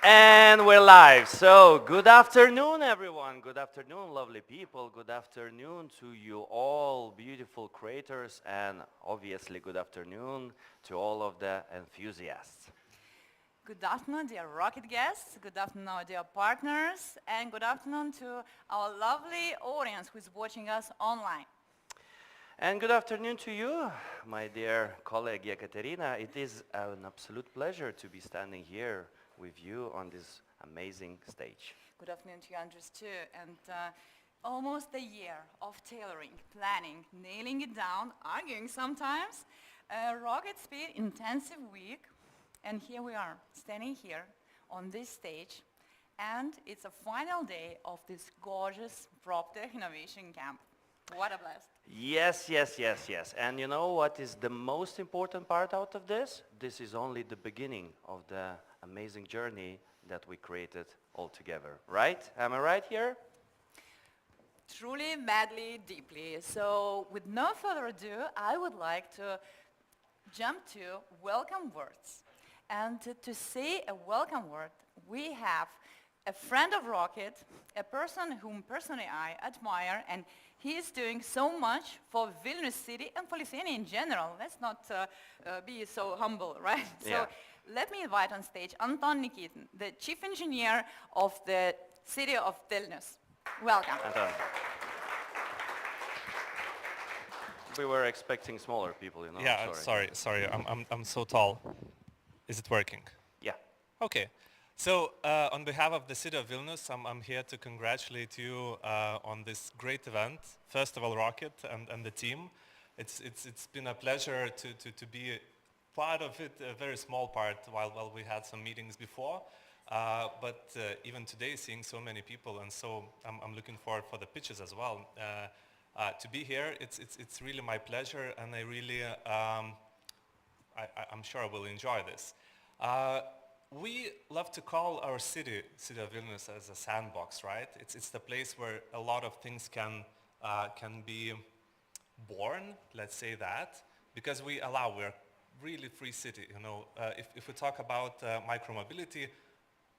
And we're live. So, good afternoon, everyone. Good afternoon, lovely people. Good afternoon to you all, beautiful creators. And obviously, good afternoon to all of the enthusiasts. Good afternoon, dear rocket guests. Good afternoon, dear partners. And good afternoon to our lovely audience who is watching us online. And good afternoon to you, my dear colleague Ekaterina. It is an absolute pleasure to be standing here with you on this amazing stage. Good afternoon to you, Andres, too. And almost a year of tailoring, planning, nailing it down, arguing sometimes. A rocket speed intensive week. And here we are, standing here on this stage. And it's a final day of this gorgeous PropTech Innovation Camp. What a blast. Yes, yes, yes, yes. And you know what is the most important part out of this? This is only the beginning of the amazing journey that we created all together, right? Am I right here? Truly, madly, deeply. So with no further ado, I would like to jump to welcome words. And to say a welcome word, we have a friend of Rocket, a person whom personally I admire, and he is doing so much for Vilnius city and for Lithuania in general. Let's not be so humble, right? Yeah. So let me invite on stage Anton Nikitin, the chief engineer of the city of Vilnius. Welcome. Anton. We were expecting smaller people, you know. Yeah, sorry. I'm so tall. Is it working? Yeah. Okay. So on behalf of the city of Vilnius, I'm here to congratulate you on this great event. First of all, Rocket and the team. It's been a pleasure to be part of it, a very small part, while we had some meetings before. But even today, seeing so many people, and so I'm looking forward for the pitches as well. To be here, it's really my pleasure, and I really I'm sure I will enjoy this. We love to call our city of Vilnius, as a sandbox, right? It's the place where a lot of things can be born, let's say that, because we're a really free city. You know, if we talk about micromobility,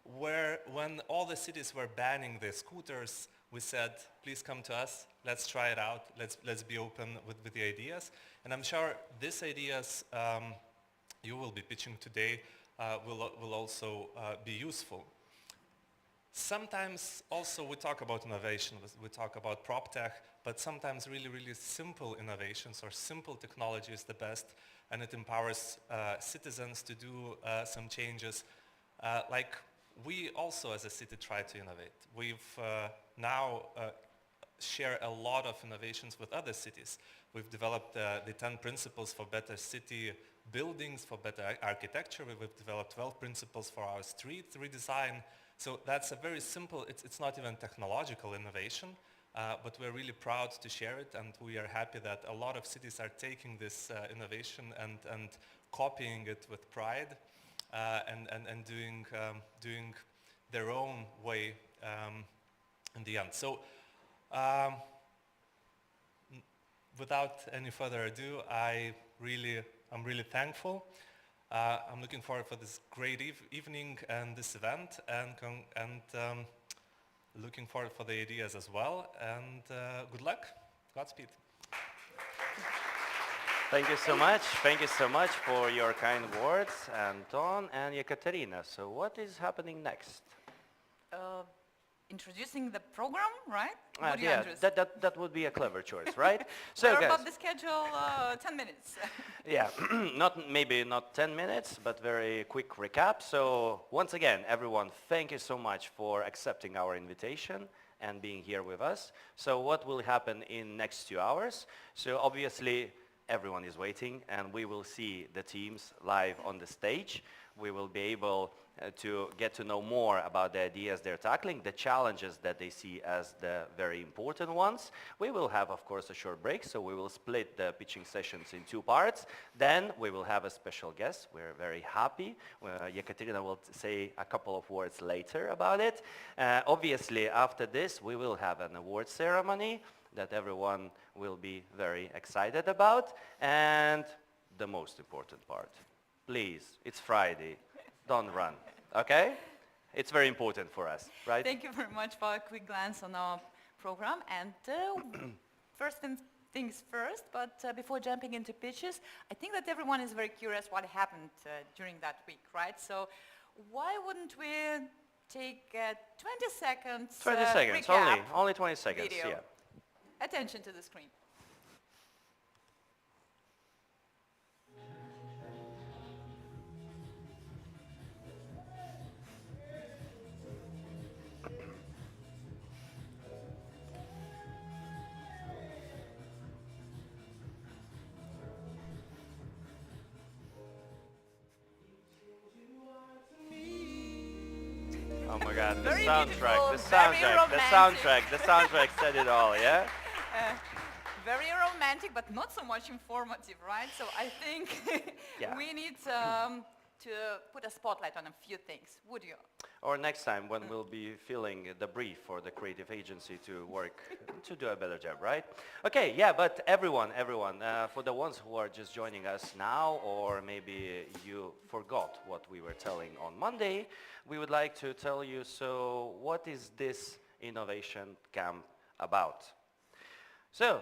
when all the cities were banning the scooters, we said, please come to us, let's try it out, let's be open with the ideas. And I'm sure these ideas you will be pitching today will also be useful. Sometimes also we talk about innovation, we talk about PropTech, but sometimes really, really simple innovations or simple technology is the best, and it empowers citizens to do some changes. Like we also as a city try to innovate. We've now share a lot of innovations with other cities. We've developed the 10 principles for better city buildings, for better architecture. We've developed 12 principles for our street redesign. So that's a very simple, it's not even technological innovation, but we're really proud to share it, and we are happy that a lot of cities are taking this innovation and copying it with pride and doing their own way in the end. So without any further ado, I'm really thankful. I'm looking forward for this great evening and this event, and looking forward for the ideas as well. And good luck. Godspeed. Thank you so much. Thank you so much for your kind words, Anton and Ekaterina. So what is happening next? Introducing the program, right? Yeah, that would be a clever choice, right? So we're about the schedule, 10 minutes. Yeah, maybe not 10 minutes, but very quick recap. So once again, everyone, thank you so much for accepting our invitation and being here with us. So what will happen in next 2 hours? So obviously, everyone is waiting, and we will see the teams live on the stage. We will be able to get to know more about the ideas they're tackling, the challenges that they see as the very important ones. We will have, of course, a short break, so we will split the pitching sessions in 2 parts. Then we will have a special guest. We're very happy. Ekaterina will say a couple of words later about it. Obviously, after this, we will have an award ceremony that everyone will be very excited about. And the most important part, please, it's Friday. Don't run, okay? It's very important for us, right? Thank you very much for a quick glance on our program. And first things first, but before jumping into pitches, I think that everyone is very curious what happened during that week, right? So why wouldn't we take 20 seconds 20 seconds, recap only 20 seconds, video. yeah. Attention to the screen. Oh my God, the Very soundtrack, beautiful, the very soundtrack, the soundtrack, the soundtrack said it all, yeah? Very romantic, but not so much informative, right? So I think Yeah. we need to put a spotlight on a few things. Would you? Or next time when we'll be filling the brief for the creative agency to work, to do a better job, right? Okay, yeah, but everyone, for the ones who are just joining us now, or maybe you forgot what we were telling on Monday, we would like to tell you, so what is this innovation camp about? So,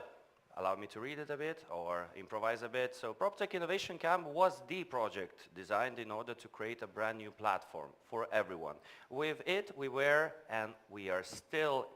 allow me to read it a bit or improvise a bit. So PropTech Innovation Camp was the project designed in order to create a brand new platform for everyone. With it, we were and we are still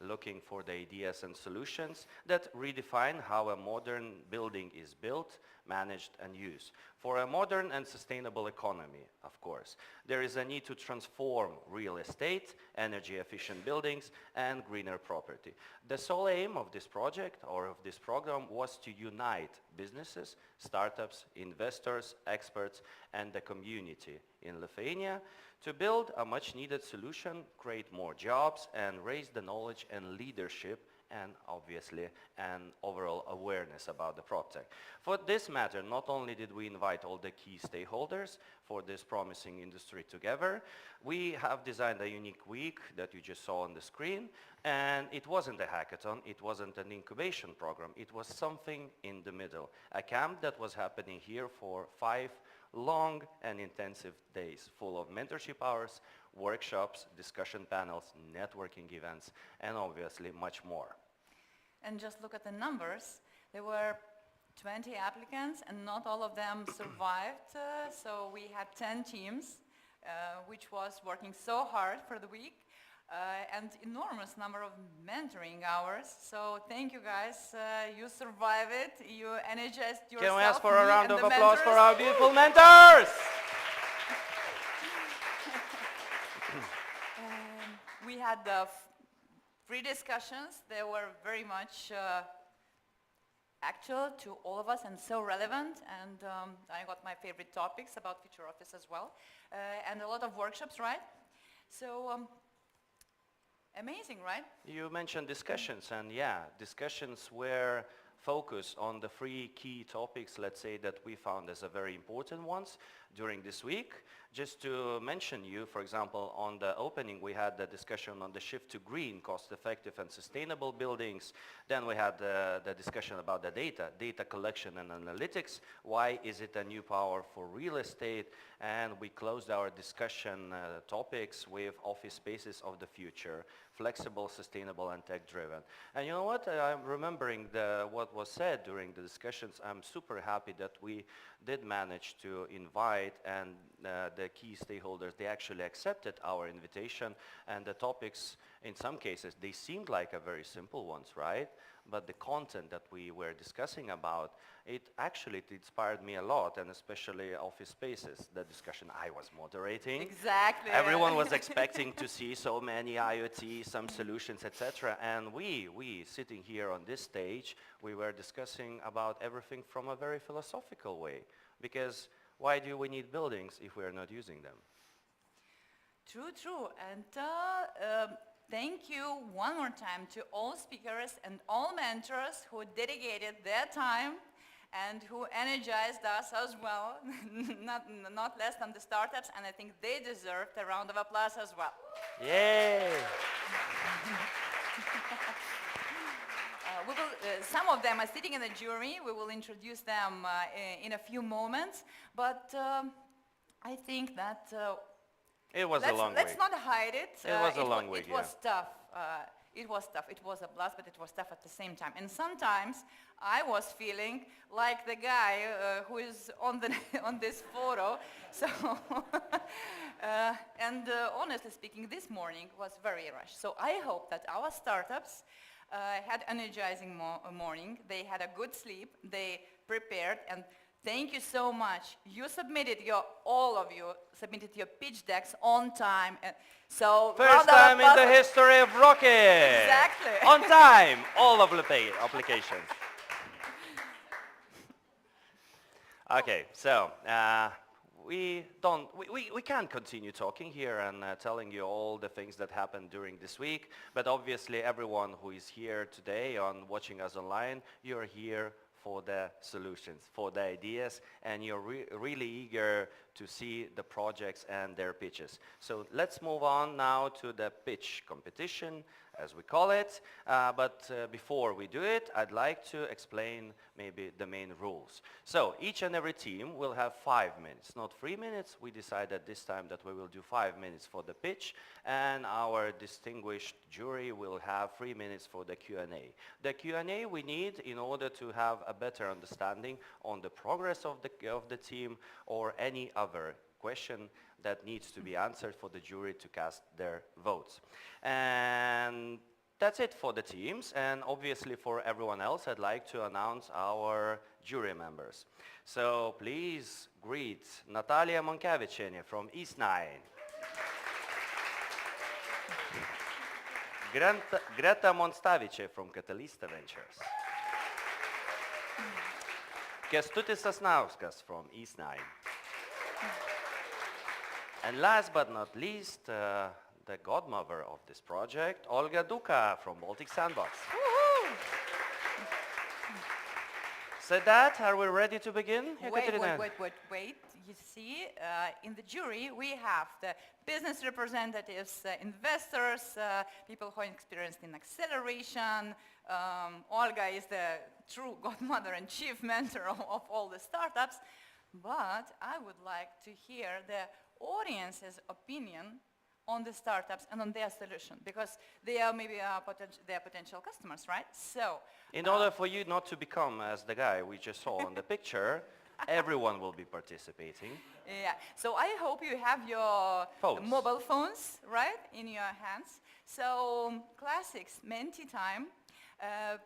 looking for the ideas and solutions that redefine how a modern building is built, managed and used. For a modern and sustainable economy, of course, there is a need to transform real estate, energy efficient buildings and greener property. The sole aim of this project or of this program was to unite businesses, startups, investors, experts and the community in Lithuania to build a much needed solution, create more jobs and raise the knowledge and leadership and obviously an overall awareness about the PropTech. For this matter, not only did we invite all the key stakeholders for this promising industry together, we have designed a unique week that you just saw on the screen, and it wasn't a hackathon, it wasn't an incubation program, it was something in the middle, a camp that was happening here for 5 long and intensive days full of mentorship hours, workshops, discussion panels, networking events, and obviously much more. And just look at the numbers. There were 20 applicants and not all of them survived. So we had 10 teams, which was working so hard for the week. And enormous number of mentoring hours. So thank you guys. You survived it. You energized yourself. Can we ask for a round of applause for mentors? our beautiful mentors? We had free discussions. They were very much actual to all of us and so relevant. And I got my favorite topics about future office as well. And a lot of workshops, right? So amazing, right? You mentioned discussions, and yeah, discussions were focused on the 3 key topics, let's say, that we found as a very important ones during this week. Just to mention you, for example, on the opening we had the discussion on the shift to green, cost-effective and sustainable buildings. Then we had the discussion about the data collection and analytics. Why is it a new power for real estate? And we closed our discussion topics with office spaces of the future, flexible, sustainable and tech-driven. And you know what? I'm remembering what was said during the discussions. I'm super happy that we did manage to invite and the key stakeholders, they actually accepted our invitation, and the topics, in some cases, they seemed like a very simple ones, right? But the content that we were discussing about, it actually inspired me a lot, and especially office spaces, the discussion I was moderating. Exactly. Everyone was expecting to see so many IoT, some solutions, etc. And we sitting here on this stage, we were discussing about everything from a very philosophical way. Because why do we need buildings if we are not using them? True. And thank you one more time to all speakers and all mentors who dedicated their time and who energized us as well, not less than the startups, and I think they deserved a round of applause as well. Yay! Some of them are sitting in the jury. We will introduce them in a few moments. But I think that It was a long Let's week. not hide it. It was a long week, It was tough. It was tough. It was a blast, but it was tough at the same time. And sometimes I was feeling like the guy who is on the on this photo. So, honestly speaking, this morning was very rushed. So I hope that our startups had energizing morning. They had a good sleep. They prepared and. Thank you so much. You submitted all of you submitted your pitch decks on time. And so First time in the history of Rocket. Exactly. On time, all of the applications. Okay, so we can't continue talking here and telling you all the things that happened during this week, but obviously everyone who is here today on watching us online, you're here for the solutions, for the ideas, and you're really eager to see the projects and their pitches. So let's move on now to the pitch competition, as we call it. But before we do it, I'd like to explain maybe the main rules. So each and every team will have 5 minutes, not 3 minutes. We decided this time that we will do 5 minutes for the pitch, and our distinguished jury will have 3 minutes for the Q&A. The Q&A we need in order to have a better understanding on the progress of the team or any other question that needs to be answered for the jury to cast their votes. And that's it for the teams, and obviously for everyone else, I'd like to announce our jury members. So please greet Natalia Monkavicene from East 9. Greta Monstavice from Catalista Ventures. Kęstutis Sasnauskas from East 9. And last but not least, the godmother of this project, Olga Duka from Baltic Sandbox. Said that, are we ready to begin? Wait. You see, in the jury, we have the business representatives, investors, people who are experienced in acceleration. Olga is the true godmother and chief mentor of all the startups. But I would like to hear the audience's opinion on the startups and on their solution, because they are maybe their potential customers, right? So, in order for you not to become as the guy we just saw on the picture, everyone will be participating. Yeah, so I hope you have your mobile phones, right, in your hands. So, classics, Menti time.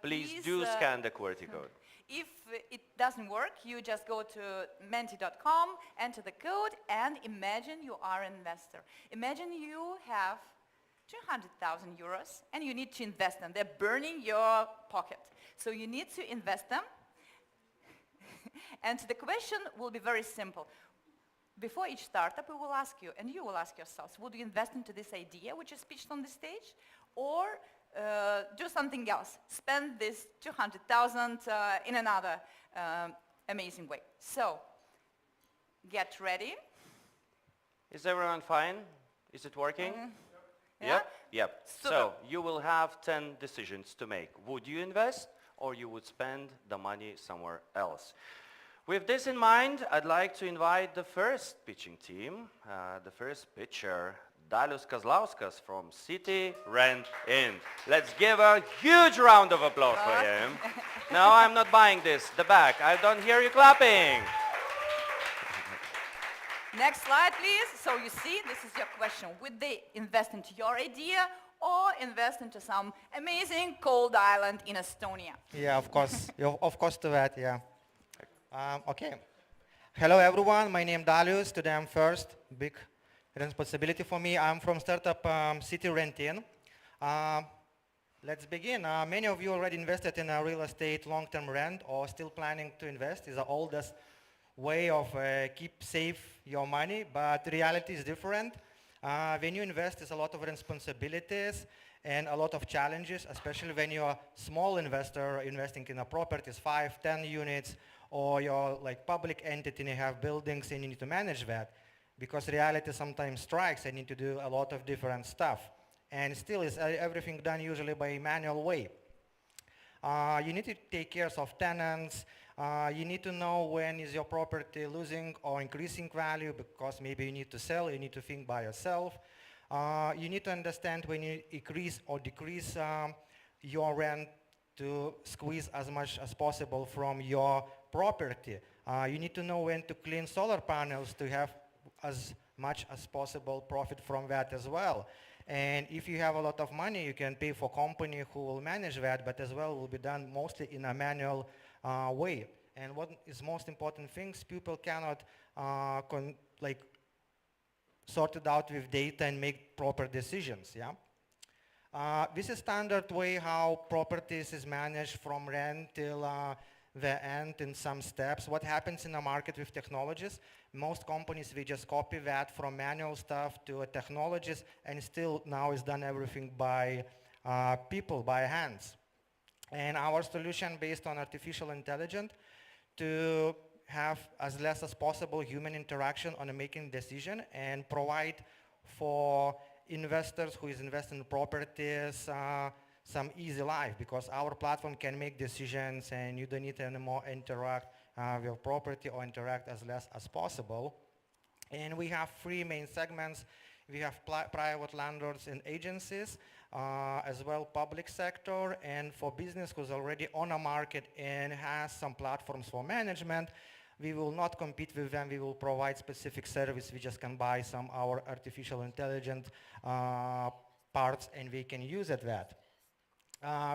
Please do scan the QWERTY code. If it doesn't work, you just go to menti.com, enter the code, and imagine you are an investor. Imagine you have 200,000 euros and you need to invest them. They're burning your pocket. So you need to invest them. And the question will be very simple. Before each startup, we will ask you, and you will ask yourselves, would you invest into this idea which is pitched on the stage? Or do something else. Spend this 200,000 in another amazing way. So, get ready. Is everyone fine? Is it working? Yeah? Yep. So, you will have 10 decisions to make. Would you invest or you would spend the money somewhere else? With this in mind, I'd like to invite the first pitching team, the first pitcher, Dalius Kazlauskas from City Rent In. Let's give a huge round of applause for him. No, I'm not buying this. The back. I don't hear you clapping. Next slide, please. So you see, this is your question. Would they invest into your idea or invest into some amazing cold island in Estonia? Yeah, of course. Of course to that, yeah. Okay. Hello, everyone. My name is Dalius. Today I'm first. Big responsibility for me. I'm from startup City Rent In. Let's begin. Many of you already invested in real estate long-term rent or still planning to invest. It's the oldest way of keep safe your money, but reality is different. When you invest, there's a lot of responsibilities and a lot of challenges, especially when you're a small investor investing in a properties, 5, 10 units, or you're like public entity and you have buildings and you need to manage that. Because reality sometimes strikes and need to do a lot of different stuff. And still is everything done usually by manual way. You need to take care of tenants. You need to know when is your property losing or increasing value because maybe you need to sell, you need to think by yourself. You need to understand when you increase or decrease your rent to squeeze as much as possible from your property. You need to know when to clean solar panels to have as much as possible profit from that as well. And if you have a lot of money, you can pay for company who will manage that, but as well will be done mostly in a manual way. And what is most important things, people cannot sort it out with data and make proper decisions, yeah? This is standard way how properties is managed from rent till the end in some steps. What happens in the market with technologies? Most companies, we just copy that from manual stuff to technologies, and still now is done everything by people, by hands. And our solution based on artificial intelligence to have as less as possible human interaction on making decision and provide for investors who is investing in properties some easy life, because our platform can make decisions and you don't need to anymore interact with property or interact as less as possible. And we have three main segments. We have private landlords and agencies, as well public sector, and for business who's already on a market and has some platforms for management. We will not compete with them. We will provide specific service. We just can buy some our artificial intelligence parts and we can use it that.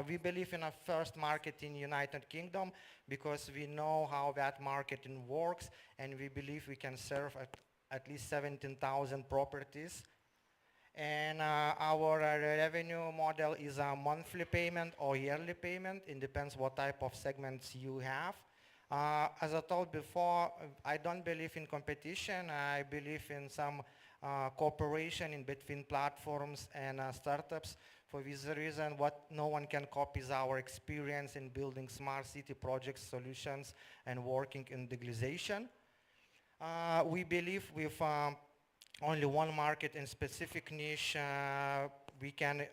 We believe in a first market in United Kingdom because we know how that marketing works, and we believe we can serve at least 17,000 properties. And our revenue model is a monthly payment or yearly payment. It depends what type of segments you have. As I told before, I don't believe in competition. I believe in some cooperation in between platforms and startups. For this reason, what no one can copy is our experience in building smart city projects, solutions, and working in digitalization. We believe with only one market and specific niche, we can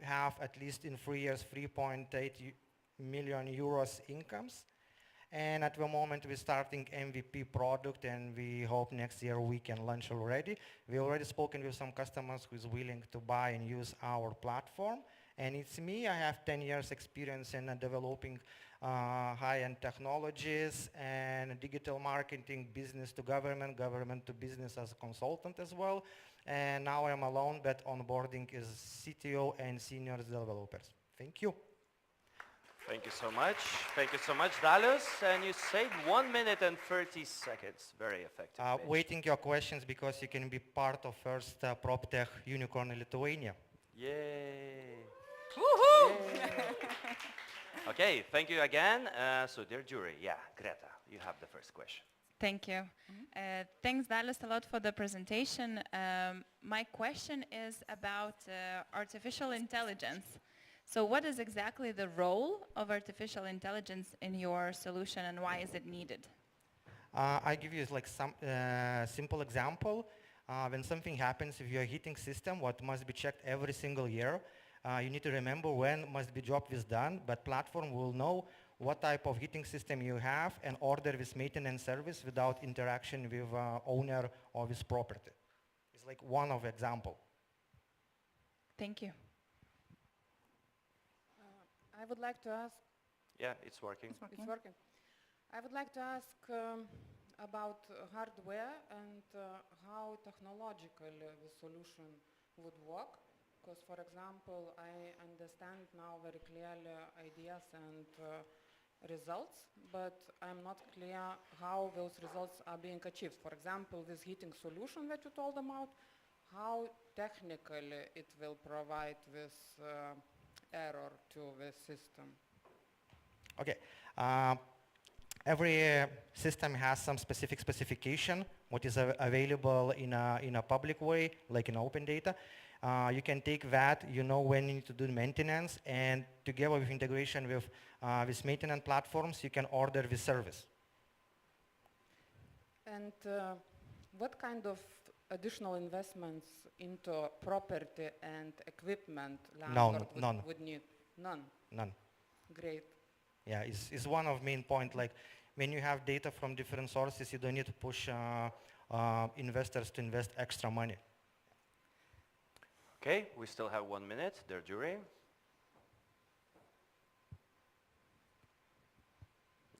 have at least in 3 years 3.8 million euros incomes. And at the moment we're starting MVP product, and we hope next year we can launch already. We already spoken with some customers who is willing to buy and use our platform. And it's me, I have 10 years experience in developing high-end technologies and digital marketing, business to government, government to business as a consultant as well. And now I'm alone, but onboarding is CTO and senior developers. Thank you. Thank you so much. Thank you so much, Dalius. And you saved 1 minute and 30 seconds. Very effective. Waiting your questions because you can be part of first PropTech unicorn in Lithuania. Yay. Woohoo! Yay. Okay, thank you again. So dear jury, yeah, Greta, you have the first question. Thank you. Thanks, Dalius, a lot for the presentation. My question is about artificial intelligence. So what is exactly the role of artificial intelligence in your solution, and why is it needed? I give you like some simple example. When something happens with your heating system, what must be checked every single year, you need to remember when must be job is done, but platform will know what type of heating system you have and order this maintenance service without interaction with owner of this property. It's like one of example. Thank you. I would like to ask. Yeah, it's working. It's working. I would like to ask about hardware and how technologically the solution would work. Because, for example, I understand now very clearly ideas and results, but I'm not clear how those results are being achieved. For example, this heating solution that you told about, how technically it will provide this error to the system. Okay. Every system has some specific specification, what is available in a public way, like in open data. You can take that, you know when you need to do maintenance, and together with integration with maintenance platforms, you can order the service. And what kind of additional investments into property and equipment landlord would need? None. None. Great. Yeah, is one of main point. Like when you have data from different sources, you don't need to push investors to invest extra money. Okay, we still have 1 minute. Their jury.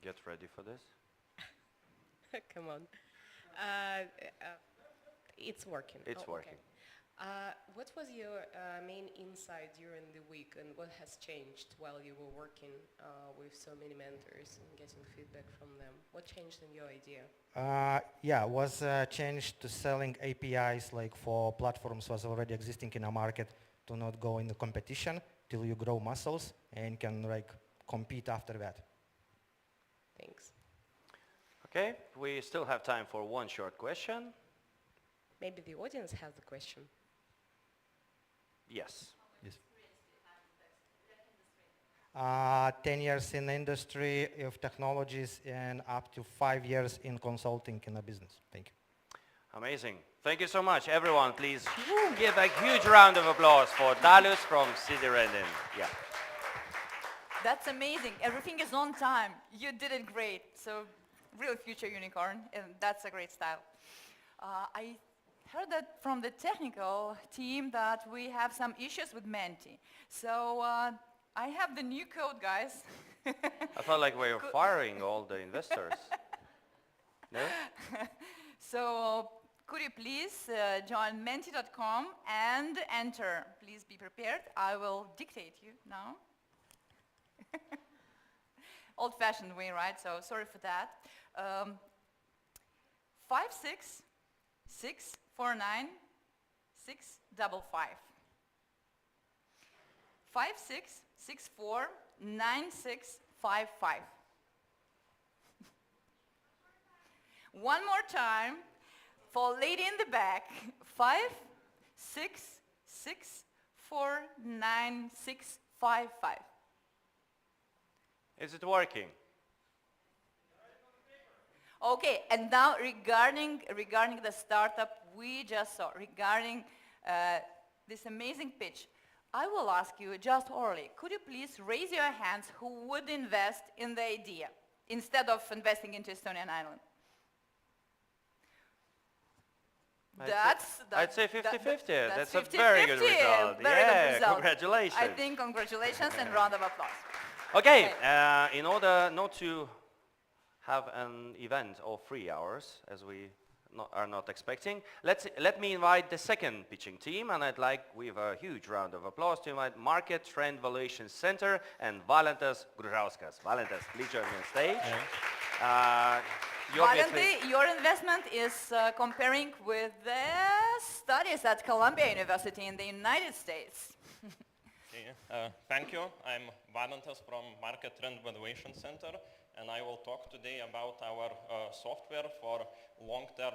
Get ready for this. Come on. It's working. It's Oh, working. okay. What was your main insight during the week, and what has changed while you were working with so many mentors and getting feedback from them? What changed in your idea? Yeah, was changed to selling APIs like for platforms was already existing in a market to not go in the competition till you grow muscles and can like compete after that. Thanks. Okay, we still have time for one short question. Maybe the audience has the question. Yes. Yes. 10 years in the industry of technologies and up to 5 years in consulting in a business. Thank you. Amazing. Thank you so much. Everyone, please give a huge round of applause for Dalius from City Rendin. Yeah. That's amazing. Everything is on time. You did it great. So real future unicorn, and that's a great style. I heard that from the technical team that we have some issues with Menti. So I have the new code, guys. I felt like we were firing all the investors. No? So could you please join menti.com and enter. Please be prepared. I will dictate you now. Old-fashioned way, right? So sorry for that. 56649 655. 56649655. One more time for lady in the back. 56649655. Is it working? Okay, and now regarding the startup we just saw, regarding this amazing pitch, I will ask you just orally, could you please raise your hands who would invest in the idea instead of investing into Estonian island? I'd say 50-50. That's a 50-50, very good result. very good result. Congratulations. I think congratulations and round of applause. Okay, in order not to have an event of 3 hours, as we are not expecting, let me invite the second pitching team, and I'd like, with a huge round of applause, to invite Market Trend Valuation Center and Valentas Gružauskas. Valentas, please join me on stage. Valentai, your investment is comparing with the studies at Columbia University in the United States. Thank you. I'm Valentas from Market Trend Valuation Center, and I will talk today about our software for long-term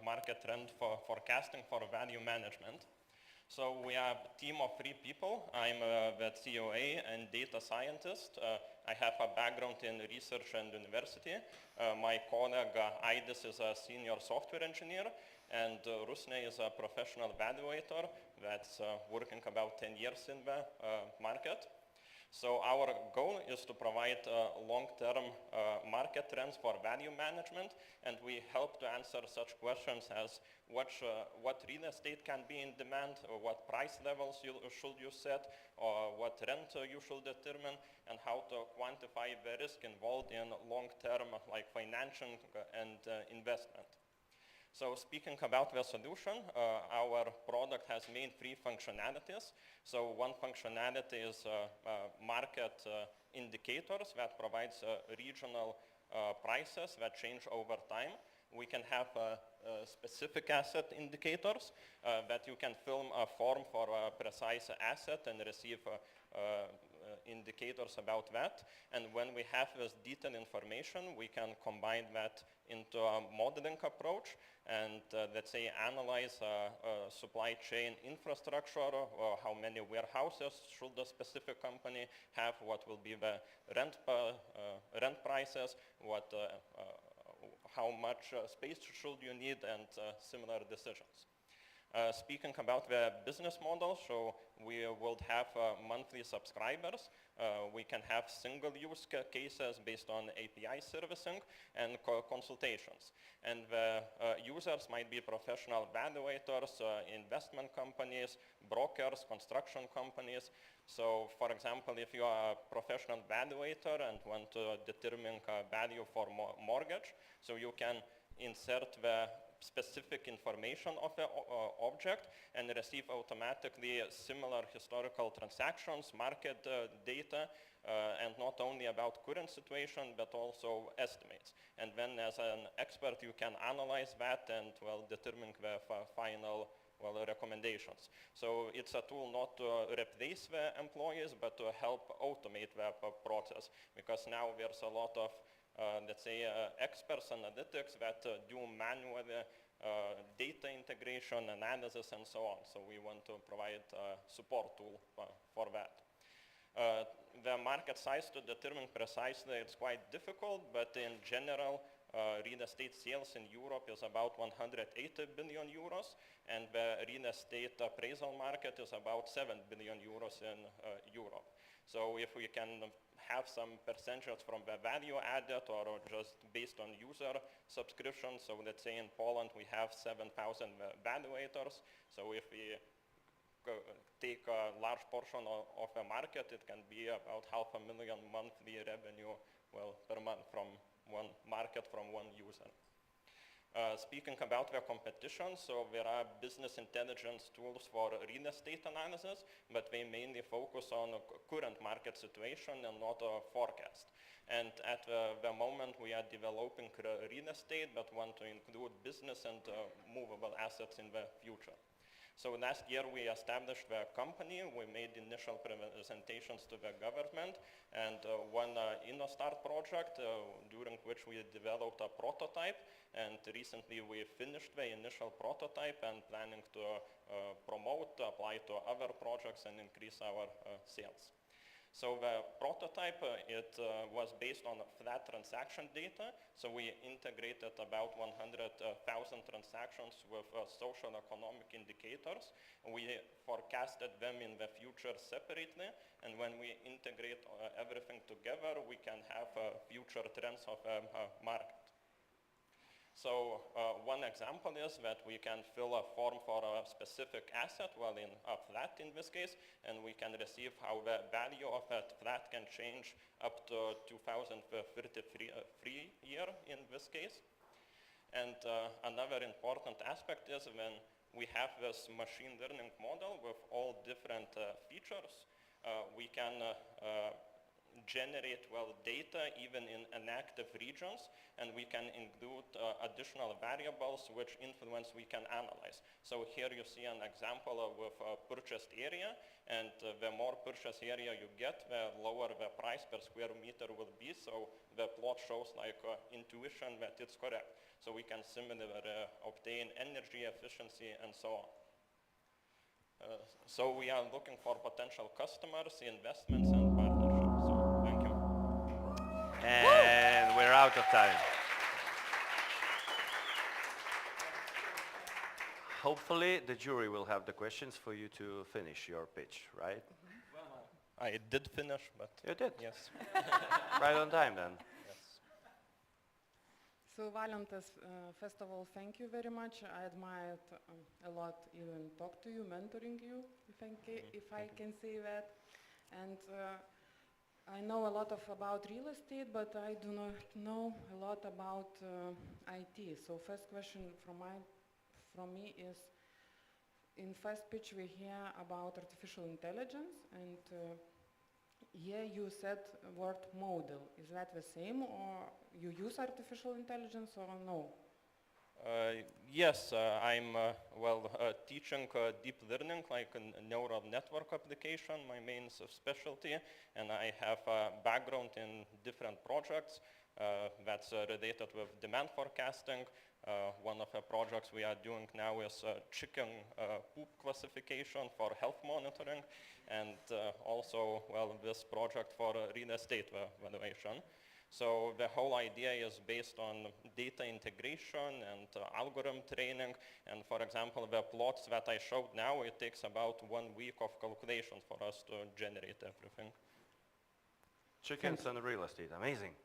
market trend for forecasting for value management. So we are a team of 3 people. I'm the COA and data scientist. I have a background in research and university. My colleague Aidis is a senior software engineer, and Rusne is a professional evaluator that's working about 10 years in the market. So our goal is to provide long-term market trends for value management, and we help to answer such questions as what real estate can be in demand, or what price levels should you set, or what rent you should determine, and how to quantify the risk involved in long-term like financing and investment. So speaking about the solution, our product has main 3 functionalities. So one functionality is market indicators that provides regional prices that change over time. We can have specific asset indicators that you can fill a form for a precise asset and receive indicators about that. And when we have this detailed information, we can combine that into a modeling approach and let's say analyze supply chain infrastructure, or how many warehouses should a specific company have, what will be the rent prices, how much space should you need, and similar decisions. Speaking about the business model, so we will have monthly subscribers. We can have single use cases based on API servicing and consultations. And the users might be professional evaluators, investment companies, brokers, construction companies. So for example, if you are a professional evaluator and want to determine value for mortgage, so you can insert the specific information of the object and receive automatically similar historical transactions, market data, and not only about current situation, but also estimates. And then as an expert, you can analyze that and, well, determine the final, well, recommendations. So it's a tool not to replace the employees, but to help automate the process, because now there's a lot of let's say, experts analytics that do manual data integration, analysis, and so on. So we want to provide a support tool for that. The market size to determine precisely, it's quite difficult, but in general, real estate sales in Europe is about 180 billion euros, and the real estate appraisal market is about 7 billion euros in Europe. So if we can have some percentages from the value added or just based on user subscription, so let's say in Poland we have 7,000 evaluators, so if we take a large portion of the market, it can be about 500,000 monthly revenue, well, per month from one market, from one user. Speaking about the competition, so there are business intelligence tools for real estate analysis, but they mainly focus on a current market situation and not a forecast. And at the moment we are developing real estate, but want to include business and movable assets in the future. So last year we established the company, we made initial presentations to the government, and one InnoStart project during which we developed a prototype, and recently we finished the initial prototype and planning to promote, apply to other projects and increase our sales. So the prototype, it was based on flat transaction data. So we integrated about 100,000 transactions with social economic indicators. We forecasted them in the future separately. And when we integrate everything together, we can have future trends of the market. So one example is that we can fill a form for a specific asset, well, in a flat in this case, and we can receive how the value of that flat can change up to 2033 year in this case. And another important aspect is when we have this machine learning model with all different features, we can generate, well, data even in inactive regions, and we can include additional variables which influence we can analyze. So here you see an example with a purchased area, and the more purchased area you get, the lower the price per square meter will be, so the plot shows like intuition that it's correct. So we can similarly obtain energy efficiency and so on. So we are looking for potential customers, investments, and partnerships. So thank you. And we're out of time. Hopefully the jury will have the questions for you to finish your pitch, right? Well, I did finish, but... You did? Yes. Right on time then. Yes. So Valentas, first of all, thank you very much. I admired a lot even talk to you, mentoring you, if I can say that. And I know a lot about real estate, but I do not know a lot about IT. So first question from me is, in first pitch we hear about artificial intelligence, and here you said word model. Is that the same, or you use artificial intelligence or no? Yes, I'm teaching deep learning, like a neural network application, my main specialty, and I have a background in different projects that's related with demand forecasting. One of the projects we are doing now is chicken poop classification for health monitoring, and also, well, this project for real estate valuation. So the whole idea is based on data integration and algorithm training. And for example, the plots that I showed now, it takes about 1 week of calculation for us to generate everything. Chickens and real estate, amazing.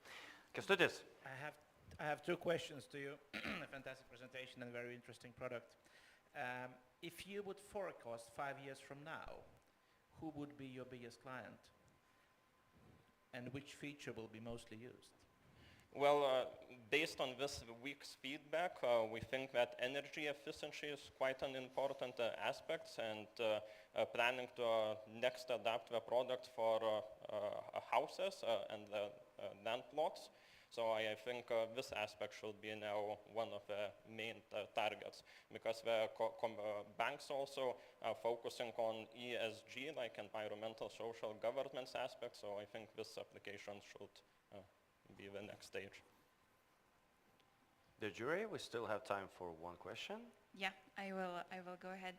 Kęstutis. I have two questions to you. A fantastic presentation and very interesting product. If you would forecast 5 years from now, who would be your biggest client? And which feature will be mostly used? Well, based on this week's feedback, we think that energy efficiency is quite an important aspect, and planning to next adapt the product for houses and land plots. So I think this aspect should be now one of the main targets, because the banks also are focusing on ESG, like environmental, social governance aspects. So I think this application should be the next stage. The jury, we still have time for one question. Yeah, I will go ahead.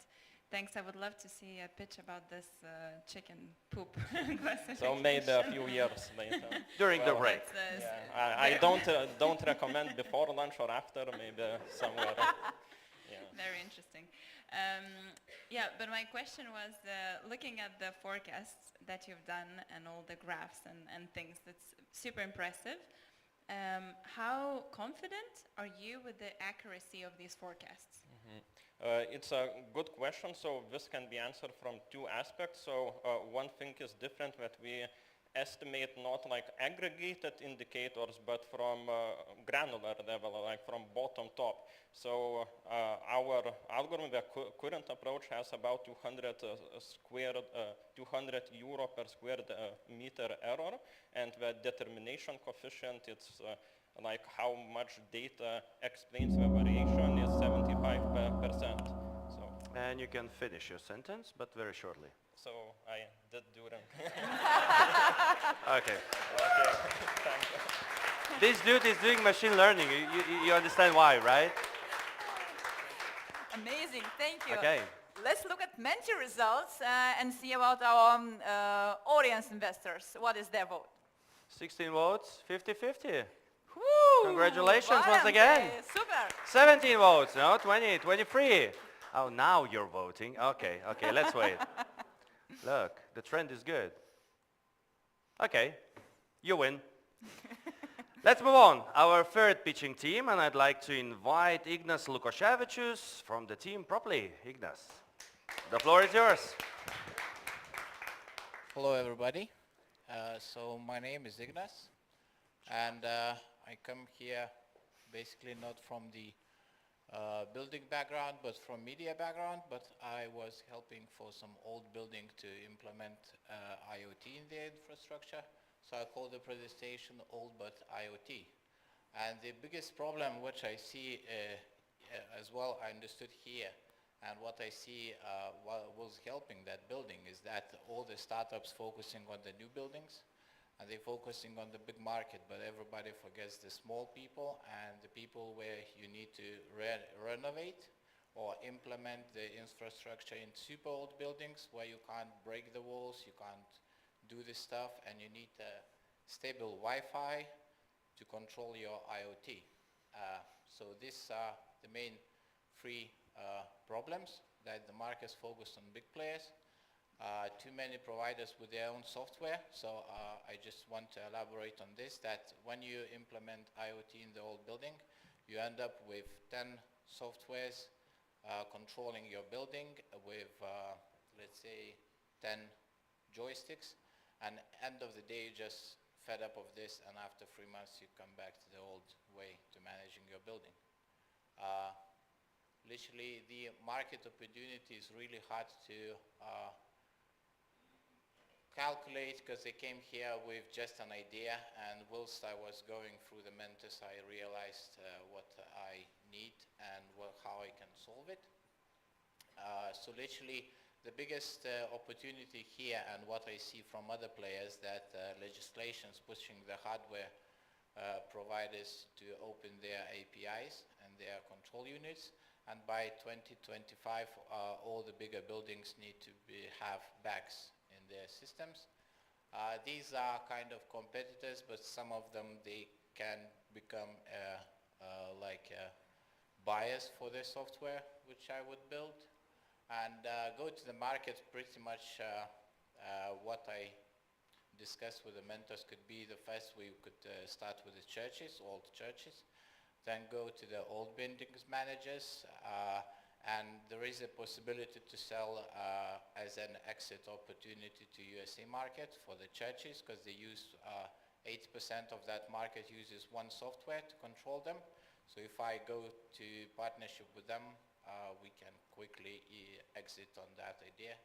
Thanks. I would love to see a pitch about this chicken poop classification. So maybe a few years later. During the break. I don't recommend before lunch or after, maybe somewhere. Very interesting. Yeah, but my question was looking at the forecasts that you've done and all the graphs and things, that's super impressive. How confident are you with the accuracy of these forecasts? It's a good question. So this can be answered from two aspects. So one thing is different, that we estimate not like aggregated indicators, but from granular level, like from bottom top. So our algorithm, the current approach, has about 200 euro per square meter error, and the determination coefficient, it's like how much data explains the variation, is 75%. So. And you can finish your sentence, but very shortly. So I did do them. Okay. Thank you. This dude is doing machine learning. You understand why, right? Amazing, thank you. Okay. Let's look at Menti results and see about our audience investors. What is their vote? 16 votes, 50-50. Woo! Congratulations once again. Super. 17 votes, no, 20, 23. Oh, now you're voting. Okay, let's wait. Look, the trend is good. Okay, you win. Let's move on. Our third pitching team, and I'd like to invite Ignas Lukashevicius from the team properly. Ignas, the floor is yours. Hello, everybody. So my name is Ignas, and I come here basically not from the building background, but from media background, but I was helping for some old building to implement IoT in the infrastructure. So I call the presentation Old But IoT. And the biggest problem which I see as well, I understood here, and what I see what was helping that building is that all the startups focusing on the new buildings, and they're focusing on the big market, but everybody forgets the small people and the people where you need to renovate or implement the infrastructure in super old buildings where you can't break the walls, you can't do this stuff, and you need stable Wi-Fi to control your IoT. So these are the main three problems that the market is focused on big players. Too many providers with their own software, so I just want to elaborate on this, that when you implement IoT in the old building, you end up with 10 softwares controlling your building with, let's say, 10 joysticks, and end of the day you just fed up of this, and after 3 months you come back to the old way to managing your building. Literally, the market opportunity is really hard to calculate, because they came here with just an idea, and whilst I was going through the mentors, I realized what I need and how I can solve it. So literally, the biggest opportunity here, and what I see from other players, that legislation is pushing the hardware providers to open their APIs and their control units, and by 2025 all the bigger buildings need to have bags in their systems. These are kind of competitors, but some of them, they can become like buyers for the software which I would build, and go to the market. Pretty much what I discussed with the mentors could be: the first we could start with the churches, old churches, then go to the old buildings managers, and there is a possibility to sell as an exit opportunity to USA market for the churches, because they use 80% of that market uses one software to control them. So if I go to partnership with them, we can quickly exit on that idea.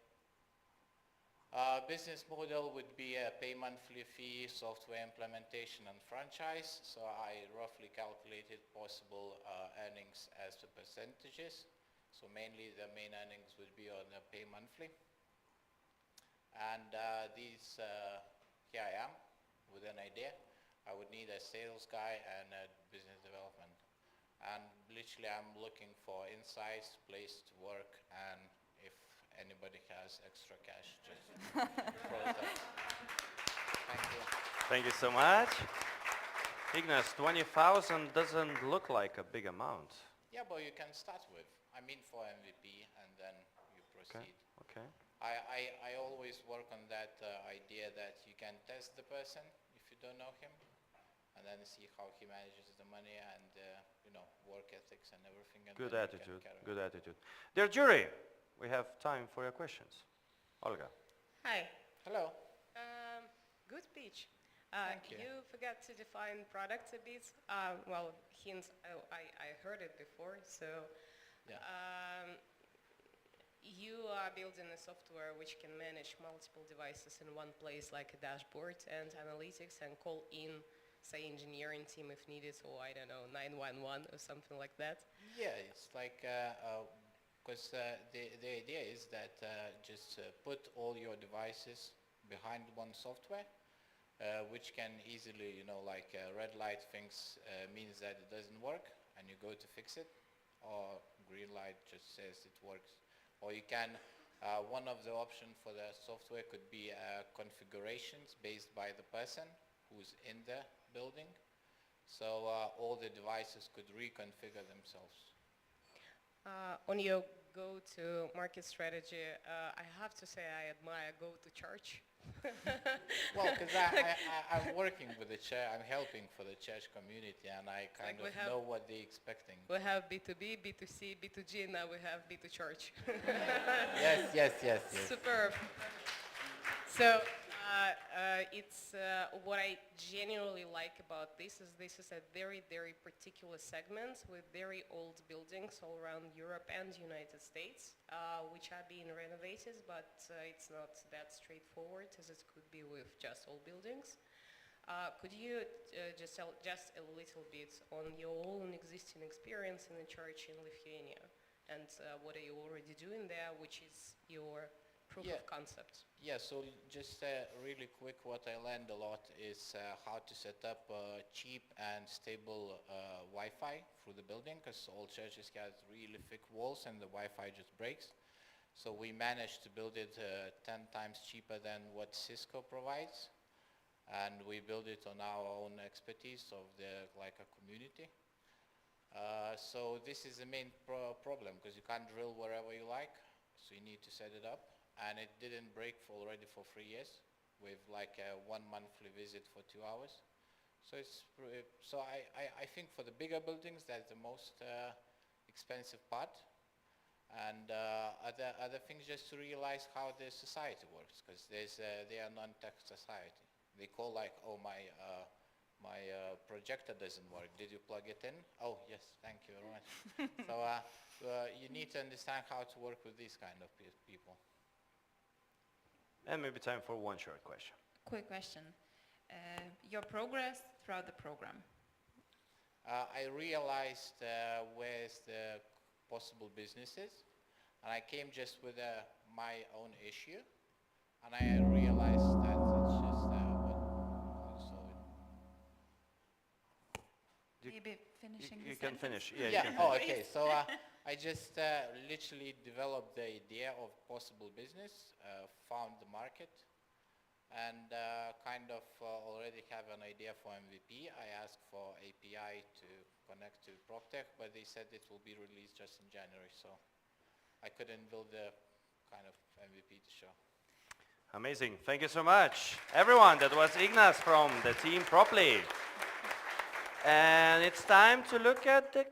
Business model would be a pay monthly fee, software implementation and franchise. So I roughly calculated possible earnings as the percentages. So mainly the main earnings would be on the pay monthly. And here I am with an idea. I would need a sales guy and a business development. And literally I'm looking for insights, place to work, and if anybody has extra cash, just throw it up. Thank you. Thank you so much. Ignas, 20,000 doesn't look like a big amount. Yeah, but you can start with. I mean for MVP, and then you proceed. Okay. I always work on that idea that you can test the person if you don't know him, and then see how he manages the money and work ethics and everything. And Good then you can attitude. carry on. Good attitude. Dear jury, we have time for your questions. Olga. Hi. Hello. Good pitch. Thank you. You forgot to define product a bit. Well, hints, I heard it before. So Yeah. You are building a software which can manage multiple devices in one place, like a dashboard and analytics, and call in, say, engineering team if needed, or I don't know, 911 or something like that. Yeah, it's like, because the idea is that just put all your devices behind one software, which can easily, like red light things means that it doesn't work, and you go to fix it, or green light just says it works. Or you can, one of the options for the software could be configurations based by the person who's in the building. So all the devices could reconfigure themselves. On your go-to-market strategy, I have to say I admire go-to-church. Well, because I'm working with the church, I'm helping for the church community, and I kind of know what they're expecting. We have B2B, B2C, B2G, now we have B2Church. Yes. Superb. So it's what I genuinely like about this is a very, very particular segment with very old buildings all around Europe and United States, which are being renovated, but it's not that straightforward as it could be with just old buildings. Could you just tell just a little bit on your own existing experience in the church in Lithuania, and what are you already doing there, which is your proof of concept? Yeah, so just really quick, what I learned a lot is how to set up cheap and stable Wi-Fi through the building, because all churches have really thick walls and the Wi-Fi just breaks. So we managed to build it 10 times cheaper than what Cisco provides, and we build it on our own expertise of the a community. So this is the main problem, because you can't drill wherever you like, so you need to set it up. And it didn't break already for 3 years, with like a 1 monthly visit for 2 hours. So it's I think for the bigger buildings that's the most expensive part, and other things just to realize how the society works, because they are non-tech society. They call like, oh, my projector doesn't work. Did you plug it in? Oh yes, thank you very much. So you need to understand how to work with these kind of people. And maybe time for one short question. Quick question. Your progress throughout the program. I realized where's the possible businesses, and I came just with my own issue, and I realized that it's just what solve it. Maybe finishing You the can sentence? finish. Yeah, you can Oh, finish. okay. So I just literally developed the idea of possible business, found the market, and kind of already have an idea for MVP. I asked for API to connect to PropTech, but they said it will be released just in January, so I couldn't build the kind of MVP to show. Amazing. Thank you so much. Everyone, that was Ignas from the team Proply. And it's time to look at the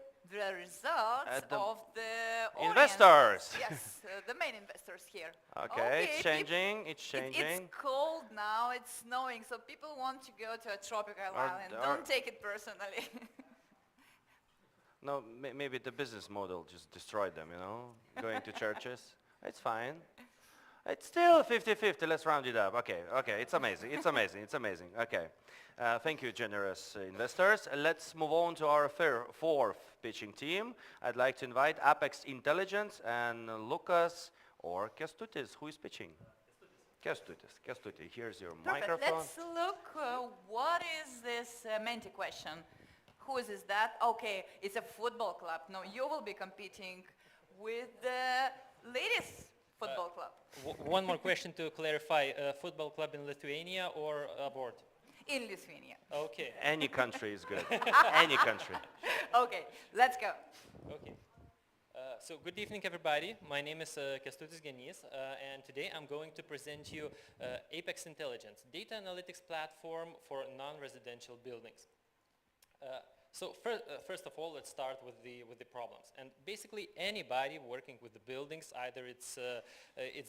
results the of the investors. Yes, the main investors here. Okay, it's changing, it's changing. It's cold now, it's snowing, so people want to go to a tropical island. Don't take it personally. No, maybe the business model just destroyed them, you know, going to churches. It's fine. It's still 50-50, let's round it up. Okay, it's amazing, it's amazing, it's amazing. Okay, thank you, generous investors. Let's move on to our fourth pitching team. I'd like to invite Apex Intelligence and Lucas or Kestutis, who is pitching? Kestutis, here's your Perfect. microphone. Let's look, what is this Menti question? Who is that? Okay, it's a football club. No, you will be competing with the ladies football club. One more question to clarify, football club in Lithuania or abroad? In Lithuania. Okay. Any country is good, any country. Okay, let's go. Okay. So good evening, everybody. My name is Kestutis Genys, and today I'm going to present you Apex Intelligence, data analytics platform for non-residential buildings. So first of all, let's start with the problems. And basically, anybody working with the buildings, either it's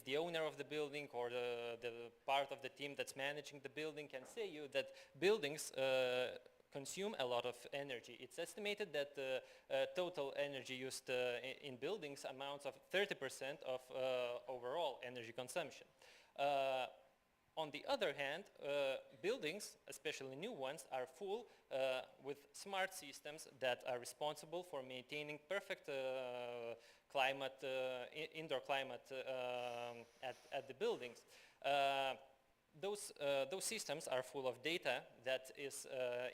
the owner of the building or the part of the team that's managing the building, can say you that buildings consume a lot of energy. It's estimated that the total energy used in buildings amounts of 30% of overall energy consumption. On the other hand, buildings, especially new ones, are full with smart systems that are responsible for maintaining perfect climate, indoor climate at the buildings. Those systems are full of data that is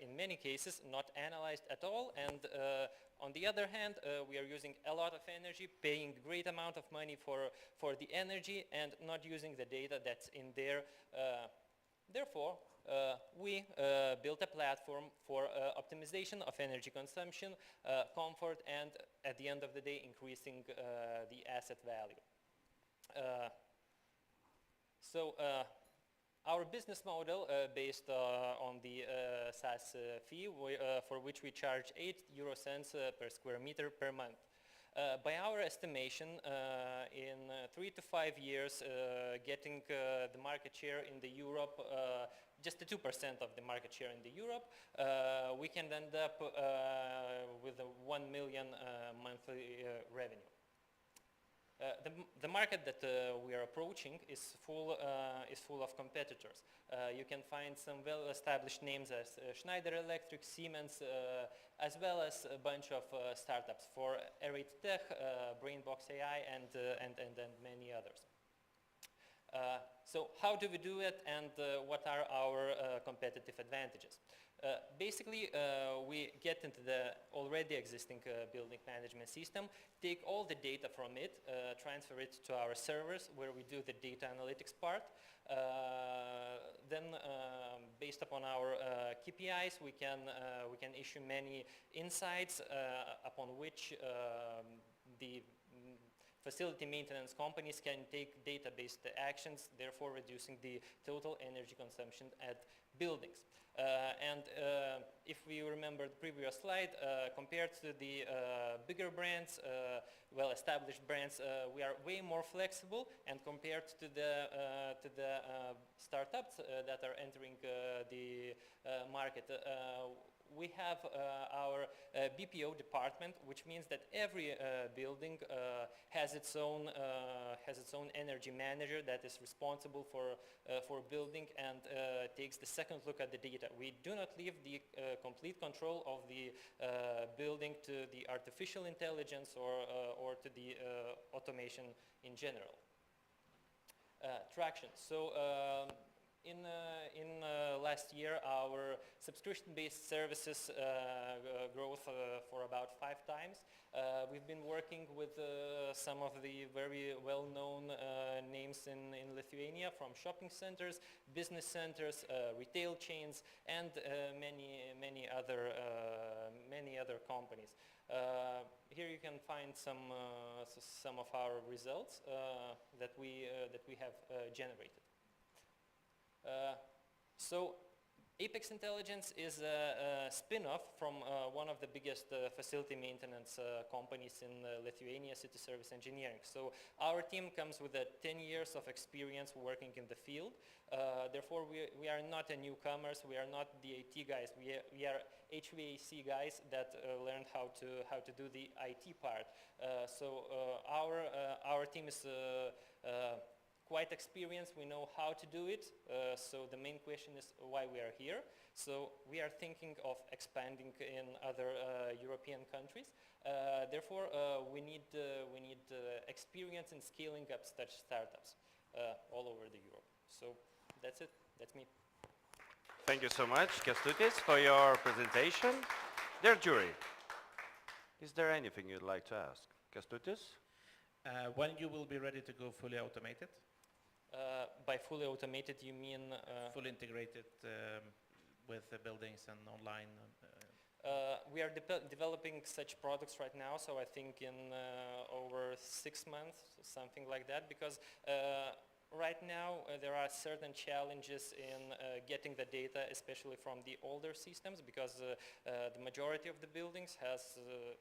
in many cases not analyzed at all, and on the other hand, we are using a lot of energy, paying great amount of money for the energy and not using the data that's in there. Therefore, we built a platform for optimization of energy consumption, comfort, and at the end of the day, increasing the asset value. Our business model based on the SaaS fee, for which we charge 0.08 per square meter per month. By our estimation, in 3 to 5 years, getting the market share in the Europe, just the 2% of the market share in the Europe, we can end up with a 1 million monthly revenue. The market that we are approaching is full of competitors. You can find some well-established names as Schneider Electric, Siemens, as well as a bunch of startups for Arate Tech, Brainbox AI, and many others. So how do we do it, and what are our competitive advantages? Basically, we get into the already existing building management system, take all the data from it, transfer it to our servers where we do the data analytics part. Then, based upon our KPIs, we can issue many insights upon which the facility maintenance companies can take data-based actions, therefore reducing the total energy consumption at buildings. If we remember the previous slide, compared to the bigger brands, well-established brands, we are way more flexible, and compared to the startups that are entering the market, we have our BPO department, which means that every building has its own energy manager that is responsible for building and takes the second look at the data. We do not leave the complete control of the building to the artificial intelligence or to the automation in general. Traction. So in last year, our subscription-based services growth for about 5 times. We've been working with some of the very well-known names in Lithuania, from shopping centers, business centers, retail chains, and many other companies. Here you can find some of our results that we have generated. So Apex Intelligence is a spin-off from one of the biggest facility maintenance companies in Lithuania, City Service Engineering. So our team comes with 10 years of experience working in the field. Therefore, we are not a newcomers. We are not the IT guys. We are HVAC guys that learned how to do the IT part. So our team is quite experienced. We know how to do it. So the main question is why we are here. So we are thinking of expanding in other European countries. Therefore, we need experience in scaling up such startups all over the Europe. So that's it. That's me. Thank you so much, Kęstutis, for your presentation. Dear jury, is there anything you'd like to ask? Kęstutis? When you will be ready to go fully automated? By fully automated, you mean? Fully integrated with the buildings and online? We are developing such products right now, so I think in over 6 months, something like that, because right now there are certain challenges in getting the data, especially from the older systems, because the majority of the buildings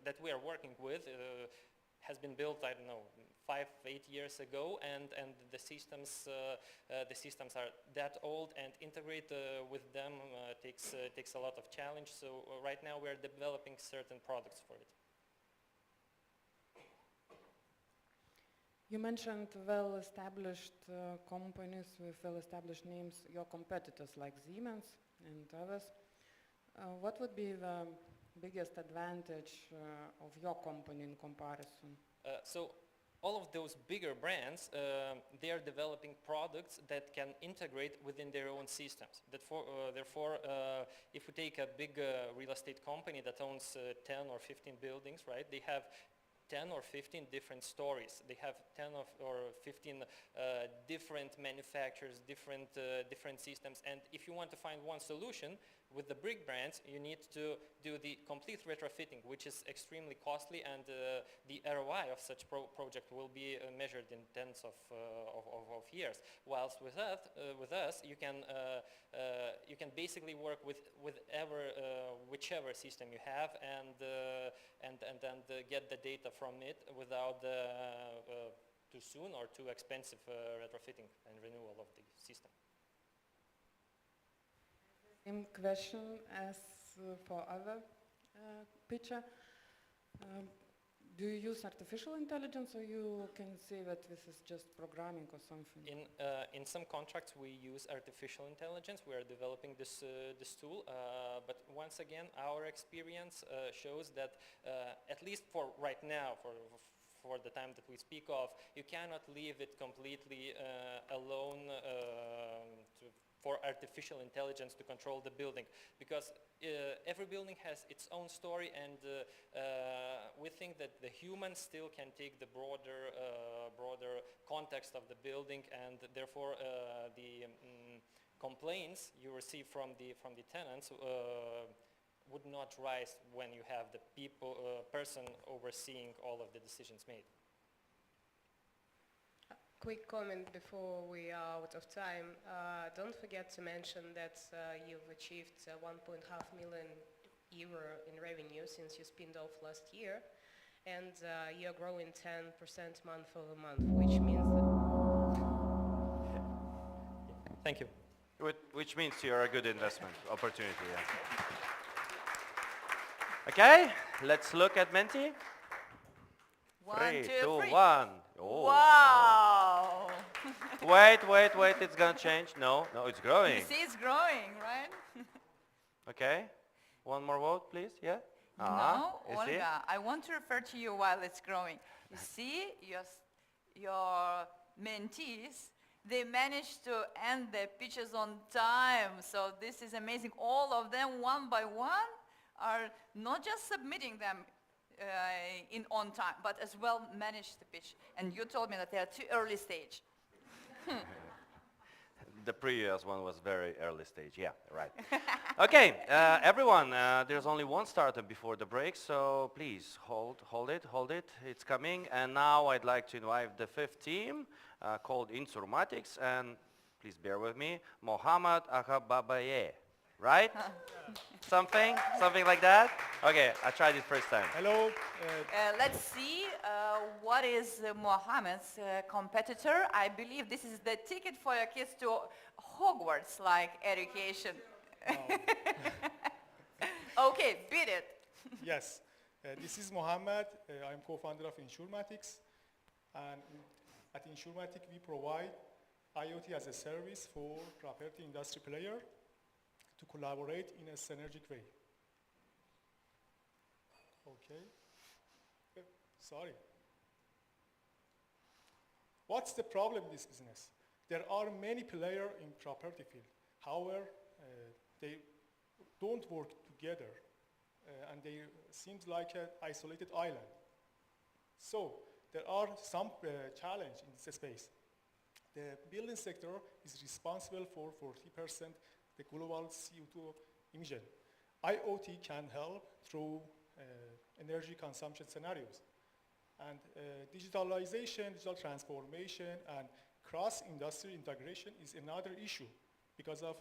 that we are working with has been built, I don't know, 5-8 years ago, and the systems are that old, and integrate with them takes a lot of challenge. So right now we are developing certain products for it. You mentioned well-established companies with well-established names, your competitors like Siemens and others. What would be the biggest advantage of your company in comparison? So all of those bigger brands, they are developing products that can integrate within their own systems. Therefore, if we take a big real estate company that owns 10 or 15 buildings, right, they have 10 or 15 different stories. They have 10 or 15 different manufacturers, different systems. And if you want to find one solution, with the big brands, you need to do the complete retrofitting, which is extremely costly, and the ROI of such project will be measured in tens of years. Whilst with us, you can basically work with whichever system you have, and then get the data from it without too soon or too expensive retrofitting and renewal of the system. Same question as for other pitcher. Do you use artificial intelligence, or you can say that this is just programming or something? In some contracts we use artificial intelligence. We are developing this tool, but once again our experience shows that at least for right now, for the time that we speak of, you cannot leave it completely alone for artificial intelligence to control the building, because every building has its own story, and we think that the human still can take the broader context of the building, and therefore the complaints you receive from the tenants would not rise when you have the person overseeing all of the decisions made. Quick comment before we are out of time. Don't forget to mention that you've achieved 1.5 million euro in revenue since you spinned off last year, and you're growing 10% month over month, which means that... Thank you. Which means you're a good investment opportunity. Yeah. Okay, let's look at Menti. 1, 3, 2, 2, 3. 1. Oh. Wow! Wait, it's gonna change. No, it's growing. You see, it's growing, right? Okay, one more vote, please. Yeah. No, you see? Olga, I want to refer to you while it's growing. You see, your mentees, They managed to end their pitches on time, so this is amazing. All of them, one by one, are not just submitting them in on time, but as well managed the pitch. And you told me that they are too early stage. The previous one was very early stage. Yeah, right. Okay, everyone, there's only one startup before the break, so please hold it. It's coming. And now I'd like to invite the fifth team called Insurmatics, and please bear with me, Mohammad Aghababaye, right? Something like that? Okay, I tried it first time. Hello. Let's see what is Mohammed's competitor. I believe this is the ticket for your kids to Hogwarts-like education. Okay, beat it. Yes, this is Mohammed. I'm co-founder of Insurmatics. And at Insurmatics, we provide IoT as a service for property industry player to collaborate in a synergic way. Okay. Sorry. What's the problem in this business? There are many players in property field. However, they don't work together, and they seems like an isolated island. So there are some challenge in this space. The building sector is responsible for 40% the global CO2 emission. IoT can help through energy consumption scenarios. And digitalization, digital transformation, and cross-industry integration is another issue because of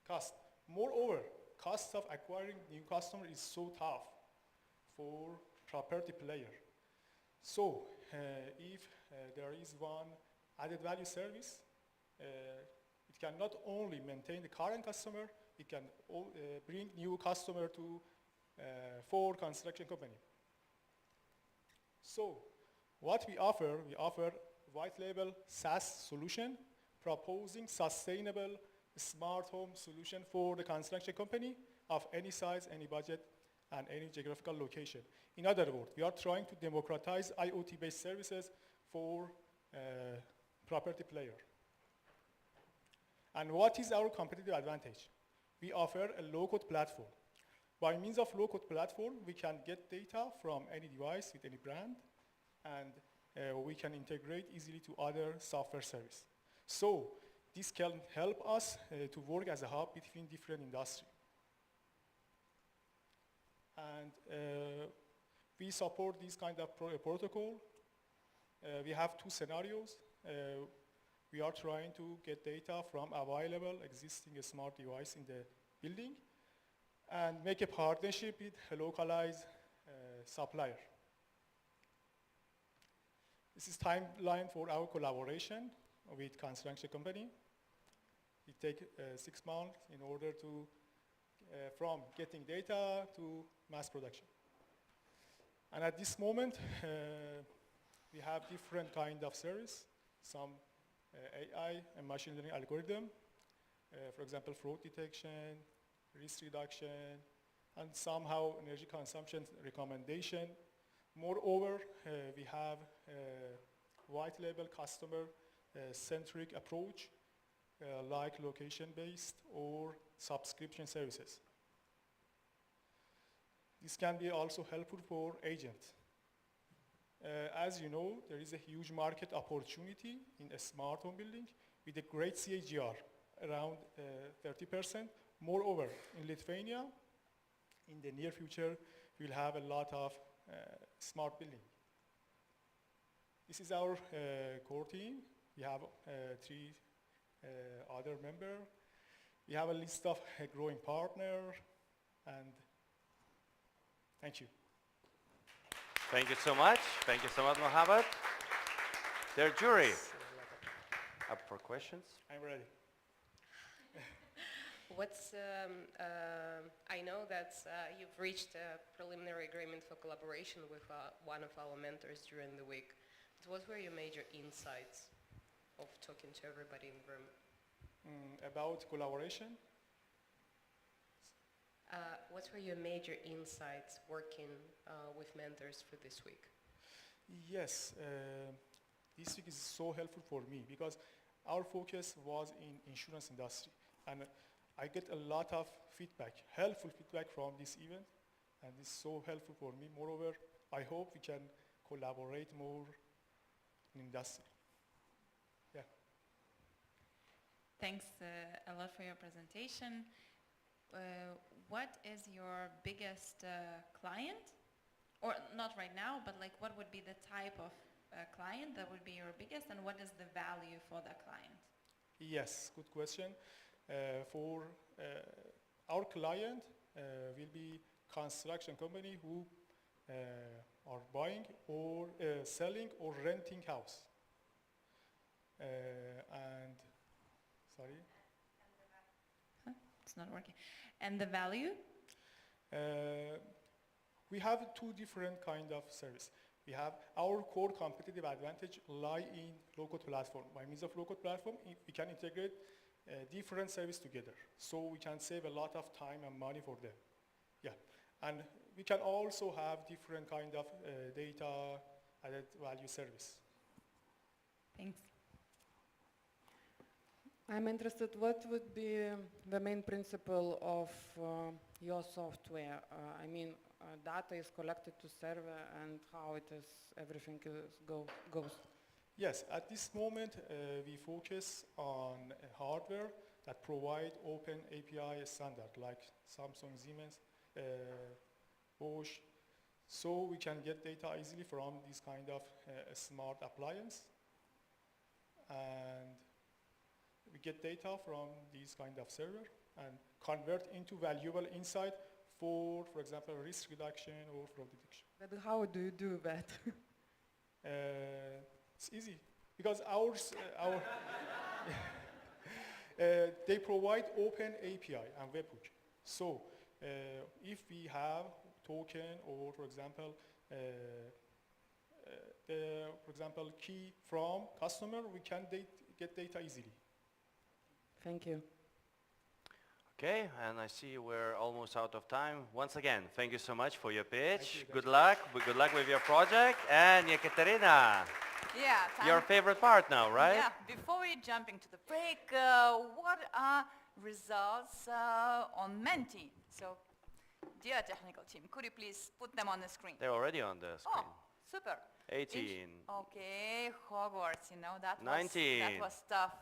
cost. Moreover, cost of acquiring new customer is so tough for property player. So if there is one added value service, it can not only maintain the current customer, it can bring new customer to for construction company. So what we offer white label SaaS solution proposing sustainable smart home solution for the construction company of any size, any budget, and any geographical location. In other words, we are trying to democratize IoT-based services for property player. And what is our competitive advantage? We offer a low-code platform. By means of low-code platform, we can get data from any device with any brand, and we can integrate easily to other software service. So this can help us to work as a hub between different industries. And we support this kind of protocol. We have two scenarios. We are trying to get data from available existing smart device in the building and make a partnership with a localized supplier. This is timeline for our collaboration with construction company. It takes 6 months in order to, from getting data to mass production. And at this moment, we have different kind of service, some AI and machine learning algorithm, for example, fraud detection, risk reduction, and somehow energy consumption recommendation. Moreover, we have a white label customer centric approach like location-based or subscription services. This can be also helpful for agents. As you know, there is a huge market opportunity in a smart home building with a great CAGR, around 30%. Moreover, in Lithuania, in the near future, we'll have a lot of smart building. This is our core team. We have 3 other members. We have a list of growing partners, and thank you. Thank you so much. Thank you so much, Mohammed. Their jury. Up for questions? I'm ready. I know that you've reached a preliminary agreement for collaboration with one of our mentors during the week. But what were your major insights of talking to everybody in the room? About collaboration? What were your major insights working with mentors for this week? Yes, this week is so helpful for me because our focus was in insurance industry, and I get a lot of feedback, helpful feedback from this event, and it's so helpful for me. Moreover, I hope we can collaborate more in industry. Yeah. Thanks a lot for your presentation. What is your biggest client? Or not right now, but like what would be the type of client that would be your biggest, and what is the value for the client? Yes, good question. For our client will be construction company who are buying or selling or renting house. And sorry? Huh? It's not working. And the value? We have two different kind of service. We have our core competitive advantage lie in low-code platform. By means of low-code platform, we can integrate different service together. So we can save a lot of time and money for them. Yeah, and we can also have different kind of data added value service. Thanks. I'm interested, what would be the main principle of your software? I mean, data is collected to server, and how it is, everything goes. Yes, at this moment we focus on hardware that provide open API standard like Samsung, Siemens, Bosch, so we can get data easily from this kind of smart appliance, and we get data from this kind of server and convert into valuable insight for example, risk reduction or fraud detection. But how do you do that? It's easy because they provide open API and webhook. So if we have token or, for example, key from customer, we can get data easily. Thank you. Okay, and I see we're almost out of time. Once again, thank you so much for your pitch. Good luck. Good luck with your project. And Yekaterina, Yeah. your favorite part now, right? Yeah. Before we jump into the break, what are results on Menti? So, dear technical team, could you please put them on the screen? They're already on the screen. Oh, super. 18. Okay, Hogwarts, that 19. was tough.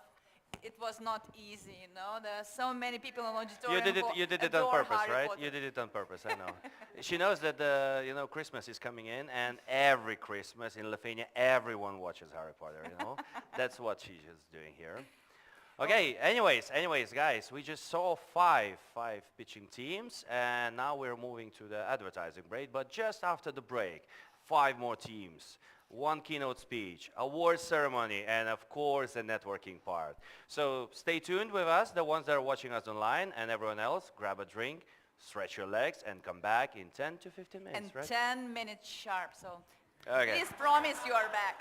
It was not easy, There are so many people in auditorium You did it on purpose, right? You did it on purpose, I know. She knows that Christmas is coming in, and every Christmas in Lithuania, everyone watches Harry Potter, That's what she's just doing here. Okay, anyways, guys, we just saw five pitching teams, and now we're moving to the advertising break, but just after the break, 5 more teams. 1 keynote speech, award ceremony, and of course the networking part. So stay tuned with us, the ones that are watching us online, and everyone else, grab a drink, stretch your legs, and come back in 10 to 15 minutes, and right? 10 minutes sharp, so Okay. please promise you are back.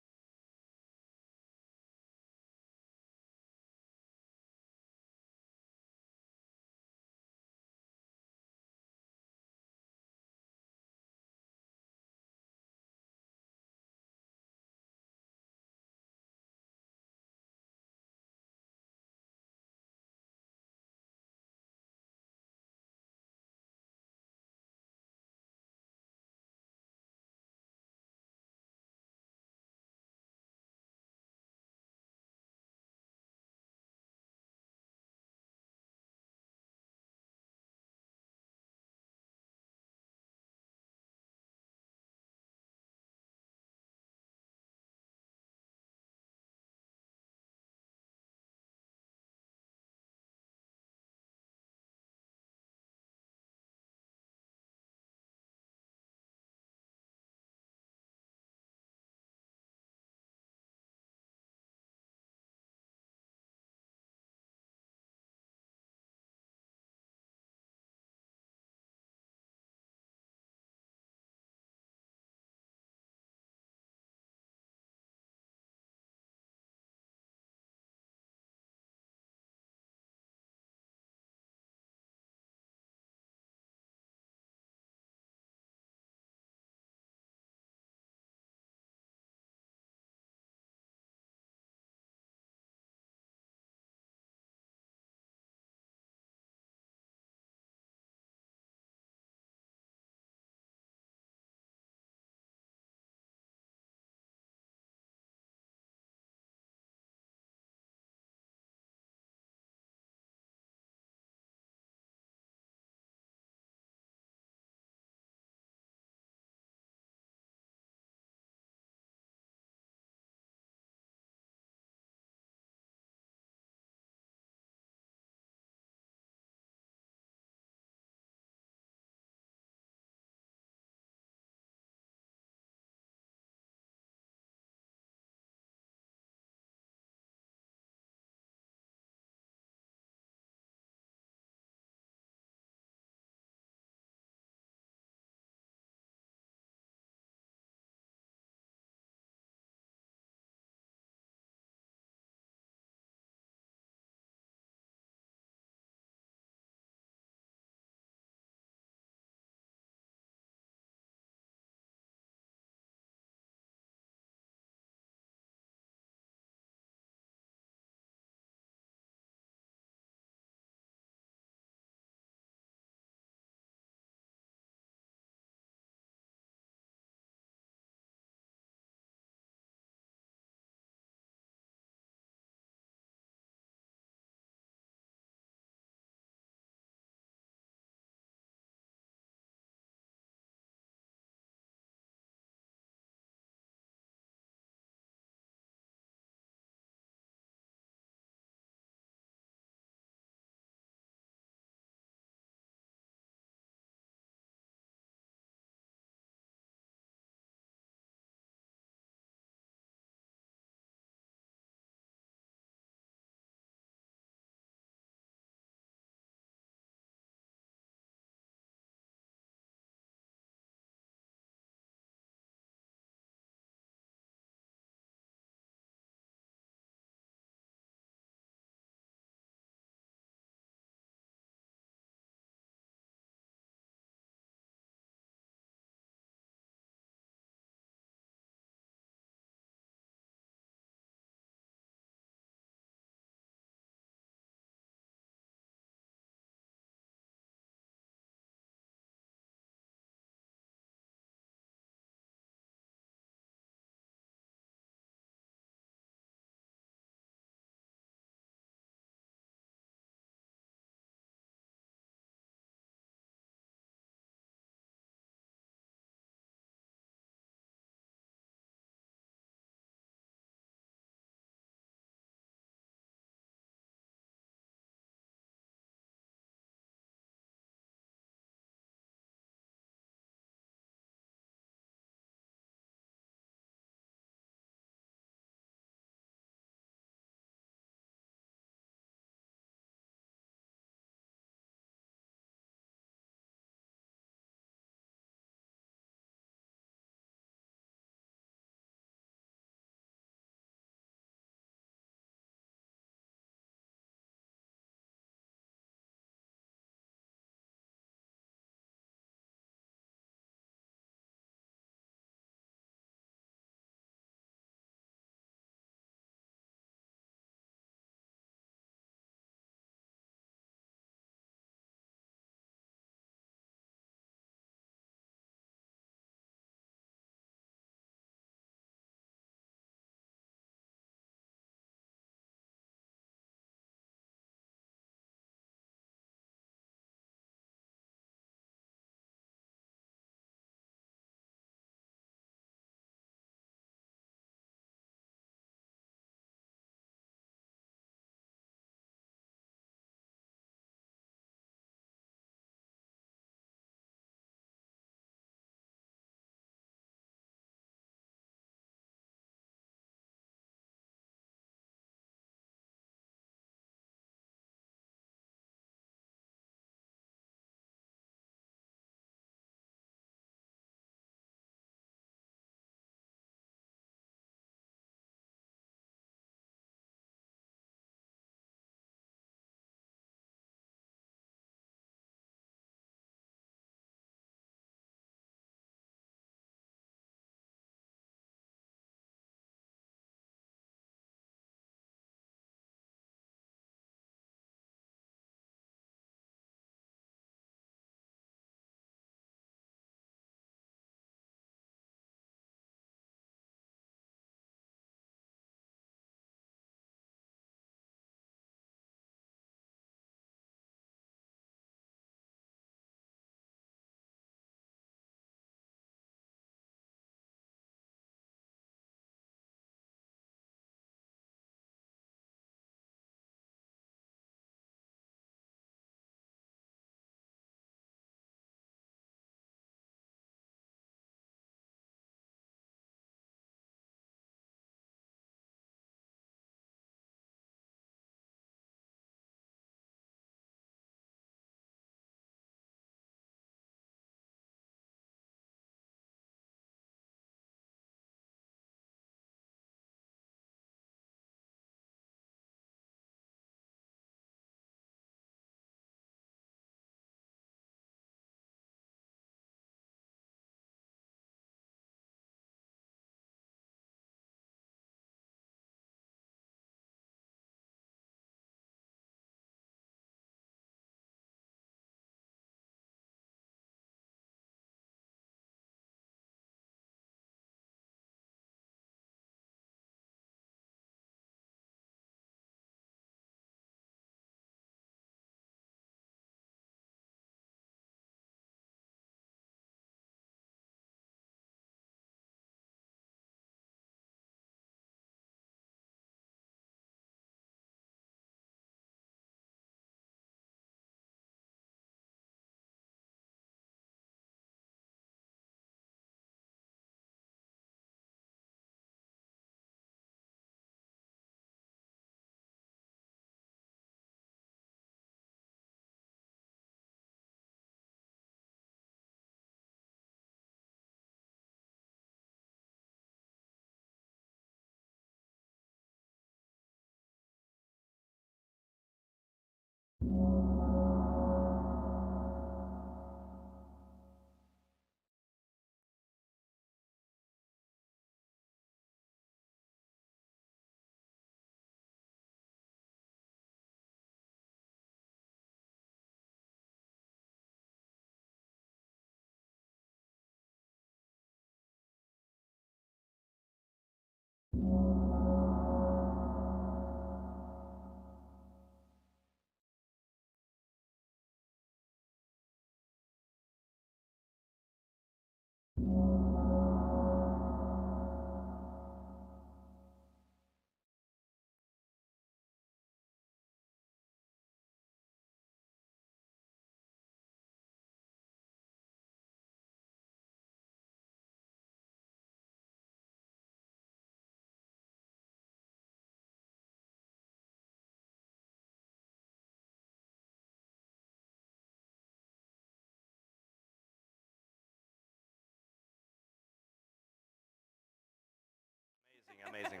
Amazing.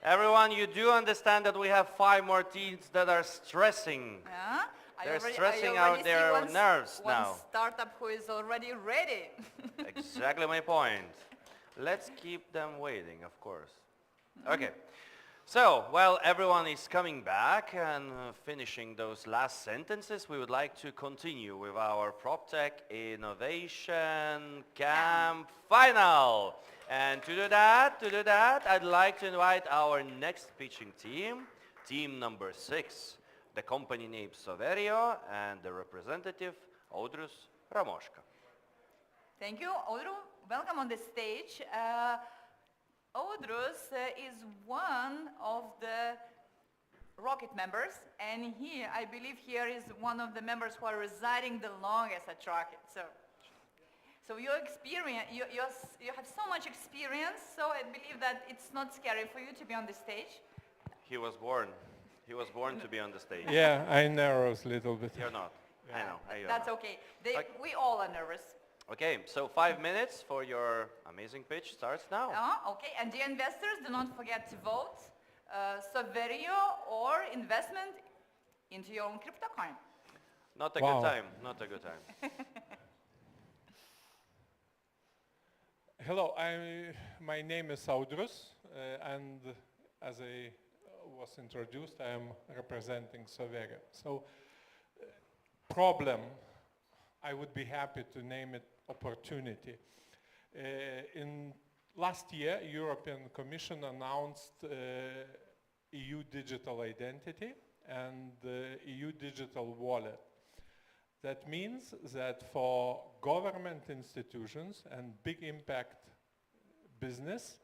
Everyone, you do understand that we have 5 more teams that are stressing. Yeah? They're I stressing already out see their one nerves one now. startup who is already ready. Exactly my point. Let's keep them waiting, of course. Okay. So, while everyone is coming back and finishing those last sentences, we would like to continue with our PropTech Innovation Camp final. And to do that, I'd like to invite our next pitching team, team number 6, the company name Soverio and the representative Audrius Ramoška. Thank you, Audru. Welcome on the stage. Audrus is one of the Rocket members, and here, I believe here is one of the members who are residing the longest at Rocket. So your experience, you have so much experience, so I believe that it's not scary for you to be on the stage. He was born to be on the stage. Yeah, I nervous a little bit. You're not. I know. That's okay. We all are nervous. Okay, so 5 minutes for your amazing pitch starts now. Okay, and dear investors, do not forget to vote Soverio or investment into your own crypto coin. Not a good time, not a good time. Hello, my name is Audrus, and as I was introduced, I am representing Soverio. So, problem, I would be happy to name it opportunity. In last year, European Commission announced EU digital identity and EU digital wallet. That means that for government institutions and big impact business,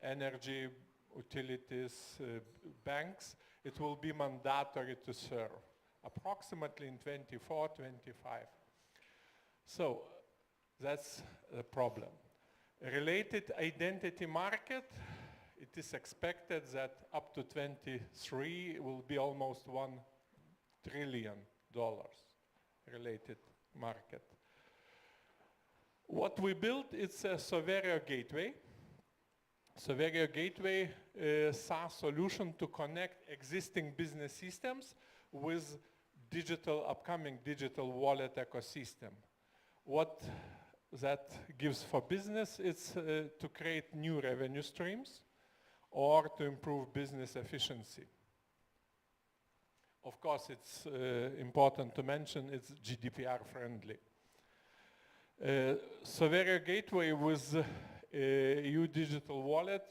energy, utilities, banks, it will be mandatory to serve, approximately in 24, 25. So that's the problem. Related identity market, it is expected that up to 23 will be almost $1 trillion related market. What we built, it's a Soverio gateway. Soverio gateway SaaS solution to connect existing business systems with upcoming digital wallet ecosystem. What that gives for business is to create new revenue streams or to improve business efficiency. Of course, it's important to mention it's GDPR friendly. Soverio gateway with EU digital wallet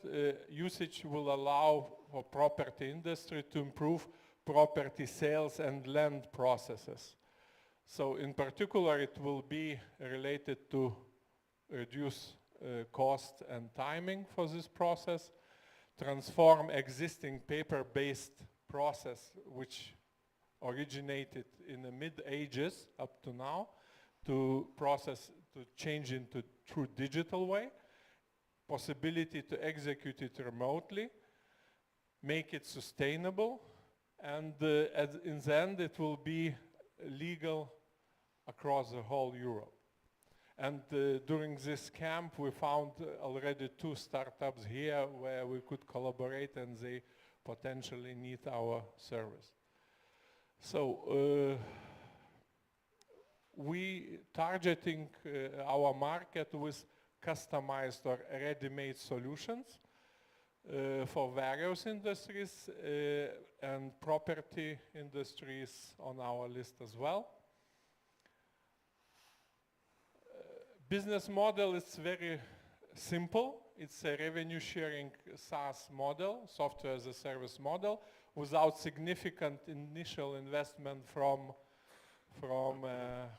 usage will allow for property industry to improve property sales and land processes. So in particular, it will be related to reduce cost and timing for this process, transform existing paper-based process, which originated in the mid-ages up to now, to change into true digital way, possibility to execute it remotely, make it sustainable, and in the end it will be legal across the whole Europe. And during this camp we found already 2 startups here where we could collaborate and they potentially need our service. So we targeting our market with customized or ready-made solutions for various industries and property industries on our list as well. Business model is very simple. It's a revenue sharing SaaS model, software as a service model, without significant initial investment from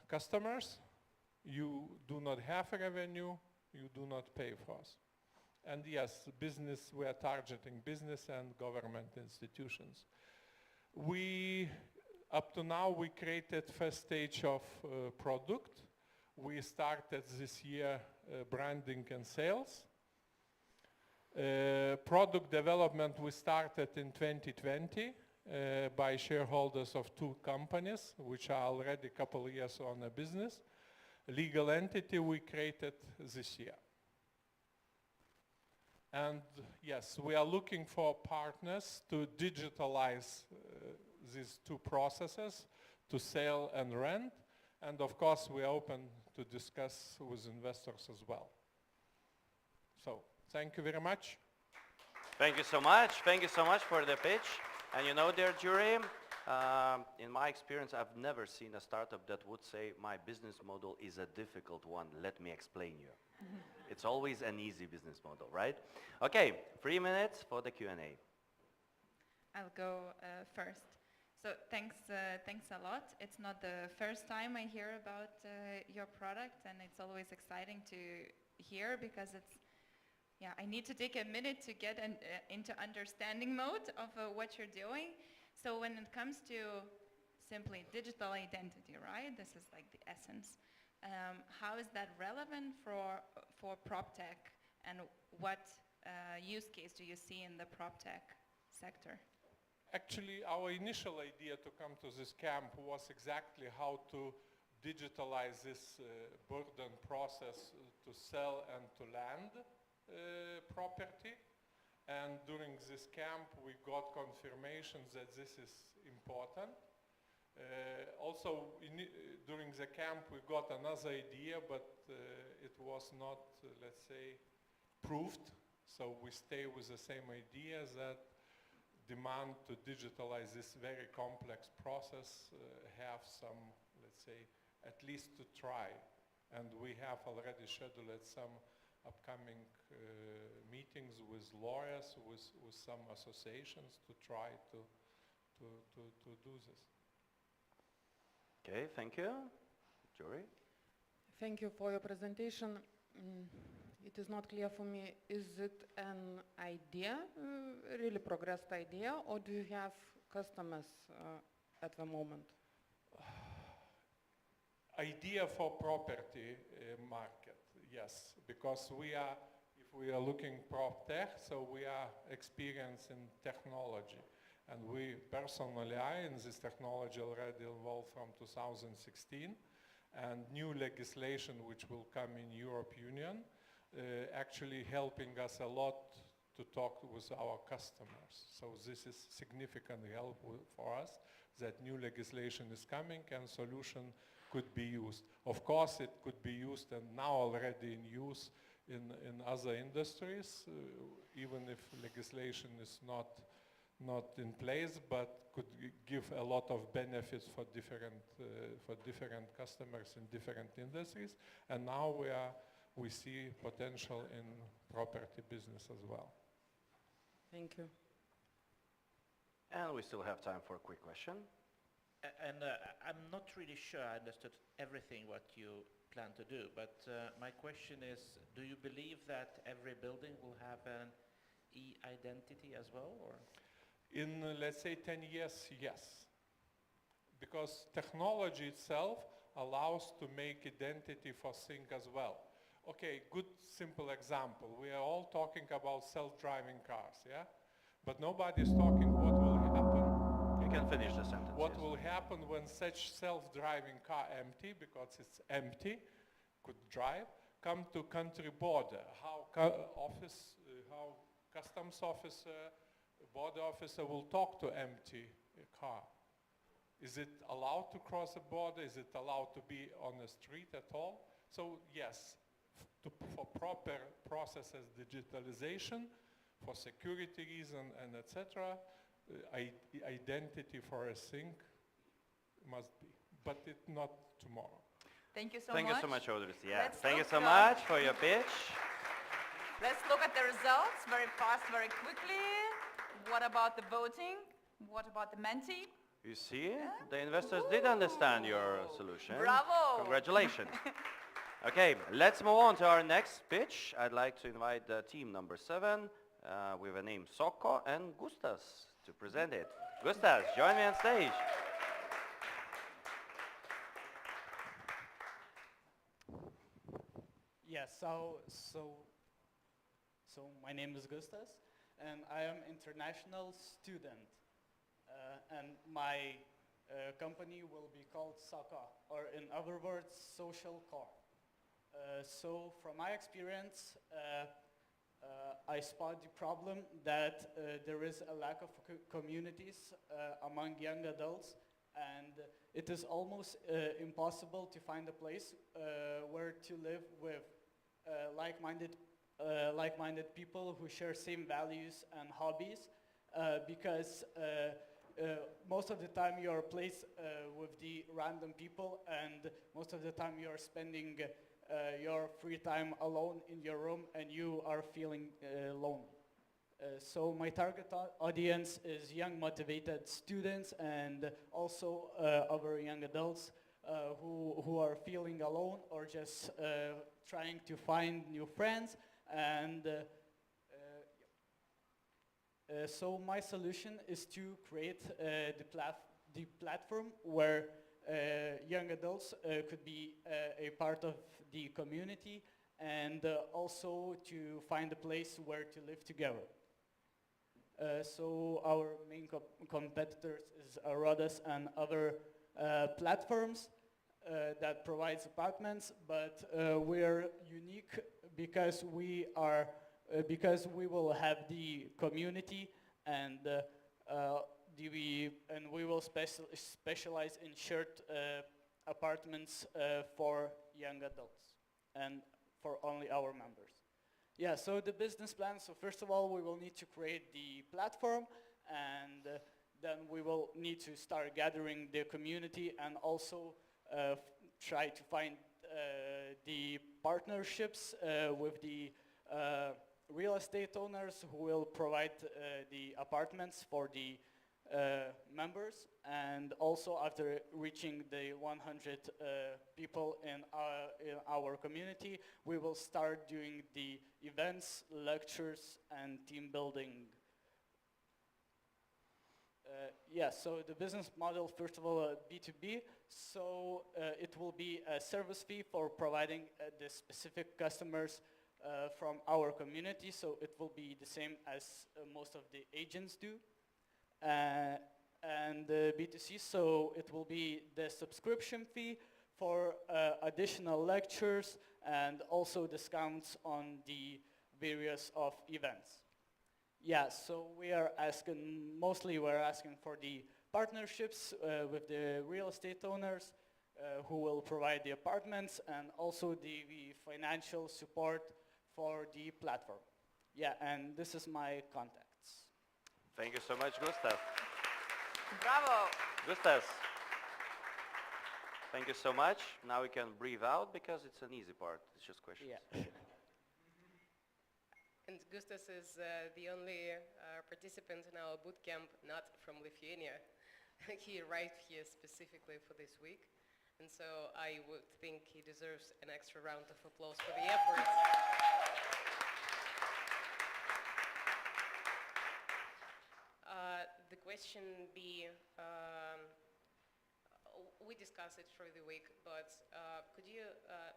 customers. You do not have revenue, you do not pay for us. And yes, business, we are targeting business and government institutions. Up to now, we created first stage of product. We started this year branding and sales. Product development we started in 2020 by shareholders of 2 companies, which are already a couple of years on a business. Legal entity we created this year. And yes, we are looking for partners to digitalize these two processes, to sell and rent. And of course, we are open to discuss with investors as well. So, thank you very much. Thank you so much. Thank you so much for the pitch. And you know, dear jury, in my experience, I've never seen a startup that would say, my business model is a difficult one. Let me explain you. It's always an easy business model, right? Okay, 3 minutes for the Q&A. I'll go first. So thanks a lot. It's not the first time I hear about your product, and it's always exciting to hear because I need to take a minute to get into understanding mode of what you're doing. So when it comes to simply digital identity, right? This is like the essence. How is that relevant for PropTech, and what use case do you see in the PropTech sector? Actually, our initial idea to come to this camp was exactly how to digitalize this burden process to sell and to land property. And during this camp, we got confirmations that this is important. Also, during the camp, we got another idea, but it was not, let's say, proved. So we stay with the same idea that demand to digitalize this very complex process have some, let's say, at least to try. And we have already scheduled some upcoming meetings with lawyers, with some associations to try to do this. Okay, thank you. Jury? Thank you for your presentation. It is not clear for me, is it an idea, really progressed idea, or do you have customers at the moment? Idea for property market, yes, because if we are looking PropTech, so we are experienced in technology. And we personally are in this technology already involved from 2016, and new legislation which will come in Europe Union actually helping us a lot to talk with our customers. So this is significant help for us that new legislation is coming and solution could be used. Of course, it could be used and now already in use in other industries, even if legislation is not in place, but could give a lot of benefits for different customers in different industries. And now we see potential in property business as well. Thank you. And we still have time for a quick question. And I'm not really sure I understood everything what you plan to do, but my question is, do you believe that every building will have an e-identity as well, or? In, let's say, 10 years, yes. Because technology itself allows to make identity for things as well. Okay, good simple example. We are all talking about self-driving cars, yeah? But nobody's talking what will happen. You can finish the sentence. What will happen when such self-driving car empty, because it's empty, could drive, come to country border. How customs officer, border officer will talk to empty car. Is it allowed to cross a border? Is it allowed to be on the street at all? So yes, for proper processes, digitalization, for security reason and etc., identity for a thing must be, but it's not tomorrow. Thank you so Thank much. you so much, Audrey. Yeah. Let's Thank you look, so much for your pitch. Let's look at the results very fast, very quickly. What about the voting? What about the Menti? You see, the investors did understand your solution. Bravo! Congratulations. Okay, let's move on to our next pitch. I'd like to invite the team number 7 with the name Soko and Gustas to present it. Gustas, join me on stage. Yes, so my name is Gustas, and I am international student, and my company will be called Saka, or in other words, social car. So from my experience, I spot the problem that there is a lack of communities among young adults, and it is almost impossible to find a place where to live with like-minded people who share same values and hobbies, because most of the time you're placed with the random people, and most of the time you're spending your free time alone in your room, and you are feeling lonely. So my target audience is young motivated students, and also other young adults who are feeling alone or just trying to find new friends. And so my solution is to create the platform where young adults could be a part of the community, and also to find a place where to live together. So our main competitors is Rhodas and other platforms that provides apartments, but we are unique because we will have the community, and we will specialize in shared apartments for young adults and for only our members. Yeah, so the business plan, so first of all we will need to create the platform, and then we will need to start gathering the community, and also try to find the partnerships with the real estate owners who will provide the apartments for the members. And also after reaching the 100 people in our community, we will start doing the events, lectures, and team building. Yeah, so the business model, first of all, B2B, so it will be a service fee for providing the specific customers from our community, so it will be the same as most of the agents do. And B2C, so it will be the subscription fee for additional lectures and also discounts on the various of events. Yeah, so mostly we're asking for the partnerships with the real estate owners who will provide the apartments, and also the financial support for the platform. Yeah, and this is my contacts. Thank you so much, Gustav. Bravo! Gustav, thank you so much. Now we can breathe out because it's an easy part. It's just questions. Yeah. And Gustas is the only participant in our bootcamp not from Lithuania. He arrived here specifically for this week, and so I would think he deserves an extra round of applause for the effort. The question be, we discussed it through the week, but could you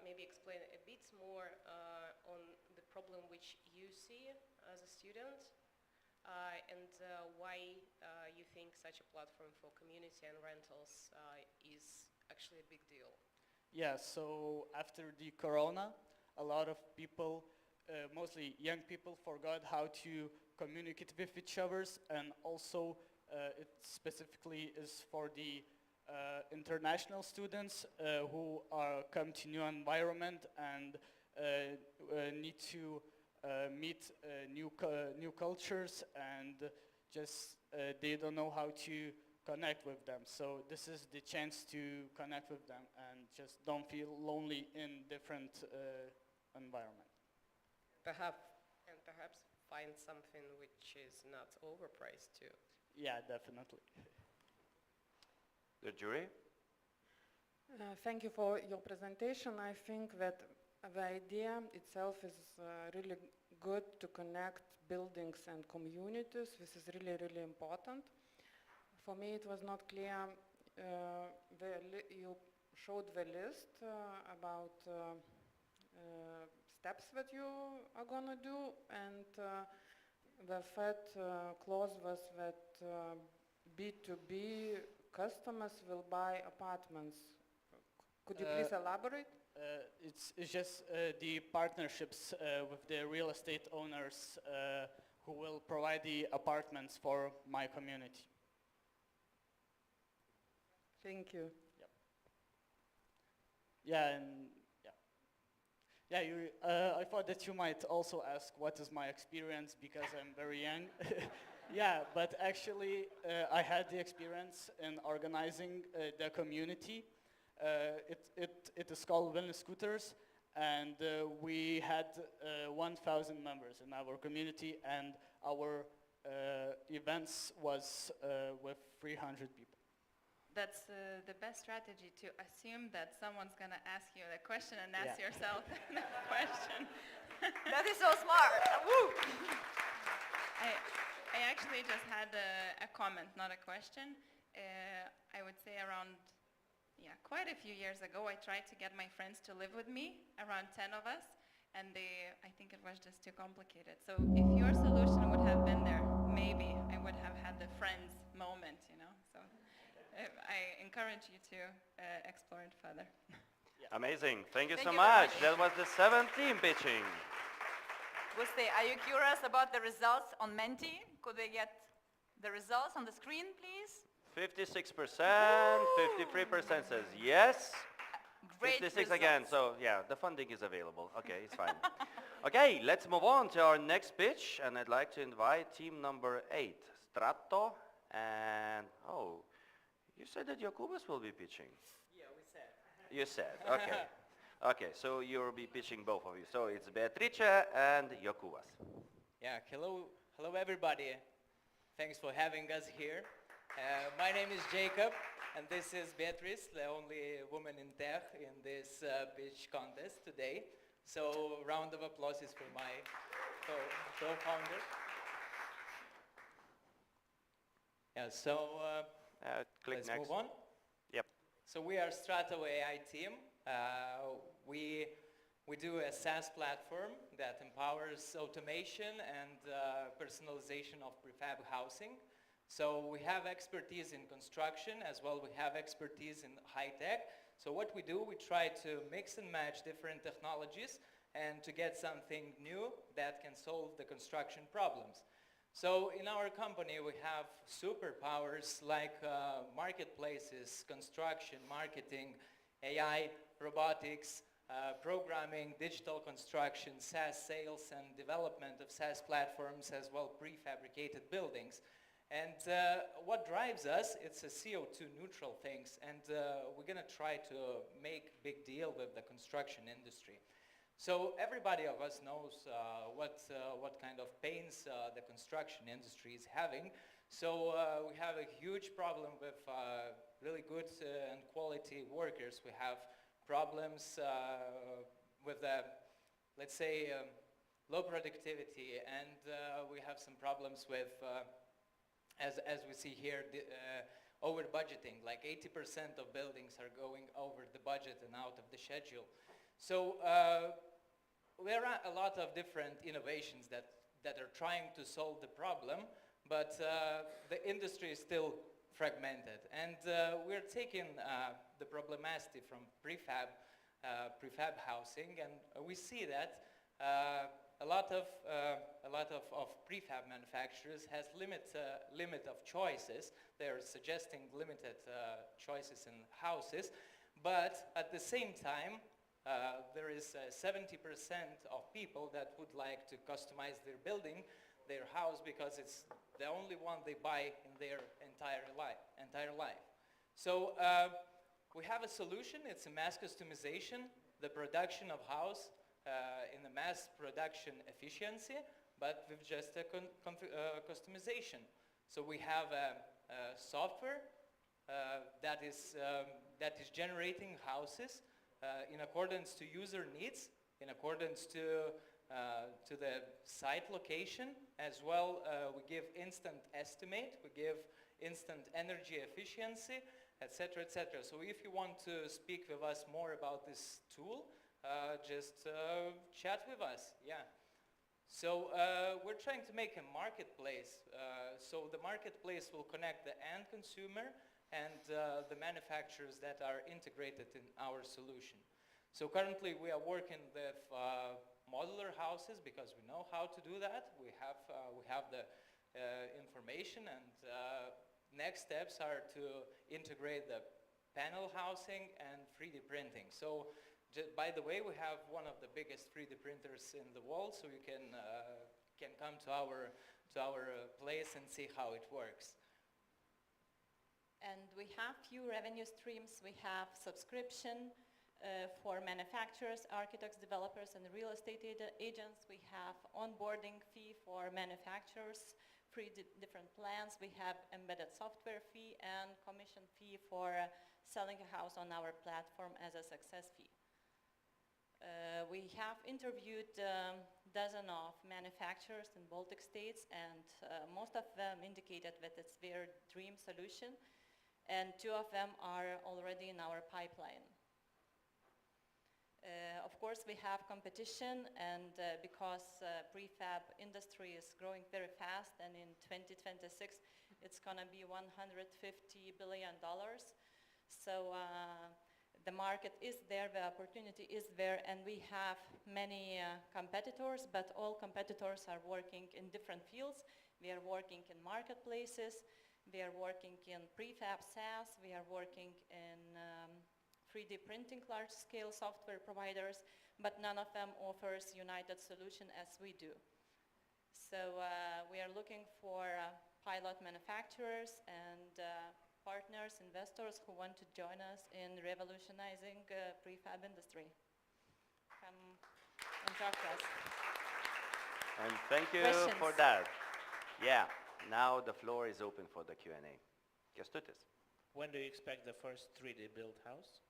maybe explain a bit more on the problem which you see as a student, and why you think such a platform for community and rentals is actually a big deal? Yeah, so after the corona, a lot of people, mostly young people, forgot how to communicate with each other, and also it specifically is for the international students who come to new environment and need to meet new cultures, and just they don't know how to connect with them. So this is the chance to connect with them and just don't feel lonely in different environment. Perhaps find something which is not overpriced too. Yeah, definitely. The jury? Thank you for your presentation. I think that the idea itself is really good to connect buildings and communities. This is really, really important. For me, it was not clear. You showed the list about steps that you are going to do, and the third clause was that B2B customers will buy apartments. Could you please elaborate? It's just the partnerships with the real estate owners who will provide the apartments for my community. Thank you. Yep. Yeah, and yeah, I thought that you might also ask what is my experience because I'm very young. Yeah, but actually I had the experience in organizing the community. It is called Vilnius Scooters, and we had 1,000 members in our community, and our events was with 300 people. That's the best strategy, to assume that someone's going to ask you the question and ask yourself the question. That is so smart. Woo! I actually just had a comment, not a question. I would say around, quite a few years ago, I tried to get my friends to live with me, around 10 of us, and I think it was just too complicated. So if your solution would have been there, maybe I would have had the friends moment, you know. So I encourage you to explore it further. Amazing. Thank you Thank so you very much. much. That was the 7th team pitching. Gusti, are you curious about the results on Menti? Could we get the results on the screen, please? 56%, 53% says yes. Great 56 again, results. so yeah, the funding is available. Okay, it's fine. Okay, let's move on to our next pitch, and I'd like to invite team number 8, Strato, and you said that Jokubas will be pitching. Yeah, we said. You said, okay. Okay, so you'll be pitching both of you. So it's Beatrice and Jokubas. Yeah, hello everybody. Thanks for having us here. My name is Jacob, and this is Beatrice, the only woman in tech in this pitch contest today. So round of applause is for my co-founder. Yeah, so let's next. move on. Yep. So we are Strato AI team. We do a SaaS platform that empowers automation and personalization of prefab housing. So we have expertise in construction as well. We have expertise in high tech. So what we do, we try to mix and match different technologies and to get something new that can solve the construction problems. So in our company, we have superpowers like marketplaces, construction, marketing, AI, robotics, programming, digital construction, SaaS sales and development of SaaS platforms, as well prefabricated buildings. And what drives us, it's a CO2 neutral things, and we're going to try to make big deal with the construction industry. So everybody of us knows what kind of pains the construction industry is having. So we have a huge problem with really good and quality workers. We have problems with, let's say, low productivity, and we have some problems with, as we see here, over budgeting. Like 80% of buildings are going over the budget and out of the schedule. So there are a lot of different innovations that are trying to solve the problem, but the industry is still fragmented. And we're taking the problematic from prefab housing, and we see that a lot of prefab manufacturers has limit of choices. They're suggesting limited choices in houses, but at the same time, there is 70% of people that would like to customize their building, their house, because it's the only one they buy in their entire life. So we have a solution. It's a mass customization, the production of house in the mass production efficiency, but with just a customization. So we have a software that is generating houses in accordance to user needs, in accordance to the site location. As well, we give instant estimate, we give instant energy efficiency, etc., etc. So if you want to speak with us more about this tool, just chat with us, yeah. So we're trying to make a marketplace. So the marketplace will connect the end consumer and the manufacturers that are integrated in our solution. So currently we are working with modular houses because we know how to do that. We have the information, and next steps are to integrate the panel housing and 3D printing. So by the way, we have one of the biggest 3D printers in the world, so you can come to our place and see how it works. And we have few revenue streams. We have subscription for manufacturers, architects, developers, and real estate agents. We have onboarding fee for manufacturers, different plans. We have embedded software fee and commission fee for selling a house on our platform as a success fee. We have interviewed dozen of manufacturers in Baltic states, and most of them indicated that it's their dream solution, and 2 of them are already in our pipeline. Of course, we have competition, and because prefab industry is growing very fast, and in 2026 it's going to be $150 billion. So the market is there, the opportunity is there, and we have many competitors, but all competitors are working in different fields. We are working in marketplaces, we are working in prefab SaaS, we are working in 3D printing large-scale software providers, but none of them offers united solution as we do. So we are looking for pilot manufacturers and partners, investors who want to join us in revolutionizing prefab industry. Come and talk to us. And thank you Questions? for that. Yeah, now the floor is open for the Q&A. Kęstutis. When do you expect the first 3D built house?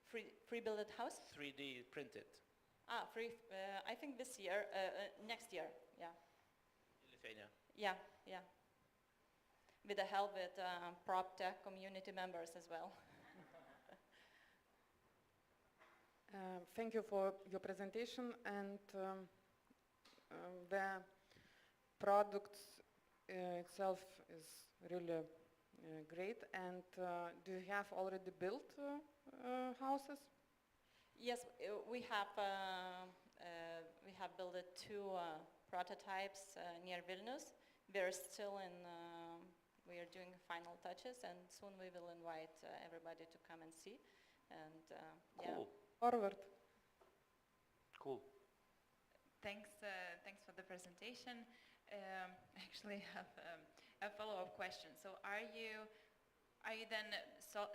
Free built house? 3D printed. I think this year, next year, yeah. In Lithuania? Yeah, yeah. With the help with PropTech community members as well. Thank you for your presentation, and the product itself is really great. And do you have already built houses? Yes, we have built 2 prototypes near Vilnius. We're still in. We are doing final touches, and soon we will invite everybody to come and see. And cool. Yeah. Forward. Cool. Thanks for the presentation. Actually, I have a follow-up question. So, are you then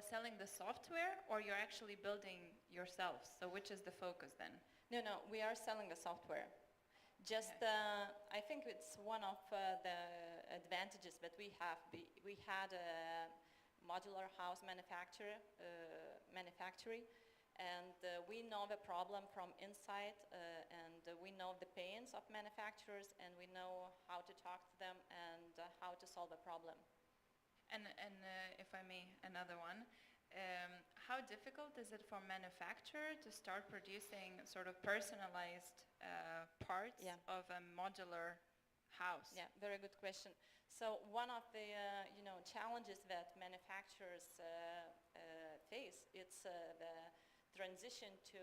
selling the software, or you're actually building yourselves? So, which is the focus then? No, we are selling the software. Just, I think it's one of the advantages that we have. We had a modular house manufacturing, and we know the problem from inside, and we know the pains of manufacturers, and we know how to talk to them and how to solve the problem. And if I may, another one. How difficult is it for manufacturer to start producing sort of personalized parts of a modular house? Yeah, very good question. So one of the challenges that manufacturers face, it's the transition to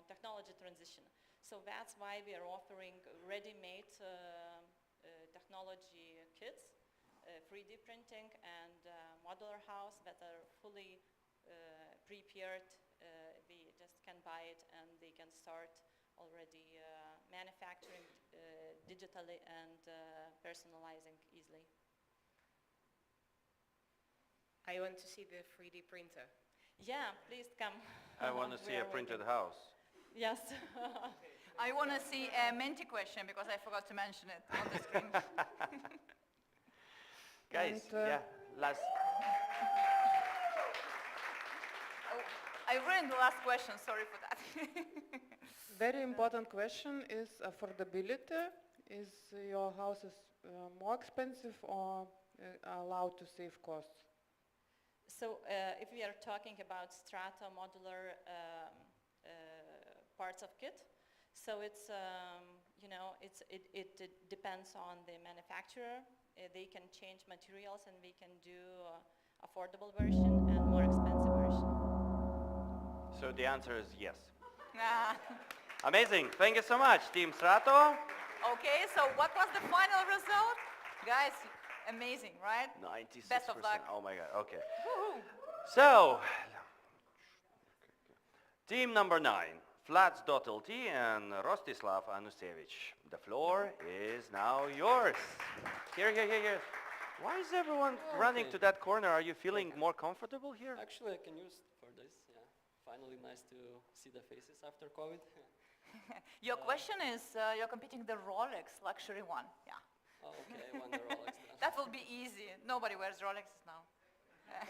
technology transition. So that's why we are offering ready-made technology kits, 3D printing and modular house that are fully prepared. They just can buy it and they can start already manufacturing digitally and personalizing easily. I want to see the 3D printer. Yeah, please come. I want to see a printed house. Yes. I want to see a Menti question because I forgot to mention it on the screen. Guys, last. I ruined the last question, sorry for that. Very important question is affordability. Is your houses more expensive or allowed to save costs? So if we are talking about strata modular parts of kit, so it's it depends on the manufacturer. They can change materials and we can do affordable version and more expensive version. So the answer is yes. Nah. Amazing. Thank you so much, Team Strato. Okay, so what was the final result? Guys, amazing, right? 96%. Best of luck. Oh my God. Okay. Woohoo. So, team number 9, Flats.lt and Rostislav Anusevich. The floor is now yours. Here. Why is everyone running to that corner? Are you feeling more comfortable here? Actually, I can use for this, yeah. Finally, nice to see the faces after COVID. Your question is, you're competing the Rolex luxury one. Yeah. Oh, okay, I won the Rolex then. That will be easy. Nobody wears Rolexes now.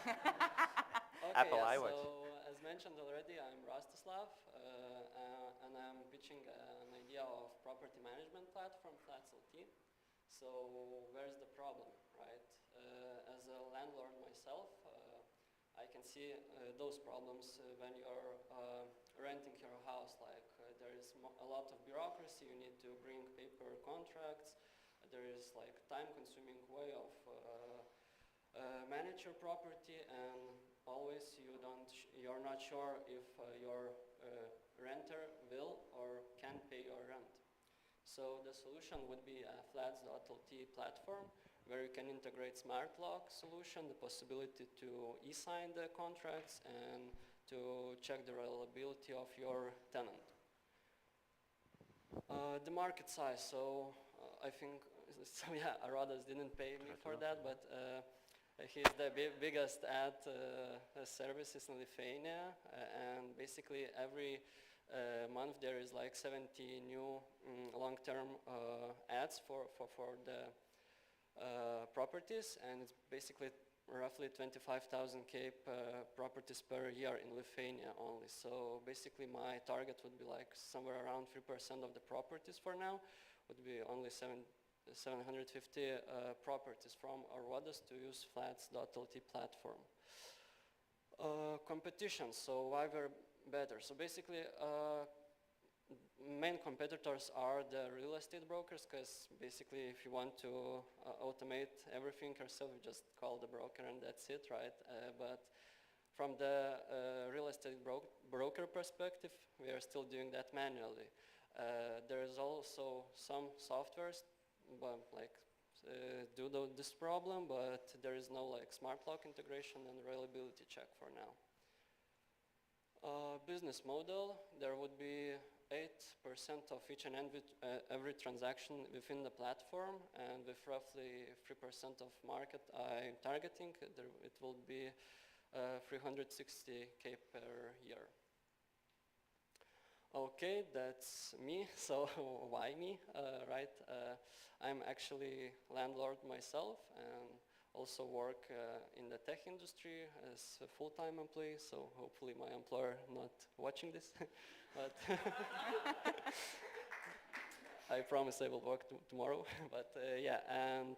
Okay, Apple yeah, iWatch. so as mentioned already, I'm Rostislav, and I'm pitching an idea of property management platform, Flats.lt. So where's the problem, right? As a landlord myself, I can see those problems when you're renting your house. Like there is a lot of bureaucracy. You need to bring paper contracts. There is like time-consuming way of manage your property, and always you're not sure if your renter will or can pay your rent. So the solution would be a Flats.lt platform where you can integrate smart lock solution, the possibility to e-sign the contracts and to check the reliability of your tenant. The market size, so I think, so yeah, Aradas didn't pay me for that, but he's the biggest ad services in Lithuania, and basically every month there is like 70 new long-term ads for the properties, and it's basically roughly 25,000 properties per year in Lithuania only. So basically my target would be like somewhere around 3% of the properties for now, would be only 750 properties from Aradas to use Flats.lt platform. Competition, so why we're better? So basically main competitors are the real estate brokers, because basically if you want to automate everything yourself, you just call the broker and that's it, right? But from the real estate broker perspective, we are still doing that manually. There is also some softwares this problem, but there is no like smart lock integration and reliability check for now. Business model, there would be 8% of each and every transaction within the platform, and with roughly 3% of market I'm targeting, it will be 360K per year. Okay, that's me. So why me, right? I'm actually landlord myself and also work in the tech industry as a full-time employee, so hopefully my employer not watching this, but I promise I will work tomorrow. But yeah, and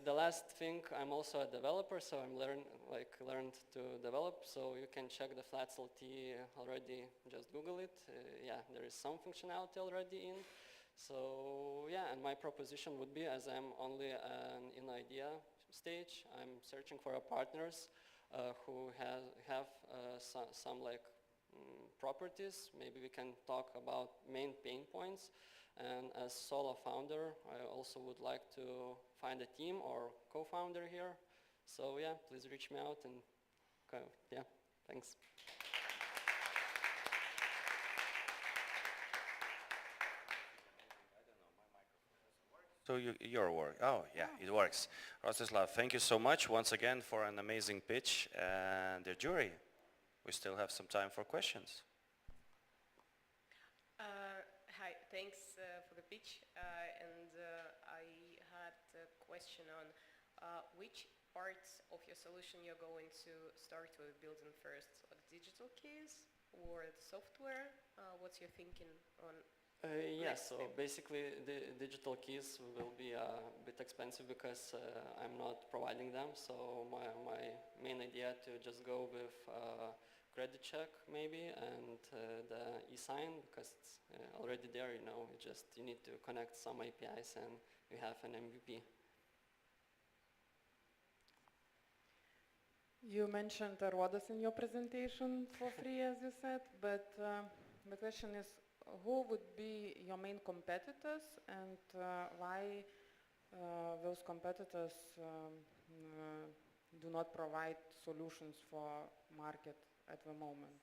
the last thing, I'm also a developer, so I'm learned to develop. So you can check the Flats.lt already. Just Google it. Yeah, there is some functionality already in. So yeah, and my proposition would be, as I'm only in idea stage, I'm searching for partners who have some properties. Maybe we can talk about main pain points. And as solo founder, I also would like to find a team or co-founder here. So yeah, please reach me out and yeah, thanks. So your work. Oh, yeah, it works. Rostislav, thank you so much once again for an amazing pitch. And the jury, we still have some time for questions. Hi, thanks for the pitch. And I had a question on which parts of your solution you're going to start with building first, like digital keys or software? What's your thinking on? Yeah, so basically the digital keys will be a bit expensive because I'm not providing them. So my main idea to just go with credit check maybe and the e-sign, because it's already there, you know, you need to connect some APIs and we have an MVP. You mentioned Rhodos in your presentation for free, as you said, but the question is, who would be your main competitors and why those competitors do not provide solutions for market at the moment?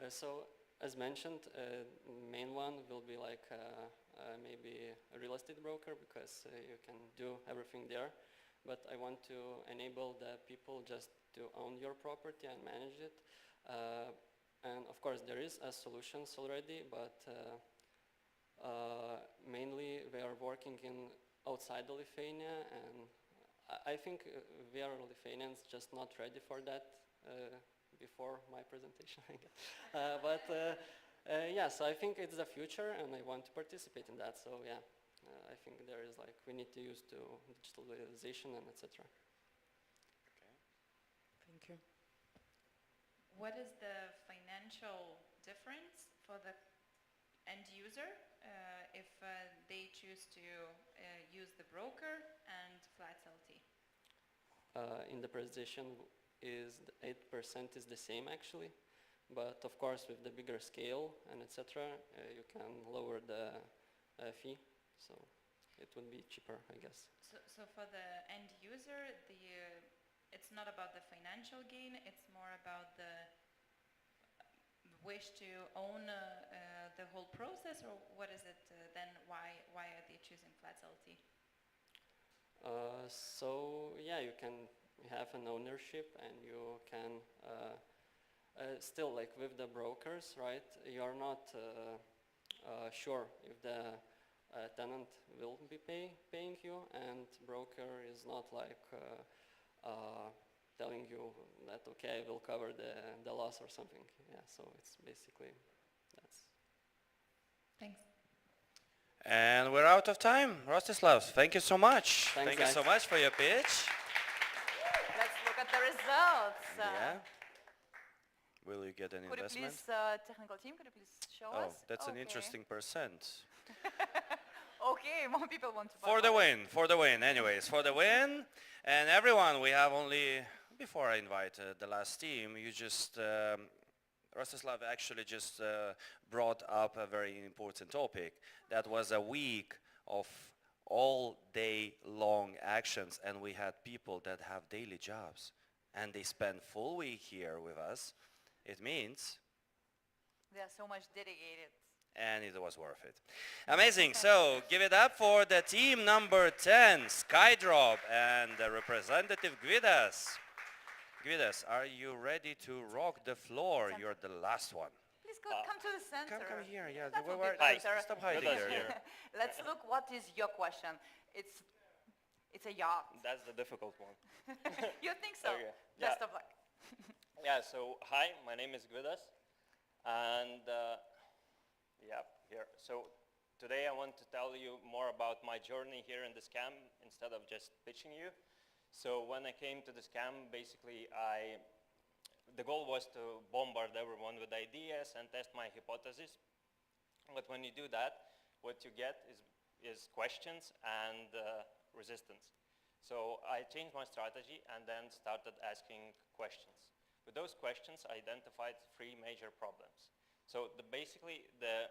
So, as mentioned, main one will be like maybe a real estate broker because you can do everything there. But I want to enable the people just to own your property and manage it. And of course there is solutions already, but mainly we are working in outside of Lithuania, and I think we are Lithuanians just not ready for that before my presentation, I guess. Yeah, so I think it's the future and I want to participate in that, so yeah. I think there is like, we need to use to digitalization and etc. Okay. Thank you. What is the financial difference for the end user if they choose to use the broker and Flats LT? In the presentation is 8% is the same actually, but of course with the bigger scale and etc. You can lower the fee. So it would be cheaper, I guess. So for the end user, it's not about the financial gain, it's more about the wish to own the whole process, or what is it then? Why are they choosing Flats LT? So yeah, you can have an ownership and you can still, like with the brokers, right? You're not sure if the tenant will be paying you, and broker is not like telling you that okay, we'll cover the loss or something. Yeah, so it's basically that's. Thanks. And we're out of time. Rostislav, thank you so much. Thanks, thank you so much for your pitch. Let's look at the results. Yeah. Will you get an Could investment? you please, technical team, could you please show us? Oh, that's an interesting percent. Okay, more people want to buy. For the win, anyways, for the win. And everyone, we have only, before I invite the last team, you just, Rostislav actually just brought up a very important topic. That was a week of all day long actions, and we had people that have daily jobs and they spend full week here with us. It means they are so much dedicated. And it was worth it. Amazing. So give it up for the team number 10, Skydrop, and the representative Gvidas. Gvidas, are you ready to rock the floor? You're the last one. Please come to the center. Come here. Yeah, That would be better. Stop hiding here. Let's look. What is your question? It's a yacht. That's the difficult one. You think so? Okay. Best of luck. Yeah, so hi, my name is Gvidas, and yeah, here. So today I want to tell you more about my journey here in this camp instead of just pitching you. So when I came to this camp, basically the goal was to bombard everyone with ideas and test my hypothesis. But when you do that, what you get is questions and resistance. So I changed my strategy and then started asking questions. With those questions, I identified 3 major problems. So basically, the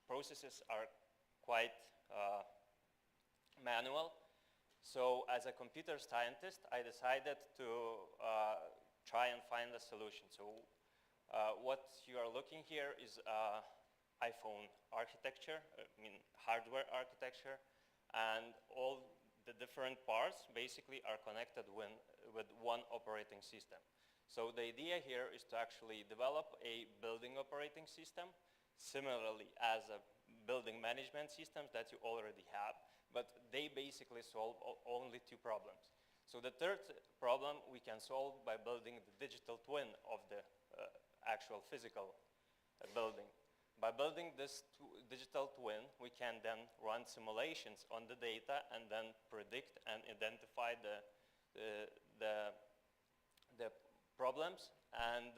processes are quite manual. So as a computer scientist, I decided to try and find a solution. So what you are looking here is iPhone architecture, hardware architecture, and all the different parts basically are connected with one operating system. So the idea here is to actually develop a building operating system similarly as a building management systems that you already have, but they basically solve only 2 problems. So the third problem we can solve by building the digital twin of the actual physical building. By building this digital twin, we can then run simulations on the data and then predict and identify the problems, and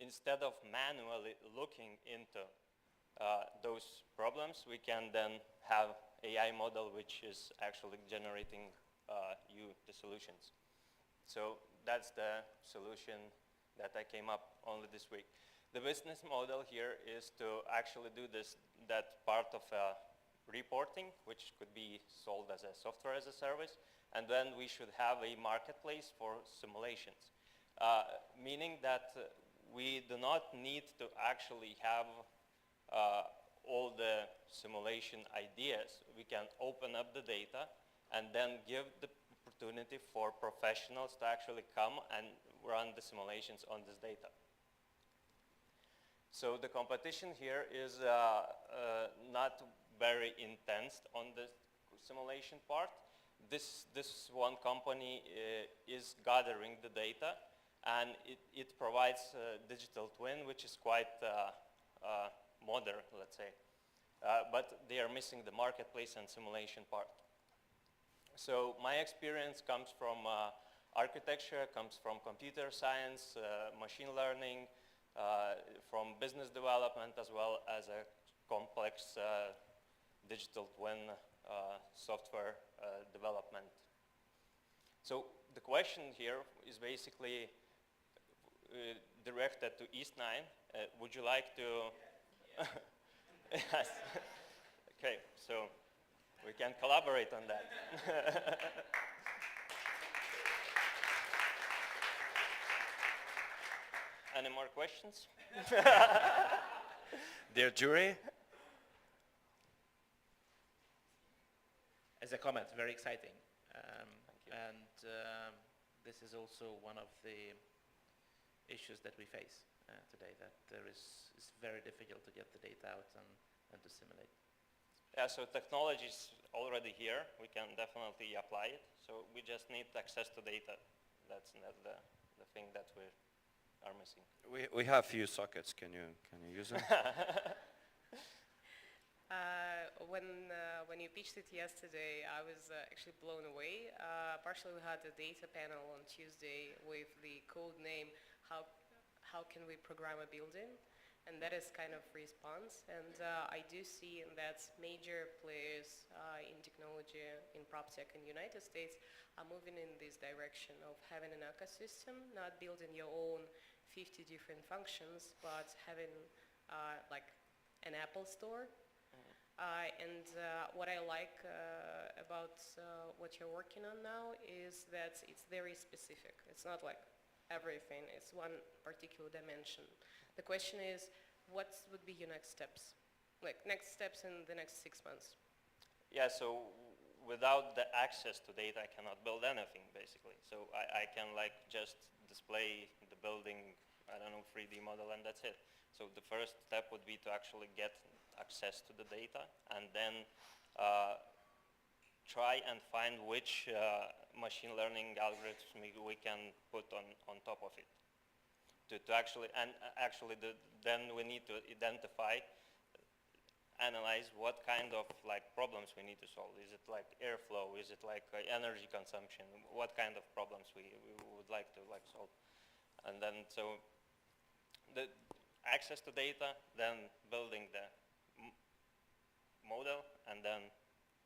instead of manually looking into those problems, we can then have AI model which is actually generating you the solutions. So that's the solution that I came up only this week. The business model here is to actually do that part of reporting, which could be sold as a software as a service, and then we should have a marketplace for simulations, meaning that we do not need to actually have all the simulation ideas. We can open up the data and then give the opportunity for professionals to actually come and run the simulations on this data. So the competition here is not very intense on the simulation part. This one company is gathering the data, and it provides a digital twin, which is quite modern, let's say. But they are missing the marketplace and simulation part. So my experience comes from architecture, comes from computer science, machine learning, from business development, as well as a complex digital twin software development. So the question here is basically directed to East 9. Would you like to? Yes. Okay, so we can collaborate on that. Any more questions? Dear jury? As a comment, very exciting. This is also one of the issues that we face today, that it's very difficult to get the data out and to simulate. Yeah, so technology is already here. We can definitely apply it. So we just need access to data. That's the thing that we are missing. We have few sockets. Can you use them? When you pitched it yesterday, I was actually blown away. Partially, we had a data panel on Tuesday with the code name, how can we program a building? And that is kind of response. And I do see that major players in technology, in PropTech in the United States, are moving in this direction of having an ecosystem, not building your own 50 different functions, but having like an Apple store. What I like about what you're working on now is that it's very specific. It's not like everything. It's one particular dimension. The question is, what would be your next steps? Like next steps in the next 6 months? Yeah, so without the access to data, I cannot build anything, basically. So I can like just display the building, I don't know, 3D model, and that's it. So the first step would be to actually get access to the data, and then try and find which machine learning algorithms we can put on top of it. Then we need to identify, analyze what kind of like problems we need to solve. Is it like airflow? Is it like energy consumption? What kind of problems we would like to like solve? And then so the access to data, then building the model, and then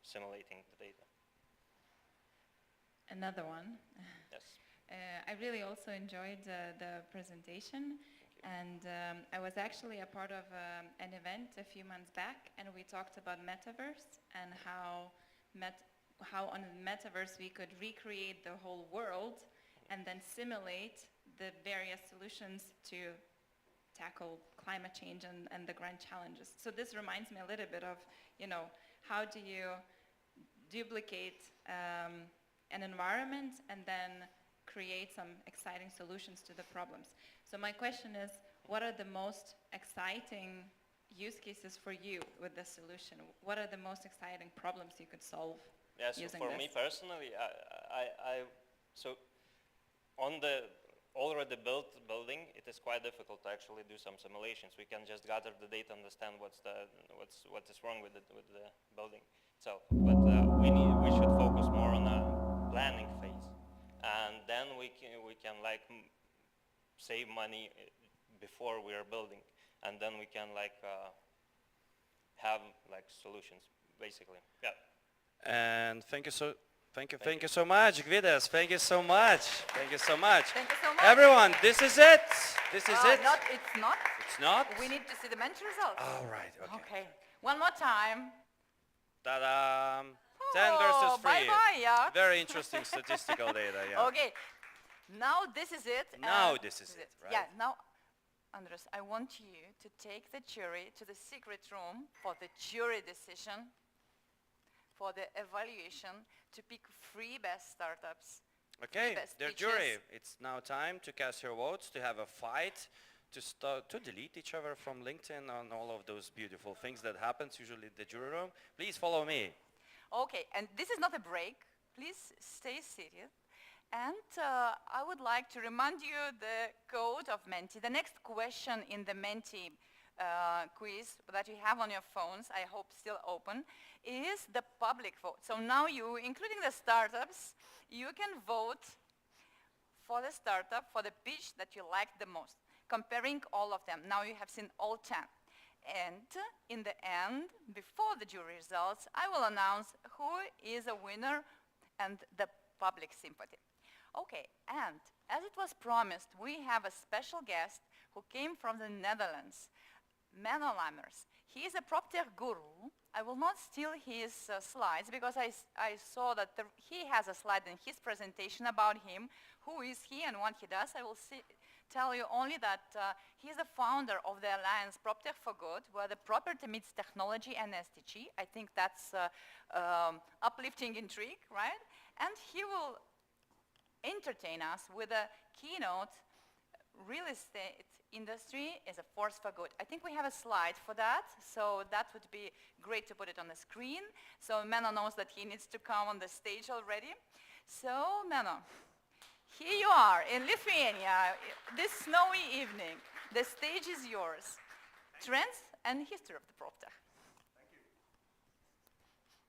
simulating the data. Another one. Yes. I really also enjoyed the presentation, and I was actually a part of an event a few months back, and we talked about metaverse and how on metaverse we could recreate the whole world and then simulate the various solutions to tackle climate change and the grand challenges. So this reminds me a little bit of, how do you duplicate an environment and then create some exciting solutions to the problems. So my question is, what are the most exciting use cases for you with this solution? What are the most exciting problems you could solve using for this? me personally, so on the already built building, it is quite difficult to actually do some simulations. We can just gather the data, understand what is wrong with the building itself. But we should focus more on a planning phase, and then we can like save money before we are building, and then we can like have like solutions basically. Yeah. And thank you Thank you so much, Gvidas. Thank you so much. Thank you so much. Thank you so much. Everyone, this is it. This is it. It's not. It's not? We need to see the mental results. All right, okay. Okay. One more time. Ta-da! 10 versus 3. Bye-bye, yeah. Very interesting statistical data, yeah. Okay. Now this is it. Now this is it, right? Yeah, now, Andres, I want you to take the jury to the secret room for the jury decision, for the evaluation, to pick 3 best startups. Okay, best dear pitches. jury, it's now time to cast your votes, to have a fight, to delete each other from LinkedIn and all of those beautiful things that happens usually in the jury room. Please follow me. Okay, and this is not a break. Please stay seated. And I would like to remind you the code of Menti. The next question in the Menti quiz that you have on your phones, I hope still open, is the public vote. So now you, including the startups, you can vote for the startup, for the pitch that you like the most, comparing all of them. Now you have seen all 10. And in the end, before the jury results, I will announce who is a winner and the public sympathy. Okay, and as it was promised, we have a special guest who came from the Netherlands, Menno Lammers. He is a PropTech guru. I will not steal his slides because I saw that he has a slide in his presentation about him. Who is he and what he does? I will tell you only that he's the founder of the alliance PropTech for Good, where the property meets technology and SDG. I think that's uplifting intrigue, right? And he will entertain us with a keynote, real estate industry is a force for good. I think we have a slide for that, so that would be great to put it on the screen. So Menno knows that he needs to come on the stage already. So Menno, here you are in Lithuania, this snowy evening. The stage is yours. Trends and history of the PropTech. Thank you.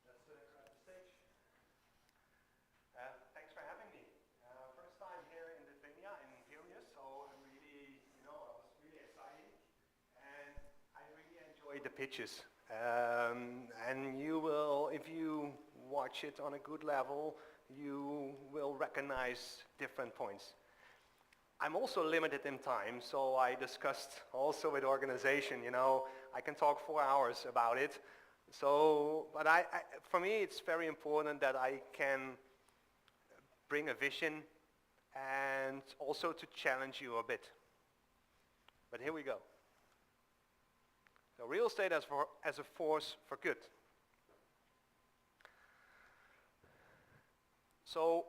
Let's grab the stage. Thanks for having me. First time here in Lithuania, in Vilnius, so I'm really, it was really exciting. And I really enjoyed the pitches. And you will, if you watch it on a good level, you will recognize different points. I'm also limited in time, so I discussed also with organization, I can talk 4 hours about it. So, but for me, it's very important that I can bring a vision and also to challenge you a bit. But here we go. So real estate as a force for good. So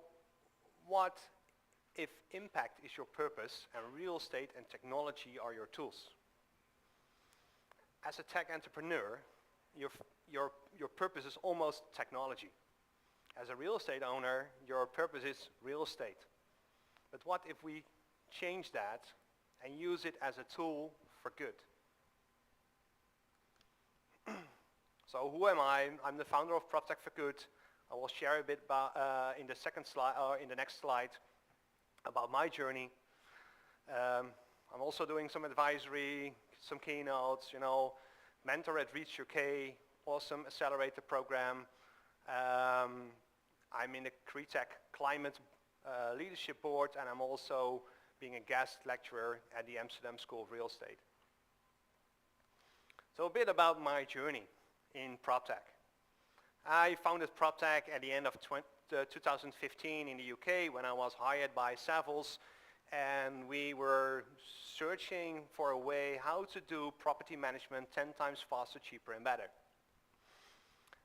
what if impact is your purpose and real estate and technology are your tools? As a tech entrepreneur, your purpose is almost technology. As a real estate owner, your purpose is real estate. But what if we change that and use it as a tool for good? So who am I? I'm the founder of PropTech for Good. I will share a bit about, in the second slide, or in the next slide, about my journey. I'm also doing some advisory, some keynotes, mentor at Reach UK, awesome accelerator program. I'm in the KeyNOTE Climate Leadership Board, and I'm also being a guest lecturer at the Amsterdam School of Real Estate. So a bit about my journey in PropTech. I founded PropTech at the end of 2015 in the UK when I was hired by Savills, and we were searching for a way how to do property management 10 times faster, cheaper, and better.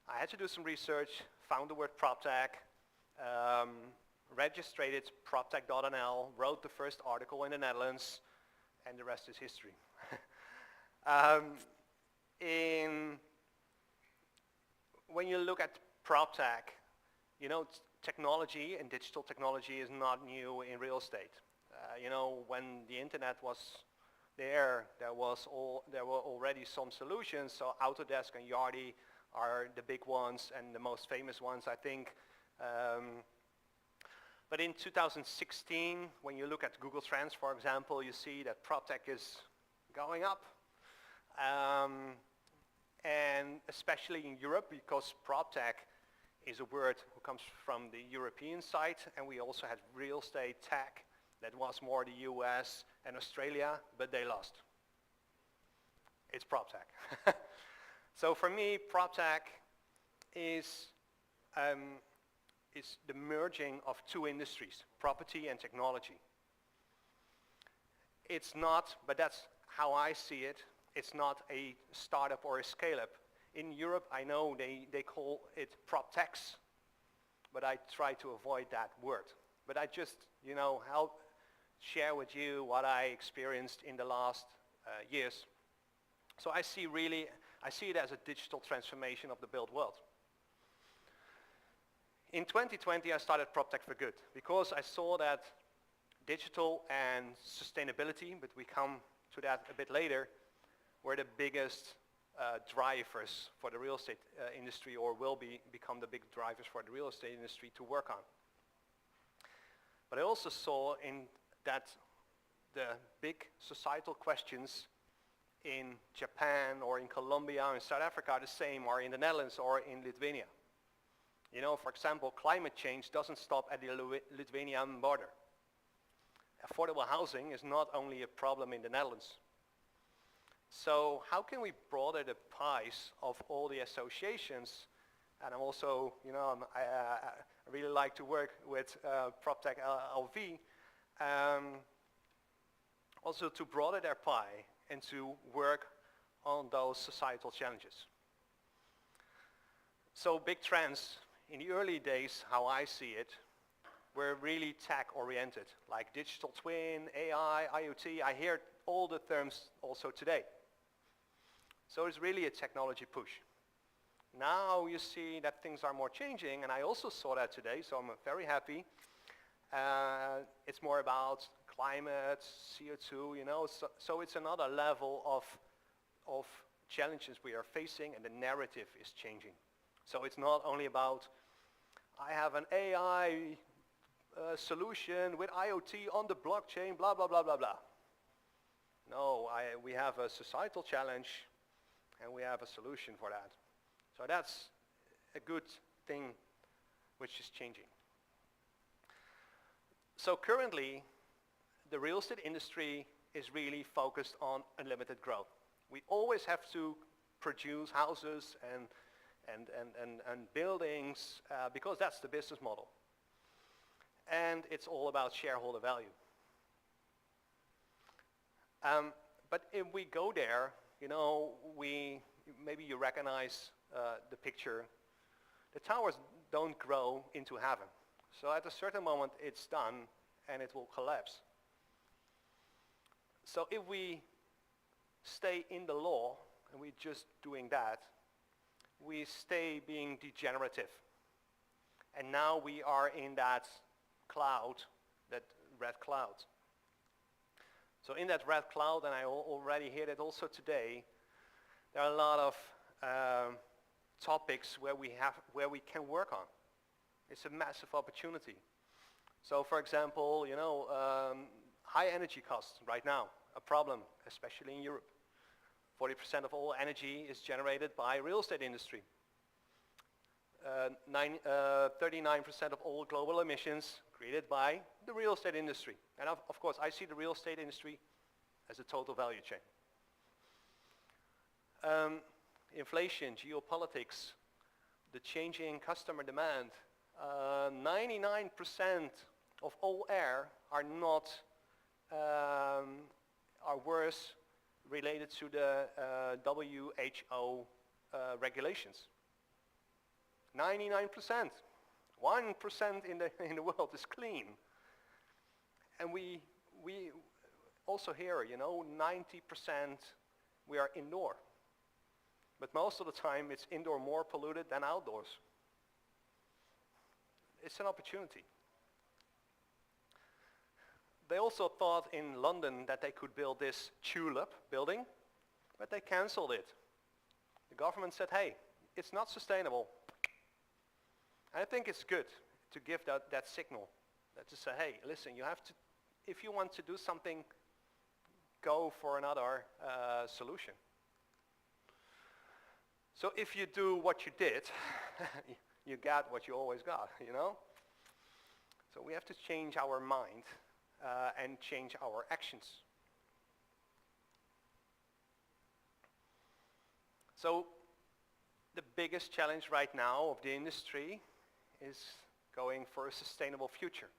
I had to do some research, found the word PropTech, registered it proptech.nl, wrote the first article in the Netherlands, and the rest is history. When you look at PropTech, technology and digital technology is not new in real estate. When the internet was there were already some solutions. So Autodesk and Yardi are the big ones and the most famous ones, I think. But in 2016, when you look at Google Trends, for example, you see that PropTech is going up. And especially in Europe, because PropTech is a word who comes from the European side, and we also had real estate tech that was more the US and Australia, but they lost. It's PropTech. So for me, PropTech is the merging of two industries, property and technology. It's not, but that's how I see it, it's not a startup or a scale-up. In Europe, I know they call it PropTechs, but I try to avoid that word. But I just, help share with you what I experienced in the last years. So I see it as a digital transformation of the built world. In 2020, I started PropTech for good because I saw that digital and sustainability, but we come to that a bit later, were the biggest drivers for the real estate industry, or will become the big drivers for the real estate industry to work on. But I also saw in that the big societal questions in Japan or in Colombia or in South Africa are the same, or in the Netherlands or in Lithuania. For example, climate change doesn't stop at the Lithuanian border. Affordable housing is not only a problem in the Netherlands. So how can we broaden the pies of all the associations? And I'm also, I really like to work with PropTech LV, also to broaden their pie and to work on those societal challenges. So big trends in the early days, how I see it, were really tech-oriented, like digital twin, AI, IoT. I hear all the terms also today. So it's really a technology push. Now you see that things are more changing, and I also saw that today, so I'm very happy. It's more about climate, CO2, so it's another level of challenges we are facing, and the narrative is changing. So it's not only about, I have an AI solution with IoT on the blockchain, blah, blah, blah, blah, blah. No, we have a societal challenge, and we have a solution for that. So that's a good thing which is changing. So currently, the real estate industry is really focused on unlimited growth. We always have to produce houses and buildings because that's the business model. And it's all about shareholder value. But if we go there, maybe you recognize the picture. The towers don't grow into heaven. So at a certain moment it's done and it will collapse. So if we stay in the law and we're just doing that, we stay being degenerative. And now we are in that cloud, that red cloud. So in that red cloud, and I already heard it also today, there are a lot of topics where we can work on. It's a massive opportunity. So for example, high energy costs right now, a problem, especially in Europe. 40% of all energy is generated by real estate industry. 39% of all global emissions created by the real estate industry. And of course, I see the real estate industry as a total value chain. Inflation, geopolitics, the changing customer demand. 99% of all air are not, are worse related to the WHO regulations. 99%. 1% in the world is clean. And we also here, 90% we are indoor. But most of the time it's indoor more polluted than outdoors. It's an opportunity. They also thought in London that they could build this tulip building, but they cancelled it. The government said, hey, it's not sustainable. And I think it's good to give that signal, to say, hey, listen, you have to, if you want to do something, go for another solution. So if you do what you did, you get what you always got, you know? So we have to change our mind and change our actions. So the biggest challenge right now of the industry is going for a sustainable future.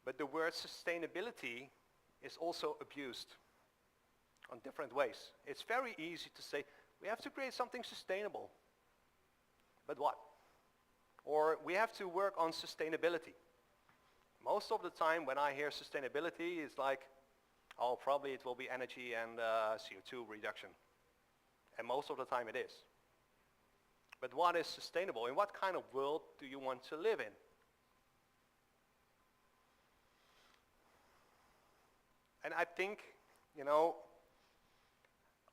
But the word sustainability is also abused on different ways. It's very easy to say, we have to create something sustainable. But what? Or we have to work on sustainability. Most of the time when I hear sustainability, it's like, oh, probably it will be energy and CO2 reduction. And most of the time it is. But what is sustainable? In what kind of world do you want to live in? And I think, you know,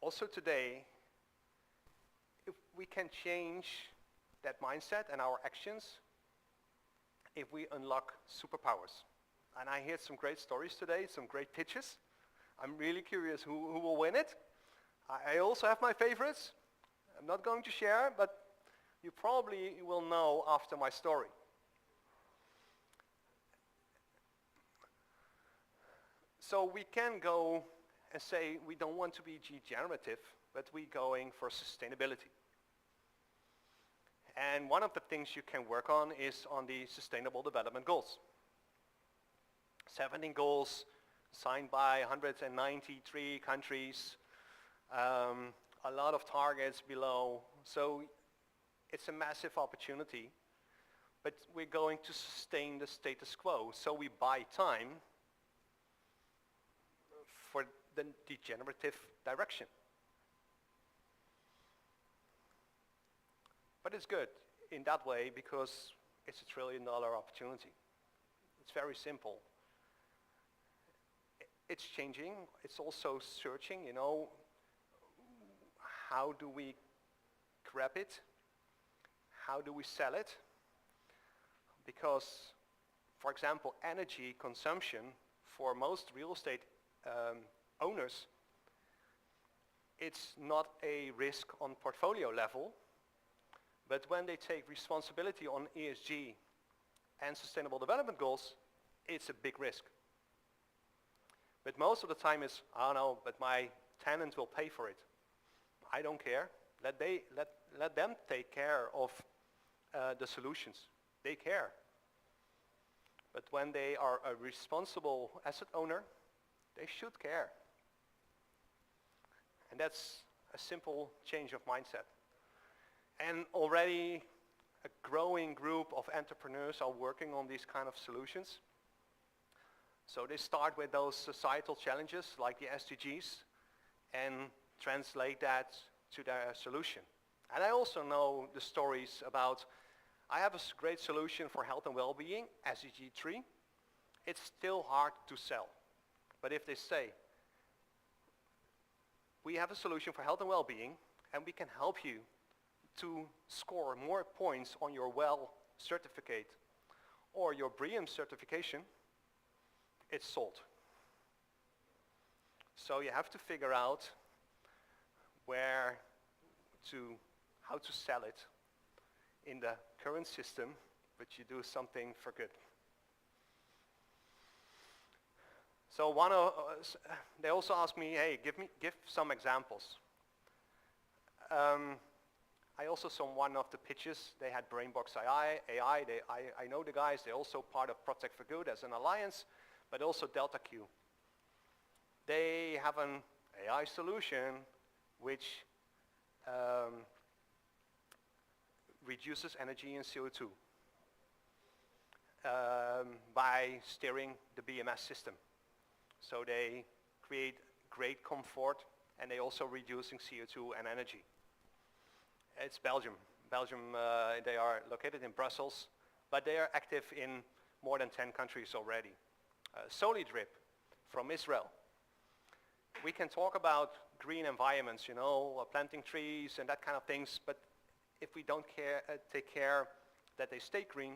also today, if we can change that mindset and our actions, if we unlock superpowers. And I heard some great stories today, some great pitches. I'm really curious who will win it. I also have my favorites. I'm not going to share, but you probably will know after my story. So we can go and say we don't want to be degenerative, but we're going for sustainability. And one of the things you can work on is on the Sustainable Development Goals. 17 goals signed by 193 countries, a lot of targets below. So it's a massive opportunity, but we're going to sustain the status quo. So we buy time for the degenerative direction. But it's good in that way because it's $1 trillion opportunity. It's very simple. It's changing. It's also searching, you know, how do we grab it? How do we sell it? Because, for example, energy consumption for most real estate owners, it's not a risk on portfolio level, but when they take responsibility on ESG and sustainable development goals, it's a big risk. But most of the time it's, oh no, but my tenant will pay for it. I don't care. Let them take care of the solutions. They care. But when they are a responsible asset owner, they should care. And that's a simple change of mindset. And already a growing group of entrepreneurs are working on these kind of solutions. So they start with those societal challenges like the SDGs and translate that to their solution. And I also know the stories about, I have a great solution for health and well-being, SDG 3. It's still hard to sell. But if they say, we have a solution for health and well-being and we can help you to score more points on your WELL certificate or your BREEAM certification, it's sold. So you have to figure out how to sell it in the current system, but you do something for good. So they also asked me, hey, give some examples. I also saw one of the pitches. They had Brainbox AI. I know the guys. They're also part of PropTech for Good as an alliance, but also DeltaQ. They have an AI solution which reduces energy and CO2 by steering the BMS system. So they create great comfort and they also reducing CO2 and energy. It's Belgium. They are located in Brussels, but they are active in more than 10 countries already. Solidrip from Israel. We can talk about green environments, you know, planting trees and that kind of things, but if we don't take care that they stay green,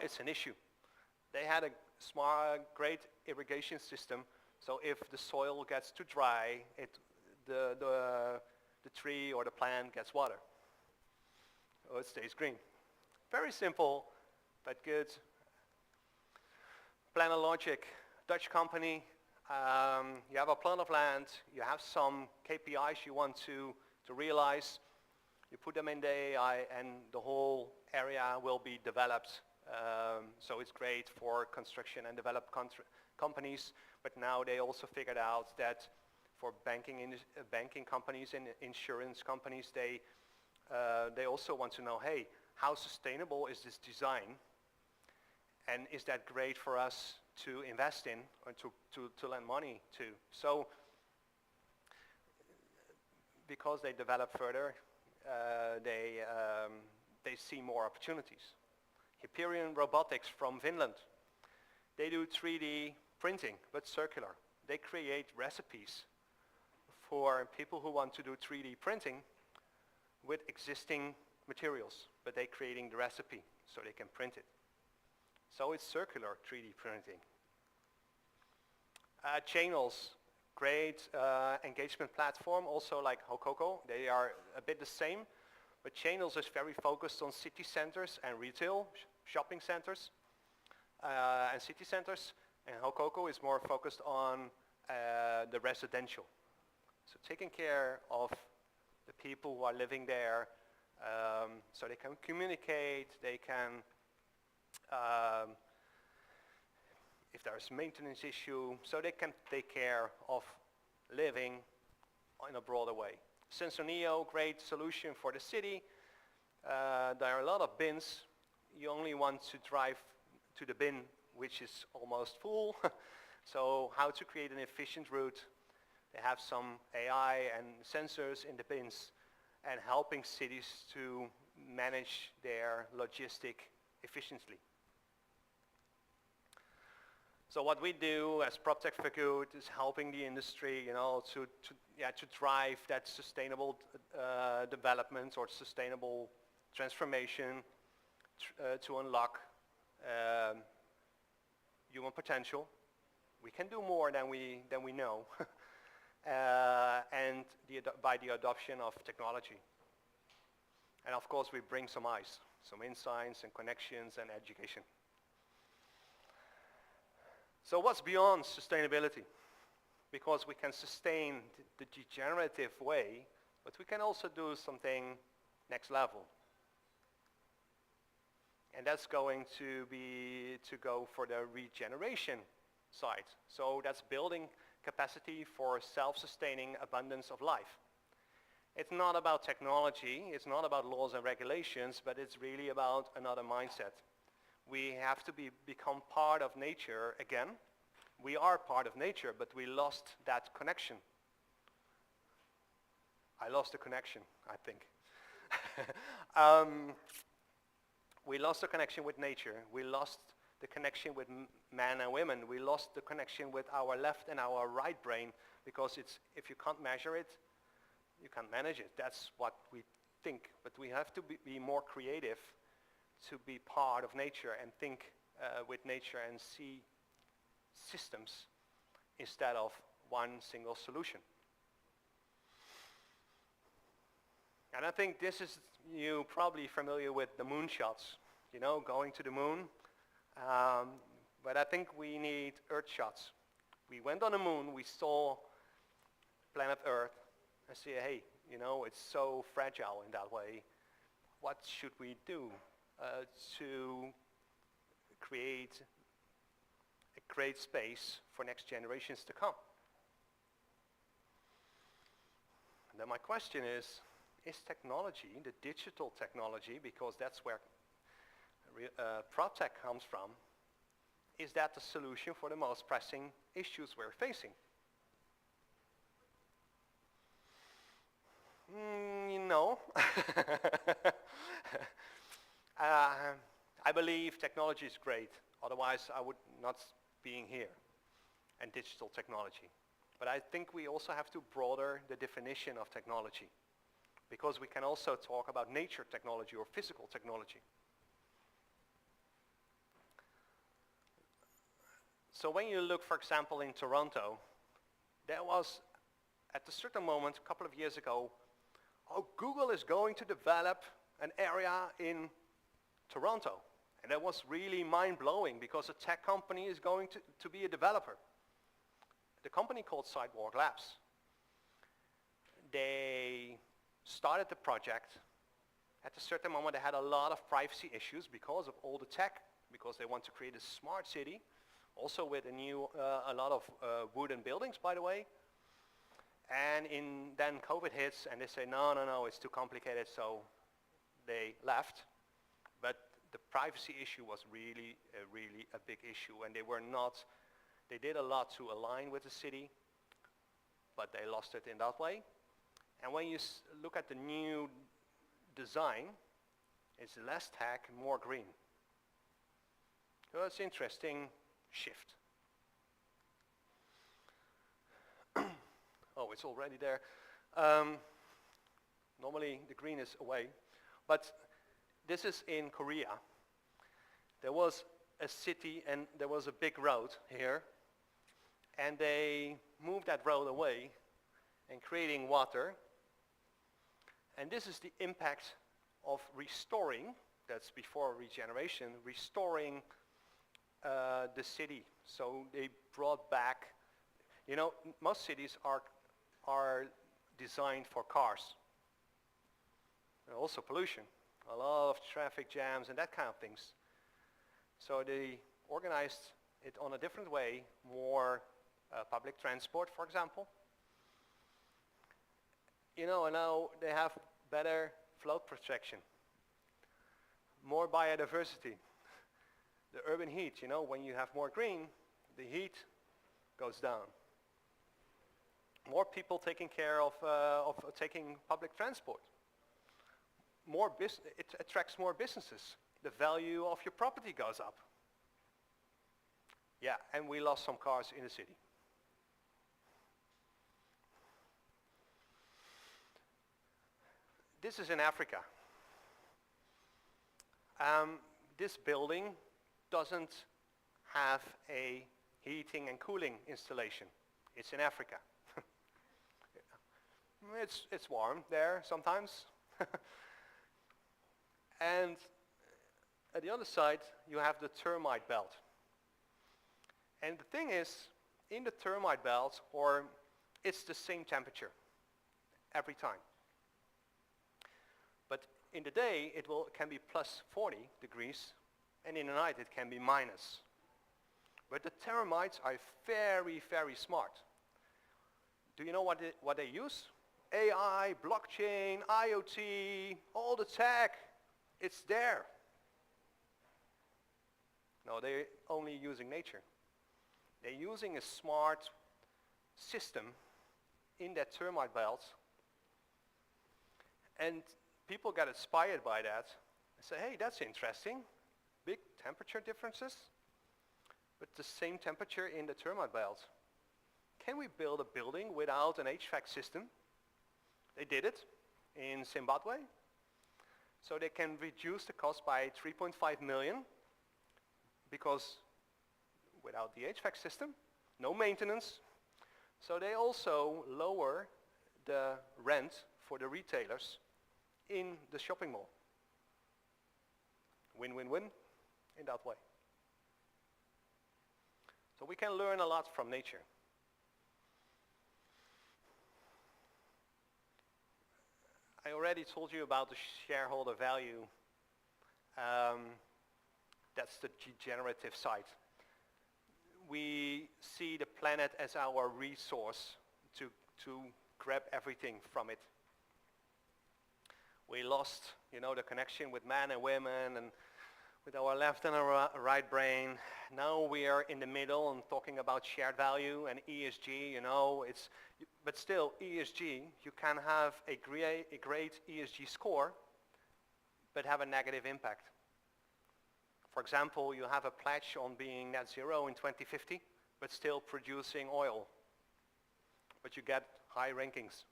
it's an issue. They had a smart, great irrigation system, so if the soil gets too dry, the tree or the plant gets water, or it stays green. Very simple, but good. Planar Logic, Dutch company. You have a plot of land, you have some KPIs you want to realize. You put them in the AI and the whole area will be developed. So it's great for construction and developed companies, but now they also figured out that for banking companies and insurance companies, they also want to know, hey, how sustainable is this design? And is that great for us to invest in or to lend money to? So because they develop further, they see more opportunities. Hyperion Robotics from Finland. They do 3D printing, but circular. They create recipes for people who want to do 3D printing with existing materials, but they're creating the recipe so they can print it. So it's circular 3D printing. Channels, great engagement platform, also like Hokoko. They are a bit the same, but Channels is very focused on city centers and retail, shopping centers and city centers, and Hokoko is more focused on the residential. So taking care of the people who are living there, so they can communicate, they can if there's a maintenance issue, so they can take care of living in a broader way. Sensoneo, great solution for the city. There are a lot of bins. You only want to drive to the bin which is almost full. So how to create an efficient route. They have some AI and sensors in the bins and helping cities to manage their logistic efficiently. So what we do as PropTech for Good is helping the industry, to drive that sustainable development or sustainable transformation, to unlock human potential. We can do more than we know, and by the adoption of technology. And of course, we bring some eyes, some insights and connections and education. So what's beyond sustainability? Because we can sustain the degenerative way, but we can also do something next level. And that's going to go for the regeneration side. So that's building capacity for self-sustaining abundance of life. It's not about technology, it's not about laws and regulations, but it's really about another mindset. We have to become part of nature again. We are part of nature, but we lost that connection. I lost the connection, I think. We lost the connection with nature. We lost the connection with men and women. We lost the connection with our left and our right brain because if you can't measure it, you can't manage it. That's what we think. But we have to be more creative to be part of nature and think with nature and see systems instead of one single solution. And I think this is, you probably familiar with the moonshots, going to the moon. But I think we need Earth shots. We went on the moon, we saw planet Earth, and say, hey, it's so fragile in that way. What should we do to create a great space for next generations to come? And then my question is technology, the digital technology, because that's where PropTech comes from, is that the solution for the most pressing issues we're facing? No. I believe technology is great, otherwise I would not being here, and digital technology. But I think we also have to broaden the definition of technology, because we can also talk about nature technology or physical technology. So when you look, for example, in Toronto, there was, at a certain moment, a couple of years ago, Google is going to develop an area in Toronto. And that was really mind-blowing because a tech company is going to be a developer. The company called Sidewalk Labs. They started the project. At a certain moment, they had a lot of privacy issues because of all the tech, because they want to create a smart city, also with a lot of wooden buildings, by the way. And then COVID hits, and they say, no, it's too complicated, so they left. But the privacy issue was really a big issue, and they did a lot to align with the city, but they lost it in that way. And when you look at the new design, it's less tech, more green. So it's an interesting shift. Oh, it's already there. Normally the green is away, but this is in Korea. There was a city and there was a big road here, and they moved that road away and creating water. And this is the impact of restoring, that's before regeneration, restoring the city. So they brought back, most cities are designed for cars. And also pollution, a lot of traffic jams and that kind of things. So they organized it on a different way, more public transport, for example. And now they have better flood protection, more biodiversity. The urban heat, when you have more green, the heat goes down. More people taking care of taking public transport. It attracts more businesses. The value of your property goes up. Yeah, and we lost some cars in the city. This is in Africa. This building doesn't have a heating and cooling installation. It's in Africa. It's warm there sometimes. And at the other side, you have the termite belt. And the thing is, in the termite belt, it's the same temperature every time. But in the day, it can be plus 40 degrees, and in the night, it can be minus. But the termites are very, very smart. Do you know what they use? AI, blockchain, IoT, all the tech, it's there. No, they're only using nature. They're using a smart system in that termite belt, and people got inspired by that and say, hey, that's interesting. Big temperature differences, but the same temperature in the termite belt. Can we build a building without an HVAC system? They did it in Zimbabwe. So they can reduce the cost by 3.5 million because without the HVAC system, no maintenance. So they also lower the rent for the retailers in the shopping mall. Win-win-win in that way. So we can learn a lot from nature. I already told you about the shareholder value. That's the degenerative side. We see the planet as our resource to grab everything from it. We lost, the connection with men and women and with our left and our right brain. Now we are in the middle and talking about shared value and ESG, but still ESG, you can have a great ESG score, but have a negative impact. For example, you have a pledge on being net zero in 2050, but still producing oil. But you get high rankings.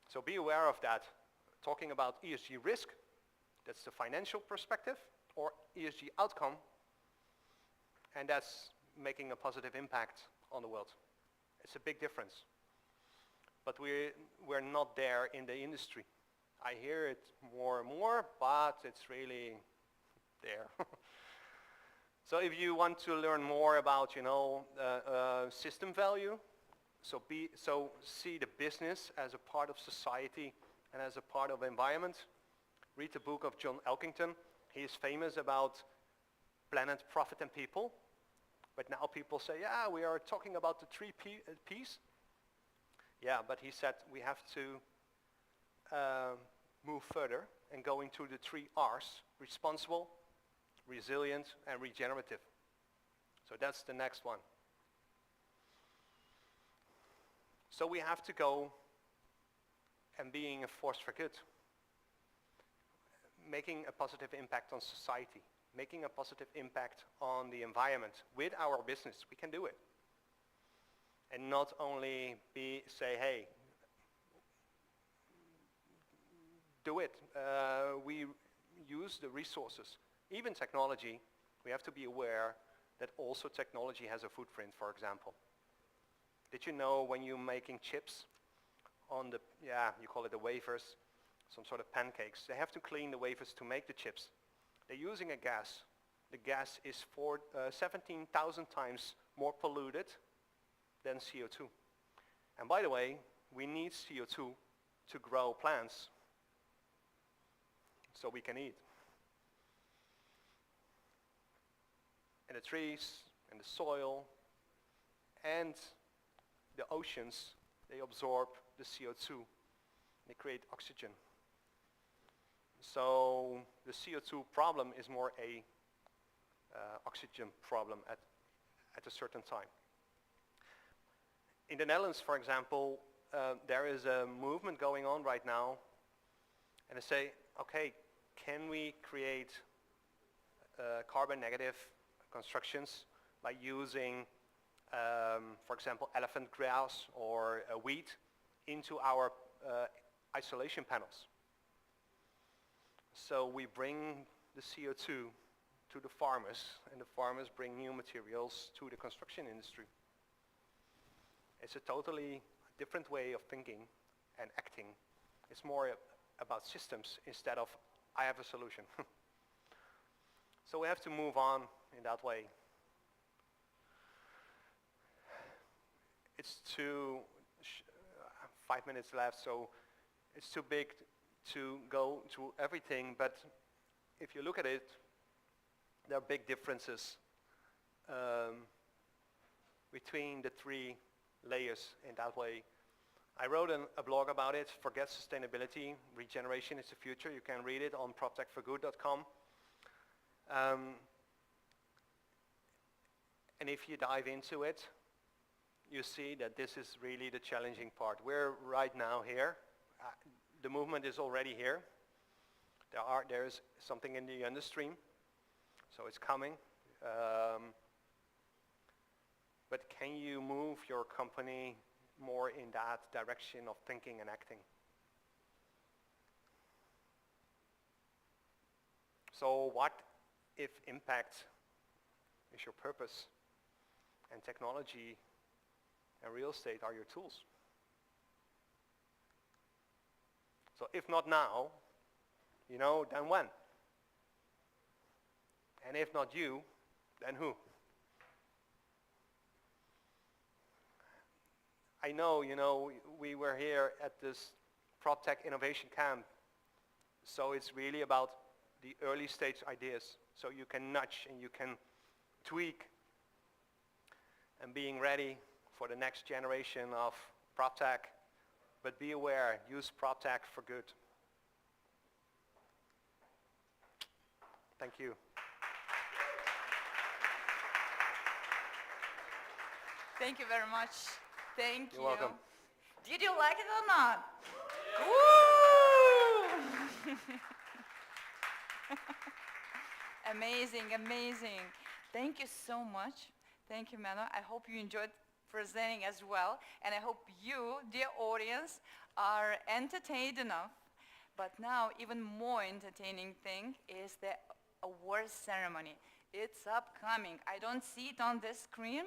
So be aware of that. Talking about ESG risk, that's the financial perspective, or ESG outcome, and that's making a positive impact on the world. It's a big difference. But we're not there in the industry. I hear it more and more, but it's really there. So if you want to learn more about, system value, so see the business as a part of society and as a part of environment, read the book of John Elkington. He is famous about planet, profit, and people. But now people say, yeah, we are talking about the three P's. Yeah, but he said we have to move further and go into the three R's: responsible, resilient, and regenerative. So that's the next one. So we have to go and being a force for good, making a positive impact on society, making a positive impact on the environment with our business. We can do it. And not only say, hey, do it. We use the resources. Even technology, we have to be aware that also technology has a footprint, for example. Did you know when you're making chips on the, you call it the wafers, some sort of pancakes, they have to clean the wafers to make the chips. They're using a gas. The gas is 17,000 times more polluted than CO2. And by the way, we need CO2 to grow plants so we can eat. And the trees and the soil and the oceans, they absorb the CO2. They create oxygen. So the CO2 problem is more a oxygen problem at a certain time. In the Netherlands, for example, there is a movement going on right now, and they say, okay, can we create carbon negative constructions by using, for example, elephant grass or wheat into our isolation panels? So we bring the CO2 to the farmers, and the farmers bring new materials to the construction industry. It's a totally different way of thinking and acting. It's more about systems instead of I have a solution. So we have to move on in that way. It's 5 minutes left, so it's too big to go through everything, but if you look at it, there are big differences between the three layers in that way. I wrote a blog about it, Forget Sustainability, Regeneration is the Future. You can read it on proptechforgood.com. And if you dive into it, you see that this is really the challenging part. We're right now here. The movement is already here. There's something in the understream, so it's coming. But can you move your company more in that direction of thinking and acting? So what if impact is your purpose and technology and real estate are your tools? So if not now, then when? And if not you, then who? I know, we were here at this PropTech Innovation Camp, so it's really about the early stage ideas. So you can nudge and you can tweak and being ready for the next generation of PropTech. But be aware, use PropTech for good. Thank you. Thank you very much. Thank you. You're welcome. Did you like it or not? Woo! Amazing, amazing. Thank you so much. Thank you, Menno. I hope you enjoyed presenting as well. And I hope you, dear audience, are entertained enough. But now, even more entertaining thing is the awards ceremony. It's upcoming. I don't see it on the screen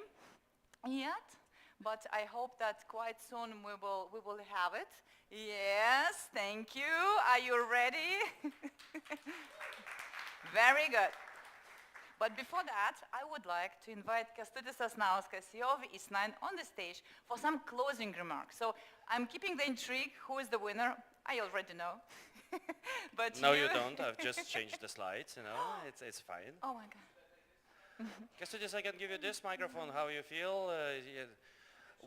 yet, but I hope that quite soon we will have it. Yes, thank you. Are you ready? Very good. But before that, I would like to invite Kęstutis Sasnauskas, CEO of East9, on the stage for some closing remarks. So I'm keeping the intrigue. Who is the winner? I already know. But no, you don't. I've just changed the slides, you know. It's fine. Oh my God. Kęstutis, I can give you this microphone. How you feel?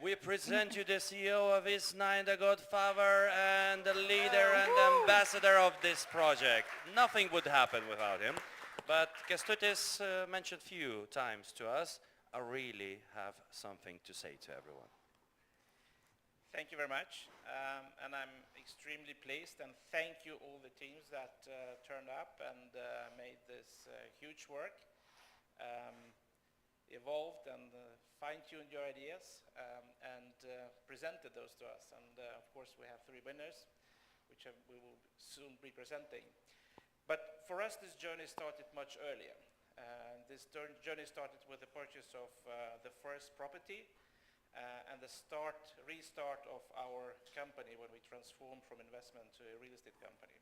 We present you the CEO of East9, the godfather and the leader and the ambassador of this project. Nothing would happen without him. But Kęstutis mentioned few times to us, I really have something to say to everyone. Thank you very much, and I'm extremely pleased, and thank you all the teams that turned up and made this huge work, evolved and fine-tuned your ideas and presented those to us. And of course we have 3 winners, which we will soon be presenting. But for us, this journey started much earlier. This journey started with the purchase of the first property and the restart of our company when we transformed from investment to a real estate company.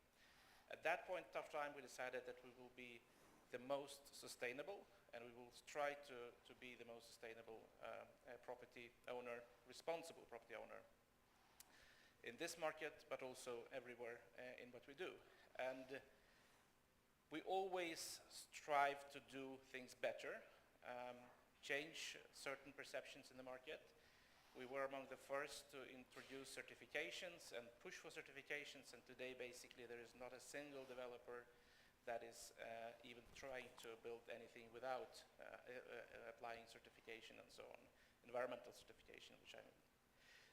At that point of time, we decided that we will be the most sustainable, and we will try to be the most sustainable property owner, responsible property owner in this market, but also everywhere in what we do. And we always strive to do things better, change certain perceptions in the market. We were among the first to introduce certifications and push for certifications, and today basically there is not a single developer that is even trying to build anything without applying certification and so on, environmental certification, which I mean.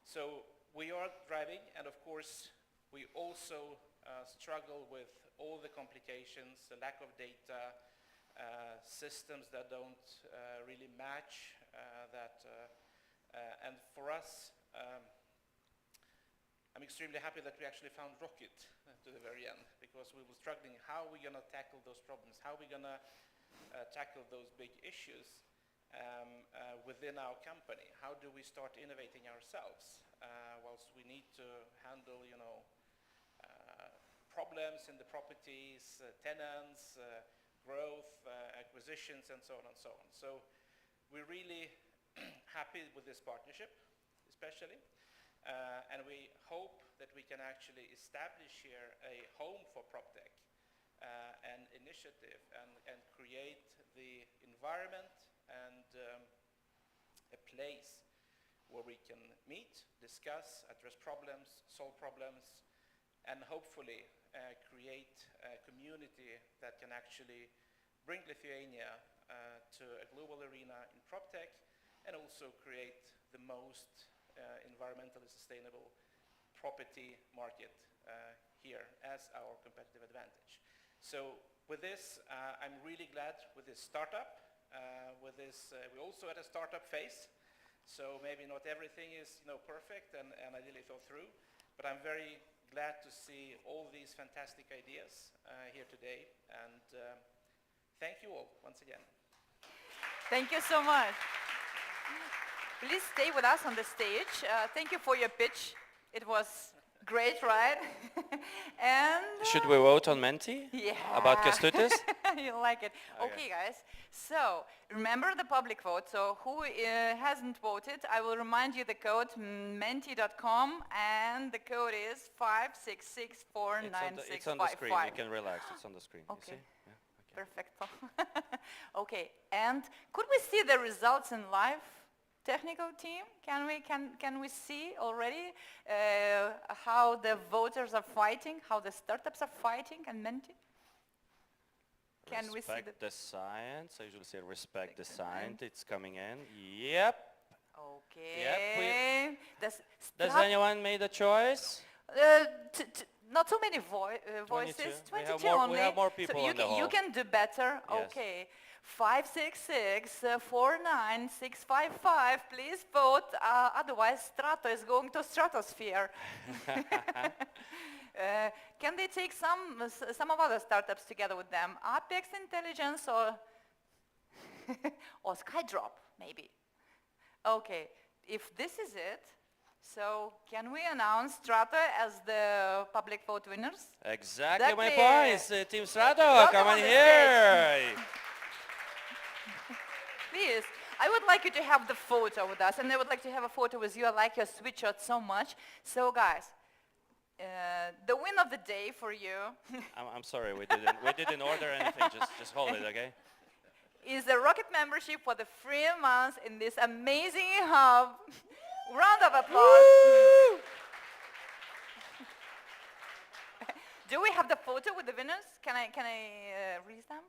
So we are driving, and of course we also struggle with all the complications, the lack of data, systems that don't really match and for us, I'm extremely happy that we actually found Rocket to the very end, because we were struggling how are we going to tackle those problems, how are we going to tackle those big issues within our company, how do we start innovating ourselves whilst we need to handle, you know, problems in the properties, tenants, growth, acquisitions, and so on and so on. So we're really happy with this partnership, especially, and we hope that we can actually establish here a home for PropTech, an initiative, and create the environment and a place where we can meet, discuss, address problems, solve problems, and hopefully create a community that can actually bring Lithuania to a global arena in PropTech, and also create the most environmentally sustainable property market here as our competitive advantage. So with this, I'm really glad with this startup. With this, we also had a startup phase, so maybe not everything is, you know, perfect and ideally thought through, but I'm very glad to see all these fantastic ideas here today, and thank you all once again. Thank you so much. Please stay with us on the stage. Thank you for your pitch. It was great, right? And should we vote on Menti? Yeah. About Kęstutis? You like it. Okay, guys. So remember the public vote. So who hasn't voted, I will remind you the code menti.com, and the code is 5664965. It's on the screen. You can relax. It's on the screen. Okay. You see? Yeah, okay. Perfect. Okay. And could we see the results in live? Technical team, can we see already how the voters are fighting, how the startups are fighting and Menti? Can we see the science? I usually say respect the science. It's coming in. Yep. Okay. Yep. Does anyone made a choice? Not too many voices. 22 only. We have more people so in the hall. You can do better. Yes. Okay. 566-49655. Please vote. Otherwise, Strato is going to stratosphere. Can they take some of other startups together with them? Apex Intelligence or or Skydrop, maybe. Okay. if this is it, so can we announce Strata as the public vote winners? Exactly my Exactly. point. Team Strato, Welcome come on on the here. Please, I would like you to have the photo with us, and I would like to have a photo with you. I like your sweatshirt so much. So guys, the win of the day for you I'm sorry, we didn't order anything. Just hold it, okay? is the Rocket membership for the 3 months in this amazing hub. Round of applause. Do we have the photo with the winners? Can I release them?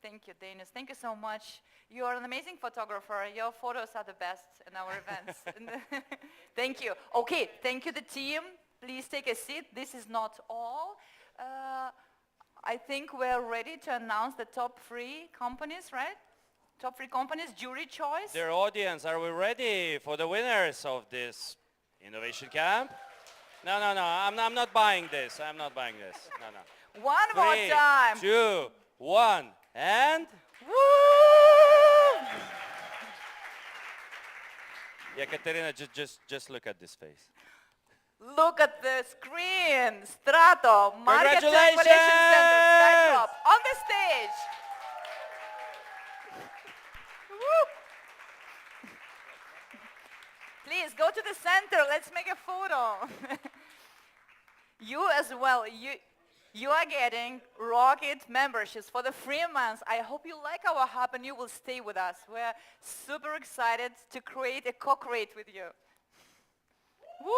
Thank you, Danis. Thank you so much. You are an amazing photographer. Your photos are the best in our events. Thank you. Okay, thank you, the team. Please take a seat. This is not all. I think we're ready to announce the top 3 companies, right? Top 3 companies, jury choice. Dear audience, are we ready for the winners of this innovation camp? No, I'm not buying this. I'm not buying this. No. One more time. 3, 2, 1, and... Woo! Yeah, Katerina, just look at this face. Look at the screen. Strato, Market Congratulations! Transportation Center, Side Drop, on the stage. Woo! Please go to the center. Let's make a photo. You as well. You are getting Rocket memberships for the 3 months. I hope you like our hub and you will stay with us. We're super excited to create a co-create with you. Woo!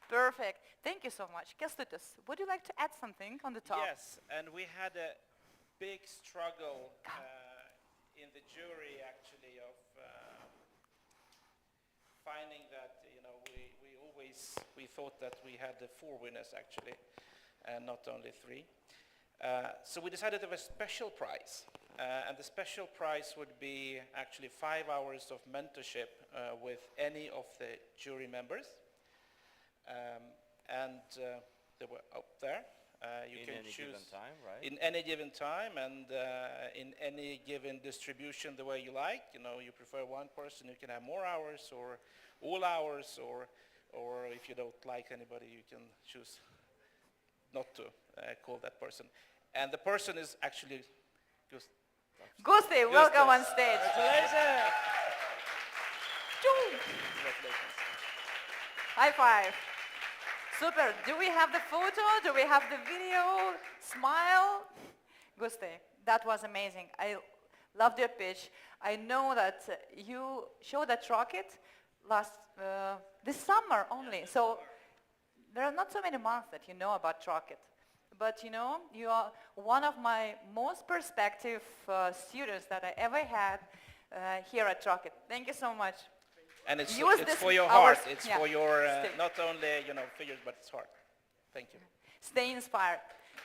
Perfect. Thank you so much. Kęstutis, would you like to add something on the top? Yes, and we had a big struggle in the jury actually of finding that, you know, we thought that we had the 4 winners actually, and not only 3. So we decided to have a special prize, and the special prize would be actually 5 hours of mentorship with any of the jury members, and they were up there. You in can any choose given time, right? in any given time and in any given distribution the way you like. You know, you prefer one person, you can have more hours or all hours, or if you don't like anybody, you can choose not to call that person. And the person is actually Gusti, welcome on stage. Congratulations! Congratulations. High five. Super. Do we have the photo? Do we have the video? Smile. Gusti, that was amazing. I loved your pitch. I know that you showed that rocket this summer only. So there are not so many months that you know about rocket. But you know, you are one of my most perspective students that I ever had here at Rocket. Thank you so much. And it's for your heart. It's yeah, for your not only, you know, figures, but it's heart. Thank you. Stay inspired.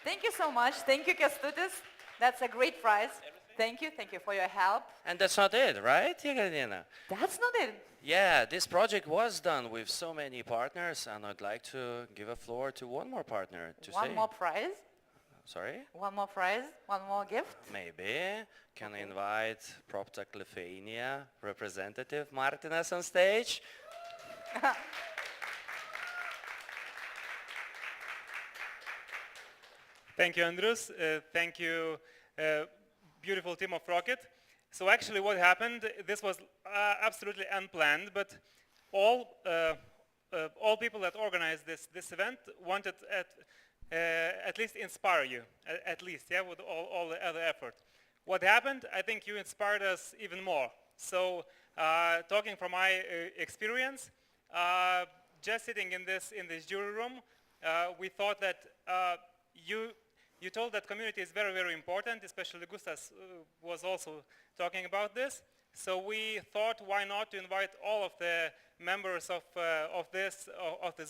Thank you so much. Thank you, Kęstutis. That's a great prize. Thank you. Thank you for your help. And that's not it, right, Jekaterina? That's not it. Yeah, this project was done with so many partners, and I'd like to give a floor to one more partner to say. One more prize? Sorry? One more prize? One more gift? Maybe. Can I invite PropTech Lithuania representative Martinas on stage? Thank you, Andrus. Thank you, beautiful team of Rocket. So actually what happened, this was absolutely unplanned, but all people that organized this event wanted at least inspire you, at least, yeah, with all the other effort. What happened, I think you inspired us even more. So talking from my experience, just sitting in this jury room, we thought that you told that community is very, very important, especially Gustas was also talking about this. So we thought, why not to invite all of the members of this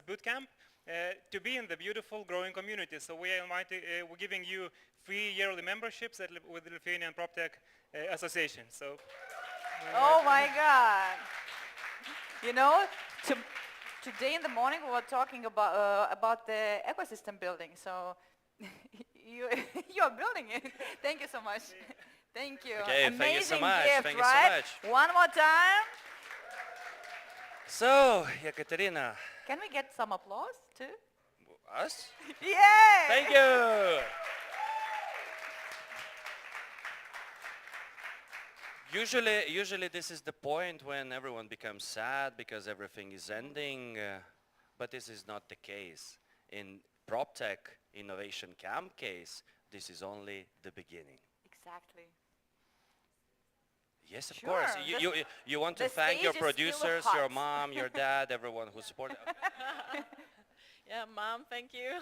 bootcamp to be in the beautiful growing community. So we're giving you 3 yearly memberships with the Lithuanian PropTech Association. So. Oh my God! You know, today in the morning we were talking about the ecosystem building. So you're building it. Thank you so much. Thank you. Okay, Amazing thank you so much. gift, Thank you right? so much. One more time. So, Ekaterina. Can we get some applause too? Us? Yay! Thank you. Usually this is the point when everyone becomes sad because everything is ending, but this is not the case. In PropTech Innovation Camp case, this is only the beginning. Exactly. Yes, of Sure, course. You want to the thank your stage is still producers, hot. your mom, your dad, everyone who supported. Yeah, Mom, thank you.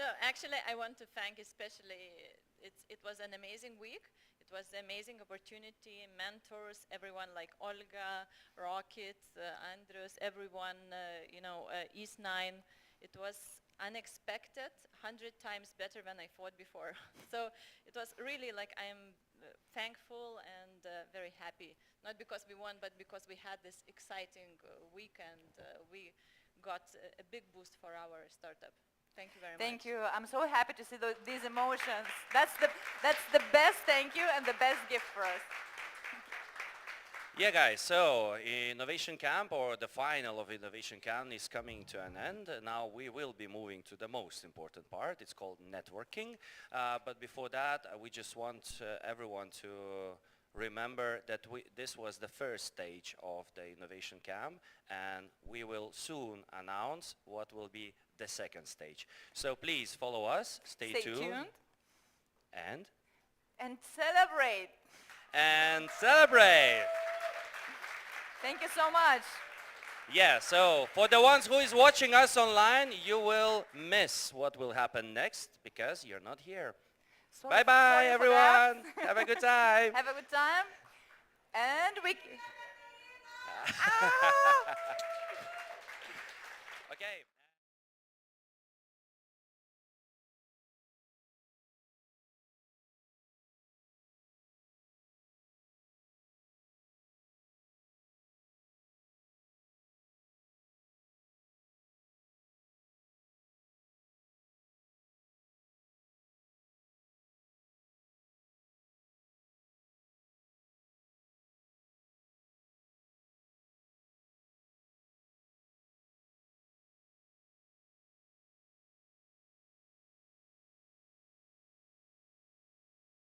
No, actually, I want to thank especially, it was an amazing week. It was an amazing opportunity, mentors, everyone like Olga, Rocket, Andres, everyone, East9. It was unexpected, 100 times better than I thought before. So it was really like I am thankful and very happy. Not because we won, but because we had this exciting week and we got a big boost for our startup. Thank you very much. Thank you. I'm so happy to see these emotions. That's the best thank you and the best gift for us. Yeah, guys, so Innovation Camp, or the final of Innovation Camp, is coming to an end. Now we will be moving to the most important part. It's called networking. But before that, we just want everyone to remember that this was the first stage of the Innovation Camp, and we will soon announce what will be the second stage. So please follow us, stay tuned. And celebrate. And celebrate. Thank you so much. Yeah, so for the ones who is watching us online, you will miss what will happen next because you're not here. Bye-bye, everyone. Have a good time. Have a good time. And we... Okay.